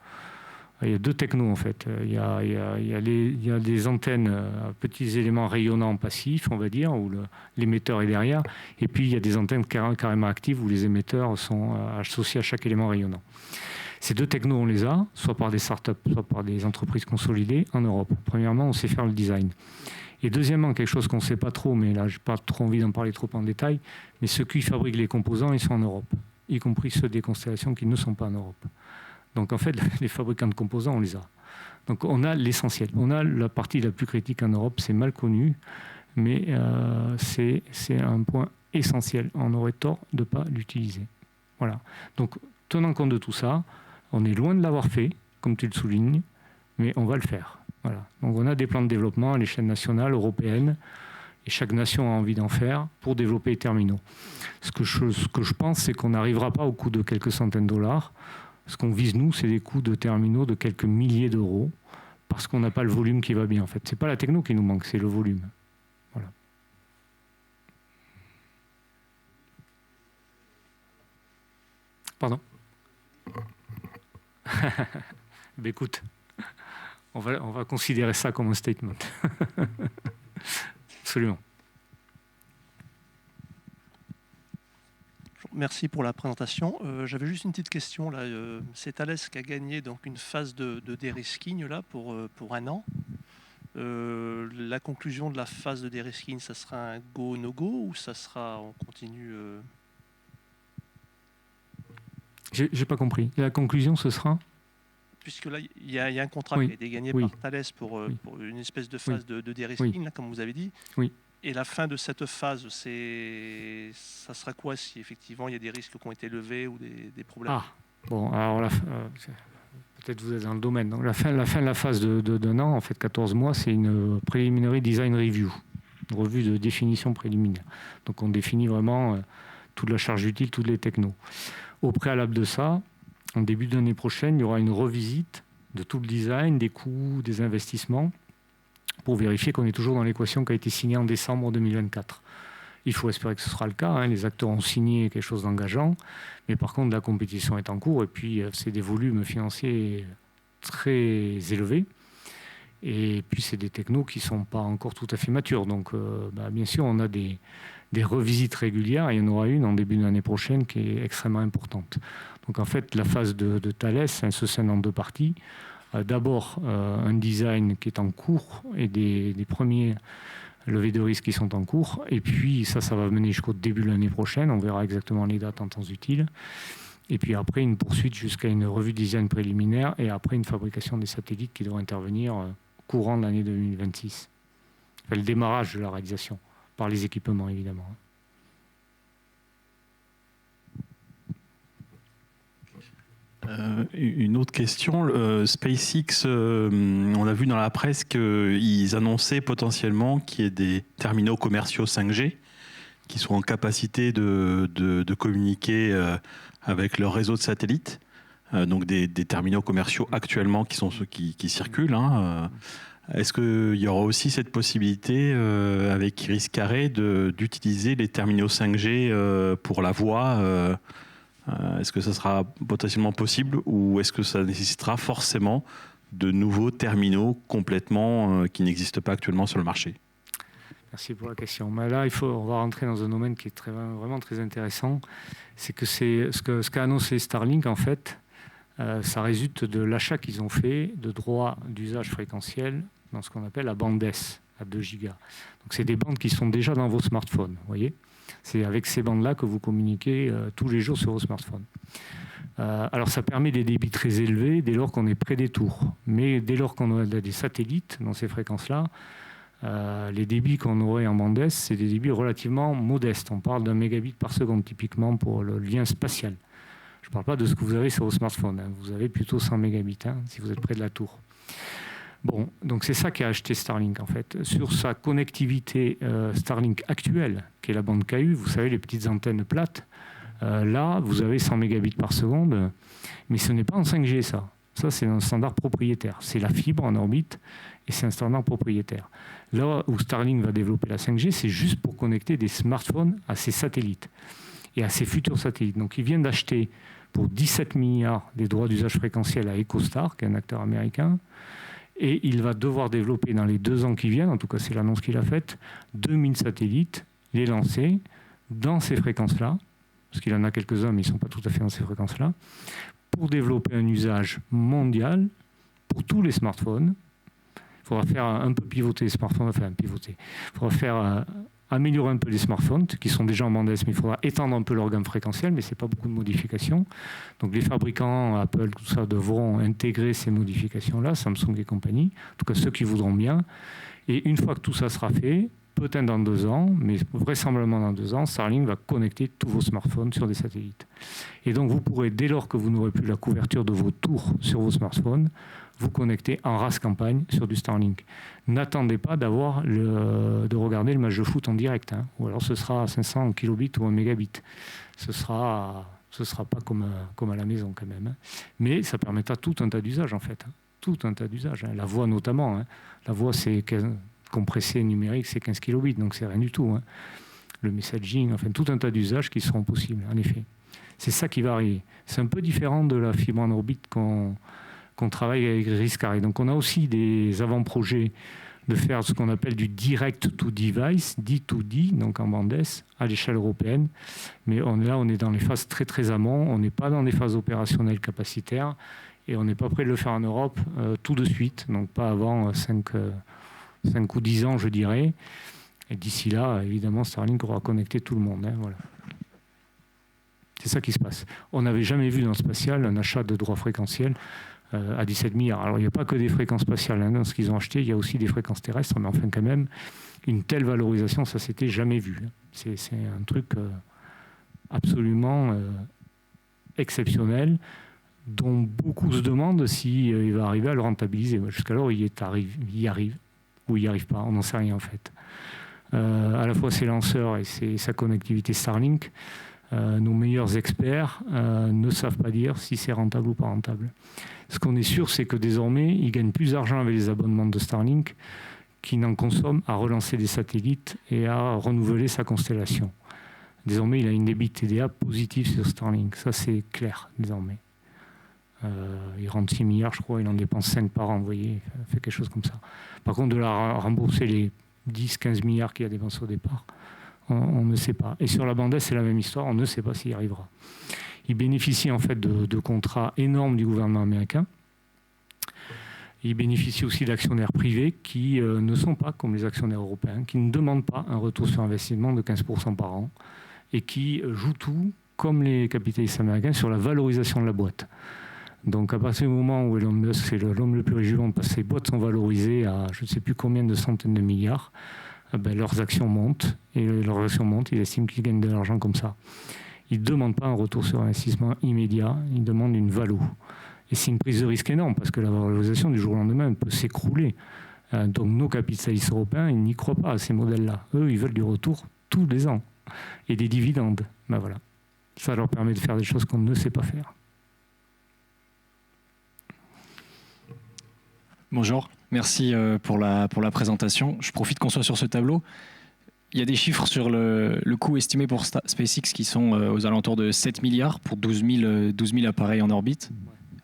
Il y a deux technos, en fait. Il y a des antennes à petits éléments rayonnants passifs, on va dire, où l'émetteur est derrière. Et puis, il y a des antennes carrément actives où les émetteurs sont associés à chaque élément rayonnant. Ces deux technos, on les a, soit par des startups, soit par des entreprises consolidées en Europe. Premièrement, on sait faire le design. Et deuxièmement, quelque chose qu'on ne sait pas trop, mais là, je n'ai pas trop envie d'en parler trop en détail, mais ceux qui fabriquent les composants, ils sont en Europe, y compris ceux des constellations qui ne sont pas en Europe. Donc en fait, les fabricants de composants, on les a. Donc on a l'essentiel. On a la partie la plus critique en Europe, c'est mal connu, mais c'est un point essentiel. On aurait tort de ne pas l'utiliser. Voilà. Donc tenant compte de tout ça, on est loin de l'avoir fait, comme tu le soulignes, mais on va le faire. Voilà. Donc on a des plans de développement à l'échelle nationale, européenne, et chaque nation a envie d'en faire pour développer les terminaux. Ce que je pense, c'est qu'on n'arrivera pas au coût de quelques centaines de dollars. Ce qu'on vise, nous, c'est des coûts de terminaux de quelques milliers d'euros, parce qu'on n'a pas le volume qui va bien, en fait. Ce n'est pas la techno qui nous manque, c'est le volume. Voilà. Pardon. Ben écoute, on va considérer ça comme un statement. Absolument. Merci pour la présentation. J'avais juste une petite question. Là. C'est Thales qui a gagné donc, une phase de de-risking là, pour 1 an. La conclusion de la phase de de-risking, ça sera un go, no-go ou ça sera on continue J'ai pas compris. Et la conclusion, ce sera puisque là, il y a un contrat qui a été gagné par Thales pour une espèce de phase de de-risking, là, comme vous avez dit. Oui. Et la fin de cette phase, ça sera quoi si effectivement il y a des risques qui ont été levés ou des problèmes? Ah, bon, alors peut-être vous êtes dans le domaine. Donc, la fin de la phase d'un an, en fait 14 mois, c'est une preliminary design review, une revue de définition préliminaire. Donc on définit vraiment toute la charge utile, toutes les technos. Au préalable de ça, en début d'année prochaine, il y aura une revisite de tout le design, des coûts, des investissements, pour vérifier qu'on est toujours dans l'équation qui a été signée en décembre 2024. Il faut espérer que ce sera le cas. Hein. Les acteurs ont signé quelque chose d'engageant, mais par contre, la compétition est en cours, et puis c'est des volumes financiers très élevés. Et puis, c'est des technos qui ne sont pas encore tout à fait matures. Donc, bien sûr, on a des revisites régulières, et il y en aura une en début de l'année prochaine qui est extrêmement importante. Donc, en fait, la phase de Thales, elle se scène en deux parties. D'abord, un design qui est en cours et des premiers levées de risques qui sont en cours. Et puis, ça va mener jusqu'au début de l'année prochaine. On verra exactement les dates en temps utile. Et puis après, une poursuite jusqu'à une revue de design préliminaire et après une fabrication des satellites qui devrait intervenir courant de l'année 2026. Enfin, le démarrage de la réalisation, par les équipements évidemment. Une autre question, SpaceX, on a vu dans la presse qu'ils annonçaient potentiellement qu'il y ait des terminaux commerciaux 5G qui sont en capacité de communiquer avec leur réseau de satellites, donc des terminaux commerciaux actuellement qui sont ceux qui circulent. Hein. Est-ce qu'il y aura aussi cette possibilité avec Iris Carré d'utiliser les terminaux 5G pour la voix est-ce que ça sera potentiellement possible ou est-ce que ça nécessitera forcément de nouveaux terminaux complètement qui n'existent pas actuellement sur le marché? Merci pour la question. Mais là, on va rentrer dans un domaine qui est vraiment très intéressant. C'est que ce qu'a annoncé Starlink, en fait, ça résulte de l'achat qu'ils ont fait de droits d'usage fréquentiel dans ce qu'on appelle la bande S, à 2 gigas. Donc, c'est des bandes qui sont déjà dans vos smartphones, vous voyez. C'est avec ces bandes-là que vous communiquez tous les jours sur vos smartphones. Alors ça permet des débits très élevés dès lors qu'on est près des tours. Mais dès lors qu'on a des satellites dans ces fréquences-là, les débits qu'on aurait en bande S, c'est des débits relativement modestes. On parle d'1 mégabit par seconde typiquement pour le lien spatial. Je ne parle pas de ce que vous avez sur vos smartphones. Hein. Vous avez plutôt 100 mégabits si vous êtes près de la tour. Bon, donc c'est ça qu'a acheté Starlink en fait. Sur sa connectivité Starlink actuelle, qui est la bande KU, vous savez, les petites antennes plates, là, vous avez 100 mégabits par seconde, mais ce n'est pas en 5G ça. Ça, c'est un standard propriétaire. C'est la fibre en orbite et c'est un standard propriétaire. Là où Starlink va développer la 5G, c'est juste pour connecter des smartphones à ces satellites et à ces futurs satellites. Donc, ils viennent d'acheter pour 17 milliards des droits d'usage fréquentiel à EchoStar, qui est un acteur américain. Et il va devoir développer dans les 2 ans qui viennent, en tout cas c'est l'annonce qu'il a faite, 2000 satellites, les lancer dans ces fréquences-là, parce qu'il en a quelques-uns, mais ils ne sont pas tout à fait dans ces fréquences-là, pour développer un usage mondial pour tous les smartphones. Il faudra faire un peu pivoter les smartphones, enfin pivoter. Il faudra faire améliorer un peu les smartphones, qui sont déjà en bande S, mais il faudra étendre un peu leur gamme fréquentielle, mais ce n'est pas beaucoup de modifications. Donc les fabricants, Apple, tout ça, devront intégrer ces modifications-là, Samsung et compagnie, en tout cas ceux qui voudront bien. Et une fois que tout ça sera fait, peut-être dans 2 ans, mais vraisemblablement dans 2 ans, Starlink va connecter tous vos smartphones sur des satellites. Et donc vous pourrez, dès lors que vous n'aurez plus la couverture de vos tours sur vos smartphones, vous connecter en race campagne sur du Starlink. N'attendez pas de regarder le match de foot en direct, hein. Ou alors ce sera à 500 kilobits ou 1 mégabit. Ce sera pas comme à la maison quand même, hein. Mais ça permettra tout un tas d'usages en fait, hein. Tout un tas d'usages, hein. La voix notamment, hein. La voix c'est compressé numérique, c'est 15 kilobits, donc c'est rien du tout, hein. Le messaging, enfin tout un tas d'usages qui seront possibles, en effet. C'est ça qui va arriver. C'est un peu différent de la fibre en orbite qu'on travaille avec Iris Carré. Donc on a aussi des avant-projets de faire ce qu'on appelle du direct to device, D2D, donc en bande S, à l'échelle européenne. Mais on est dans les phases très très amont, on n'est pas dans des phases opérationnelles capacitaires et on n'est pas prêt de le faire en Europe tout de suite, donc pas avant 5 ou 10 ans je dirais. Et d'ici là, évidemment, Starlink aura connecté tout le monde, hein, voilà. C'est ça qui se passe. On n'avait jamais vu dans le spatial un achat de droits fréquentiels à 17 milliards. Alors, il n'y a pas que des fréquences spatiales, hein, dans ce qu'ils ont acheté, il y a aussi des fréquences terrestres, mais enfin, quand même, une telle valorisation, ça s'était jamais vu. C'est un truc absolument exceptionnel, dont beaucoup se demandent s'il va arriver à le rentabiliser. Jusqu'alors, il y arrive, ou il n'y arrive pas, on n'en sait rien en fait. À la fois ses lanceurs et sa connectivité Starlink, nos meilleurs experts ne savent pas dire si c'est rentable ou pas rentable. Ce qu'on est sûr, c'est que désormais, ils gagnent plus d'argent avec les abonnements de Starlink qu'ils n'en consomment à relancer des satellites et à renouveler sa constellation. Désormais, il a une EBITDA positive sur Starlink. Ça, c'est clair, désormais. Il rentre 6 milliards, je crois, il en dépense 5 par an, vous voyez, il fait quelque chose comme ça. Par contre, de la rembourser les 10-15 milliards qu'il a dépensés au départ, on ne sait pas. Et sur la bande S, c'est la même histoire, on ne sait pas s'il y arrivera. Il bénéficie en fait de contrats énormes du gouvernement américain. Il bénéficie aussi d'actionnaires privés qui ne sont pas comme les actionnaires européens, qui ne demandent pas un retour sur investissement de 15% par an et qui jouent tout, comme les capitalistes américains, sur la valorisation de la boîte. Donc à partir du moment où Elon Musk, c'est l'homme le plus riche du monde, parce que ces boîtes sont valorisées à je ne sais plus combien de centaines de milliards, leurs actions montent, et leurs actions montent, ils estiment qu'ils gagnent de l'argent comme ça. Ils ne demandent pas un retour sur investissement immédiat, ils demandent une valo. Et c'est une prise de risque énorme, parce que la valorisation du jour au lendemain peut s'écrouler. Donc nos capitalistes européens, ils n'y croient pas à ces modèles-là. Eux, ils veulent du retour tous les ans, et des dividendes. Ben voilà. Ça leur permet de faire des choses qu'on ne sait pas faire. Bonjour, merci pour la présentation. Je profite qu'on soit sur ce tableau. Il y a des chiffres sur le coût estimé pour SpaceX qui sont aux alentours de 7 milliards pour 12 000 appareils en orbite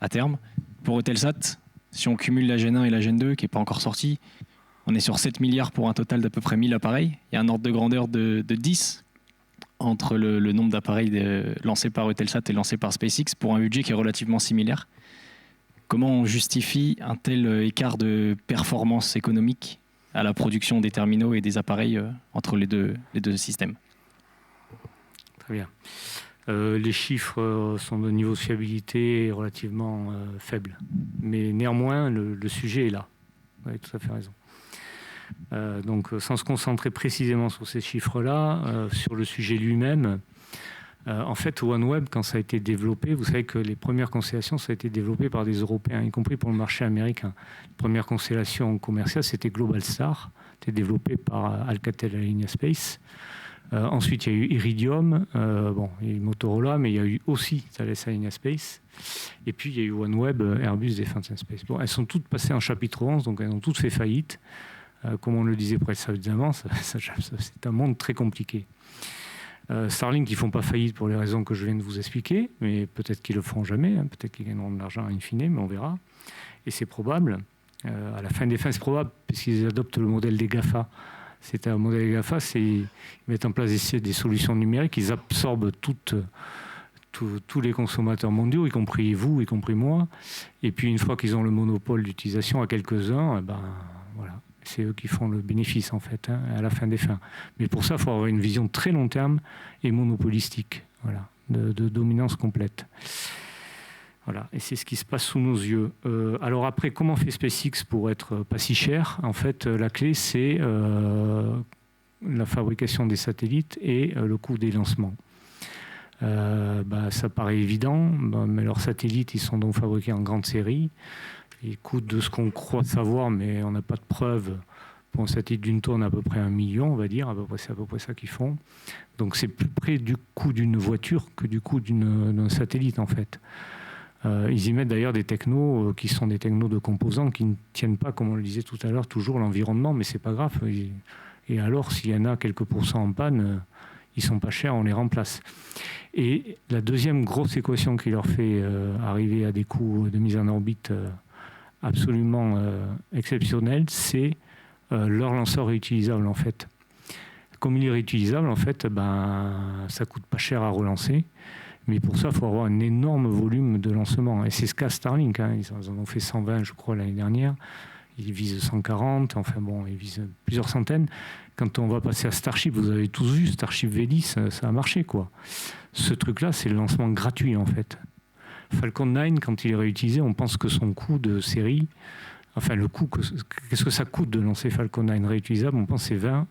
à terme. Pour Eutelsat, si on cumule la Gen 1 et la Gen 2 qui n'est pas encore sortie, on est sur 7 milliards pour un total d'à peu près 1000 appareils. Il y a un ordre de grandeur de 10 entre le nombre d'appareils lancés par Eutelsat et lancés par SpaceX pour un budget qui est relativement similaire. Comment on justifie un tel écart de performance économique à la production des terminaux et des appareils entre les deux systèmes? Très bien. Les chiffres sont de niveau de fiabilité relativement faible. Mais néanmoins, le sujet est là. Vous avez tout à fait raison. Donc, sans se concentrer précisément sur ces chiffres-là, sur le sujet lui-même, en fait, OneWeb, quand ça a été développé, vous savez que les premières constellations, ça a été développé par des Européens, y compris pour le marché américain. La première constellation commerciale, c'était Globalstar, c'était développé par Alcatel Alenia Space. Ensuite, il y a eu Iridium, il y a eu Motorola, mais il y a eu aussi Thales Alenia Space. Et puis, il y a eu OneWeb, Airbus Defence and Space. Bon, elles sont toutes passées en chapitre 11, donc elles ont toutes fait faillite. Comme on le disait précédemment, c'est un monde très compliqué. Starlink, ils ne font pas faillite pour les raisons que je viens de vous expliquer, mais peut-être qu'ils ne le feront jamais, hein, peut-être qu'ils gagneront de l'argent in fine, mais on verra. Et c'est probable. À la fin des fins, c'est probable, puisqu'ils adoptent le modèle des GAFA. C'est un modèle des GAFA, ils mettent en place des solutions numériques, ils absorbent tous les consommateurs mondiaux, y compris vous, y compris moi. Et puis une fois qu'ils ont le monopole d'utilisation à quelques-uns, voilà, c'est eux qui font le bénéfice en fait, hein, à la fin des fins. Mais pour ça, il faut avoir une vision très long terme et monopolistique, voilà, de dominance complète. Voilà, et c'est ce qui se passe sous nos yeux. Alors après, comment fait SpaceX pour être pas si cher? En fait, la clé, c'est la fabrication des satellites et le coût des lancements. Ça paraît évident, mais leurs satellites, ils sont donc fabriqués en grande série. Ils coûtent de ce qu'on croit savoir, mais on n'a pas de preuves. Pour un satellite d'une tonne, à peu près 1 million, on va dire. C'est à peu près ça qu'ils font. Donc c'est plus près du coût d'une voiture que du coût d'un satellite, en fait. Ils y mettent d'ailleurs des technos qui sont des technos de composants qui ne tiennent pas, comme on le disait tout à l'heure, toujours l'environnement, mais c'est pas grave. Et alors, s'il y en a quelques pourcents en panne, ils sont pas chers, on les remplace. Et la deuxième grosse équation qui leur fait arriver à des coûts de mise en orbite absolument exceptionnels, c'est leur lanceur réutilisable, en fait. Comme il est réutilisable, en fait, ça coûte pas cher à relancer. Mais pour ça, il faut avoir un énorme volume de lancement. Et c'est ce qu'a Starlink. Hein. Ils en ont fait 120, je crois, l'année dernière. Ils visent 140. Enfin bon, ils visent plusieurs centaines. Quand on va passer à Starship, vous avez tous vu, Starship V10, ça a marché, quoi. Ce truc-là, c'est le lancement gratuit, en fait. Falcon 9, quand il est réutilisé, on pense que son coût de série... Enfin, le coût, qu'est-ce que ça coûte de lancer Falcon 9 réutilisable? On pense que c'est 20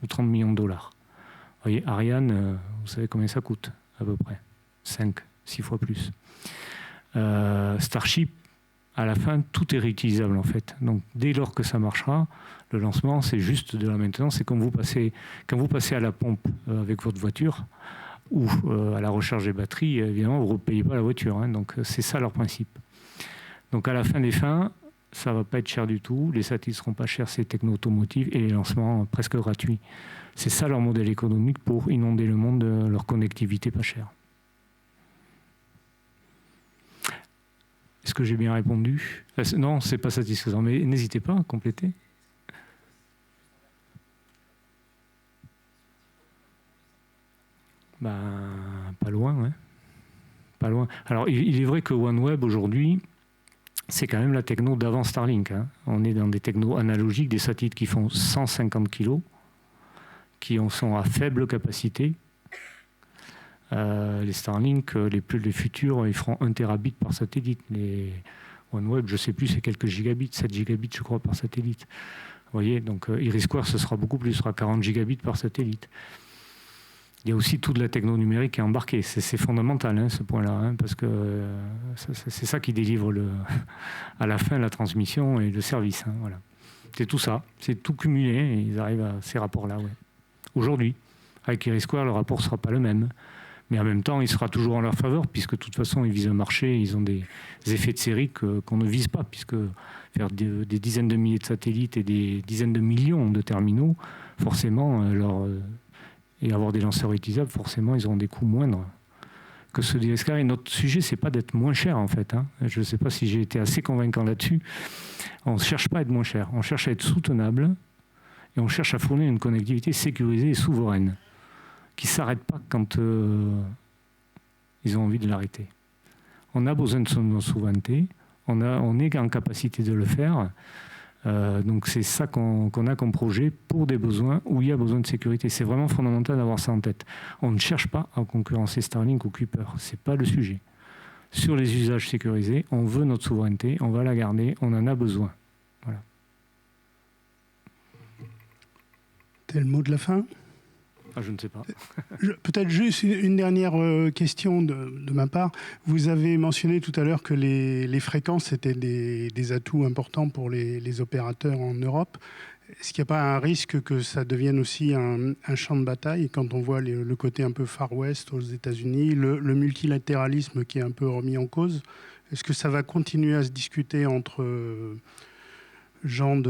ou 30 millions de dollars. Vous voyez, Ariane, vous savez combien ça coûte, à peu près? 5, 6 fois plus. Starship, à la fin, tout est réutilisable en fait. Donc dès lors que ça marchera, le lancement, c'est juste de la maintenance. C'est quand vous passez à la pompe avec votre voiture ou à la recharge des batteries, évidemment, vous ne repayez pas la voiture. Hein. Donc c'est ça leur principe. Donc à la fin des fins, ça ne va pas être cher du tout. Les satellites ne seront pas chers, c'est techno-automotive et les lancements presque gratuits. C'est ça leur modèle économique pour inonder le monde de leur connectivité pas chère. Est-ce que j'ai bien répondu? Non, c'est pas satisfaisant, mais n'hésitez pas à compléter. Pas loin, ouais. Pas loin. Alors, il est vrai que OneWeb, aujourd'hui, c'est quand même la techno d'avant Starlink. Hein. On est dans des technos analogiques, des satellites qui font 150 kg, qui sont à faible capacité. Les Starlink, les futurs, ils feront 1 terabit par satellite. Les OneWeb, je ne sais plus, c'est quelques gigabits, 7 gigabits, je crois, par satellite. Vous voyez, donc Iris Square, ce sera beaucoup plus, ce sera 40 gigabits par satellite. Il y a aussi toute la techno numérique qui est embarquée. C'est fondamental, hein, ce point-là, hein, parce que c'est ça qui délivre à la fin la transmission et le service. Hein, voilà. C'est tout ça, c'est tout cumulé, et ils arrivent à ces rapports-là. Ouais. Aujourd'hui, avec Iris Square, le rapport ne sera pas le même. Mais en même temps, il sera toujours en leur faveur, puisque de toute façon, ils visent un marché, ils ont des effets de série qu'on ne vise pas, puisque faire des dizaines de milliers de satellites et des dizaines de millions de terminaux, forcément, et avoir des lanceurs utilisables, forcément, ils auront des coûts moindres que ceux d'IRIS². Et notre sujet, c'est pas d'être moins cher, en fait. Hein. Je ne sais pas si j'ai été assez convaincant là-dessus. On ne cherche pas à être moins cher, on cherche à être soutenable, et on cherche à fournir une connectivité sécurisée et souveraine, qui ne s'arrête pas quand ils ont envie de l'arrêter. On a besoin de notre souveraineté, on est en capacité de le faire, donc c'est ça qu'on a comme projet pour des besoins où il y a besoin de sécurité. C'est vraiment fondamental d'avoir ça en tête. On ne cherche pas à concurrencer Starlink ou Kuiper, ce n'est pas le sujet. Sur les usages sécurisés, on veut notre souveraineté, on va la garder, on en a besoin. Voilà. C'est le mot de la fin ? Je ne sais pas. Peut-être juste une dernière question de ma part. Vous avez mentionné tout à l'heure que les fréquences étaient des atouts importants pour les opérateurs en Europe. Est-ce qu'il n'y a pas un risque que ça devienne aussi un champ de bataille quand on voit le côté un peu Far West aux États-Unis, le multilatéralisme qui est un peu remis en cause? Est-ce que ça va continuer à se discuter entre gens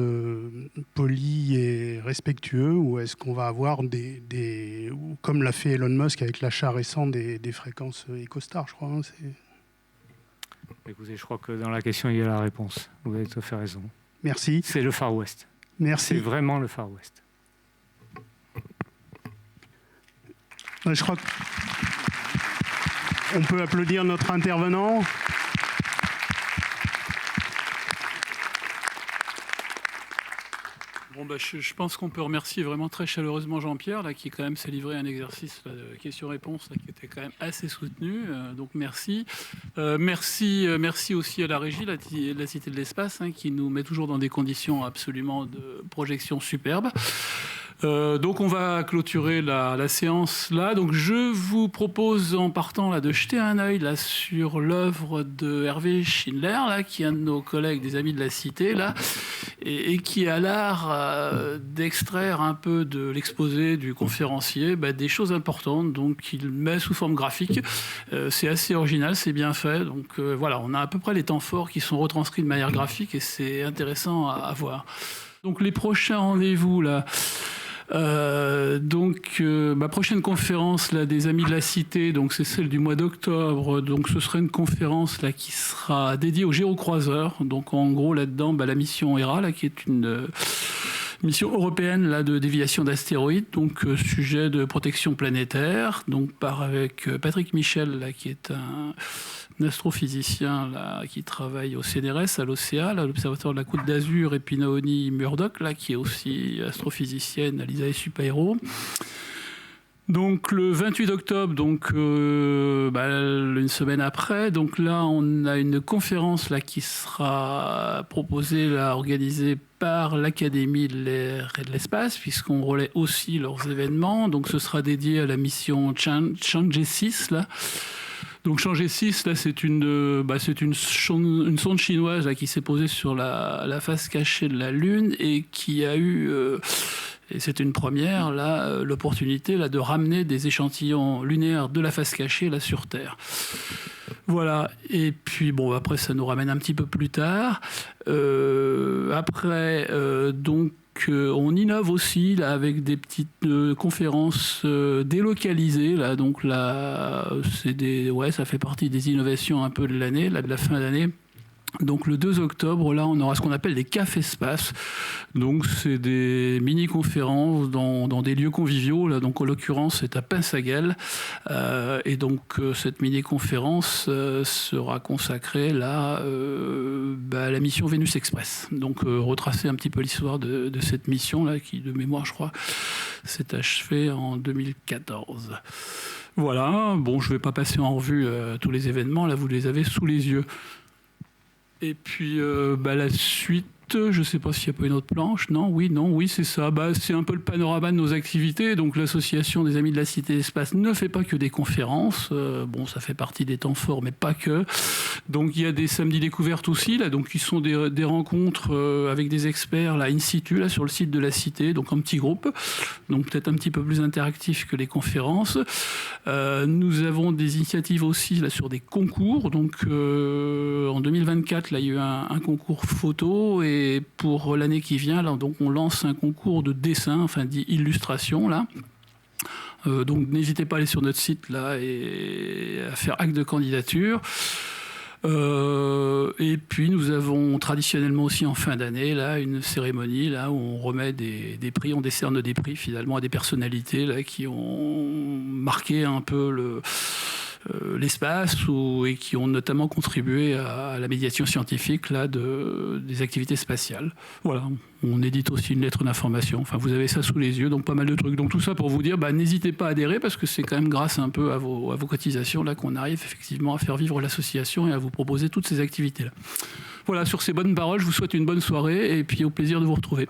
polis et respectueux, ou est-ce qu'on va avoir comme l'a fait Elon Musk avec l'achat récent des fréquences EcoStar, je crois, hein, Écoutez, je crois que dans la question, il y a la réponse. Vous avez tout à fait raison. Merci. C'est le Far West. Merci. C'est vraiment le Far West. Je crois qu'on peut applaudir notre intervenant. Bon, je pense qu'on peut remercier vraiment très chaleureusement Jean-Pierre, là, qui quand même s'est livré à un exercice là, de questions-réponses qui était quand même assez soutenu. Donc merci. Merci aussi à la régie, la Cité de l'Espace, hein, qui nous met toujours dans des conditions absolument de projection superbes. Donc on va clôturer la séance là. Donc je vous propose en partant là de jeter un œil là sur l'œuvre de Hervé Schindler, là, qui est un de nos collègues, des amis de la Cité là, et qui a l'art d'extraire un peu de l'exposé du conférencier des choses importantes. Donc il met sous forme graphique. C'est assez original, c'est bien fait. Donc voilà, on a à peu près les temps forts qui sont retranscrits de manière graphique et c'est intéressant à voir. Donc les prochains rendez-vous là. Ma prochaine conférence là, des Amis de la Cité, donc c'est celle du mois d'octobre. Donc ce sera une conférence là qui sera dédiée aux gyrocroiseurs. Donc en gros là-dedans, la mission HERA là, qui est une mission européenne là, de déviation d'astéroïdes, donc sujet de protection planétaire. Donc avec Patrick Michel là, qui est un astrophysicien là, qui travaille au CNRS, à l'OCA, l'Observatoire de la Côte d'Azur, et puis Naomi Murdoch, là, qui est aussi astrophysicienne à l'ISAE Supaéro. Donc le 28 octobre, donc une semaine après, donc là on a une conférence là qui sera proposée, là, organisée par l'Académie de l'air et de l'espace, puisqu'on relaie aussi leurs événements. Donc ce sera dédié à la mission Chang'e 6 là. Donc Chang'e 6, là, c'est une sonde chinoise là, qui s'est posée sur la face cachée de la Lune et qui a eu, et c'est une première, là, l'opportunité là, de ramener des échantillons lunaires de la face cachée là, sur Terre. Voilà, et puis après ça nous ramène un petit peu plus tard. On innove aussi là, avec des petites conférences délocalisées. Là, donc là, ça fait partie des innovations un peu de l'année, là, de la fin d'année. Donc le 2 octobre, là, on aura ce qu'on appelle des cafés-espaces. Donc c'est des mini-conférences dans des lieux conviviaux. Là, donc en l'occurrence, c'est à Pinsaguel. Et donc cette mini-conférence sera consacrée là, à la mission Vénus Express. Donc retracer un petit peu l'histoire de cette mission là, qui, de mémoire, je crois, s'est achevée en 2014. Voilà. Bon, je ne vais pas passer en revue tous les événements. Là, vous les avez sous les yeux. Et puis la suite, je ne sais pas s'il n'y a pas une autre planche. Non, oui, c'est ça. C'est un peu le panorama de nos activités. Donc l'association des Amis de la Cité d'Espace ne fait pas que des conférences. Ça fait partie des temps forts, mais pas que. Donc il y a des samedis découvertes aussi, là, donc qui sont des rencontres avec des experts là, in situ, là, sur le site de la Cité, donc en petits groupes. Donc peut-être un petit peu plus interactif que les conférences. Nous avons des initiatives aussi là, sur des concours. Donc en 2024, là, il y a eu un concours photo, et pour l'année qui vient, là, donc on lance un concours de dessin, enfin d'illustration là. Donc n'hésitez pas à aller sur notre site là et à faire acte de candidature. Et puis nous avons traditionnellement aussi en fin d'année là une cérémonie là où on remet des prix, on décerne des prix finalement à des personnalités là qui ont marqué un peu l'espace et qui ont notamment contribué à la médiation scientifique là, des activités spatiales. Voilà, on édite aussi une lettre d'information. Enfin, vous avez ça sous les yeux, donc pas mal de trucs. Donc tout ça pour vous dire, n'hésitez pas à adhérer parce que c'est quand même grâce un peu à vos cotisations là qu'on arrive effectivement à faire vivre l'association et à vous proposer toutes ces activités-là. Voilà, sur ces bonnes paroles, je vous souhaite une bonne soirée et puis au plaisir de vous retrouver.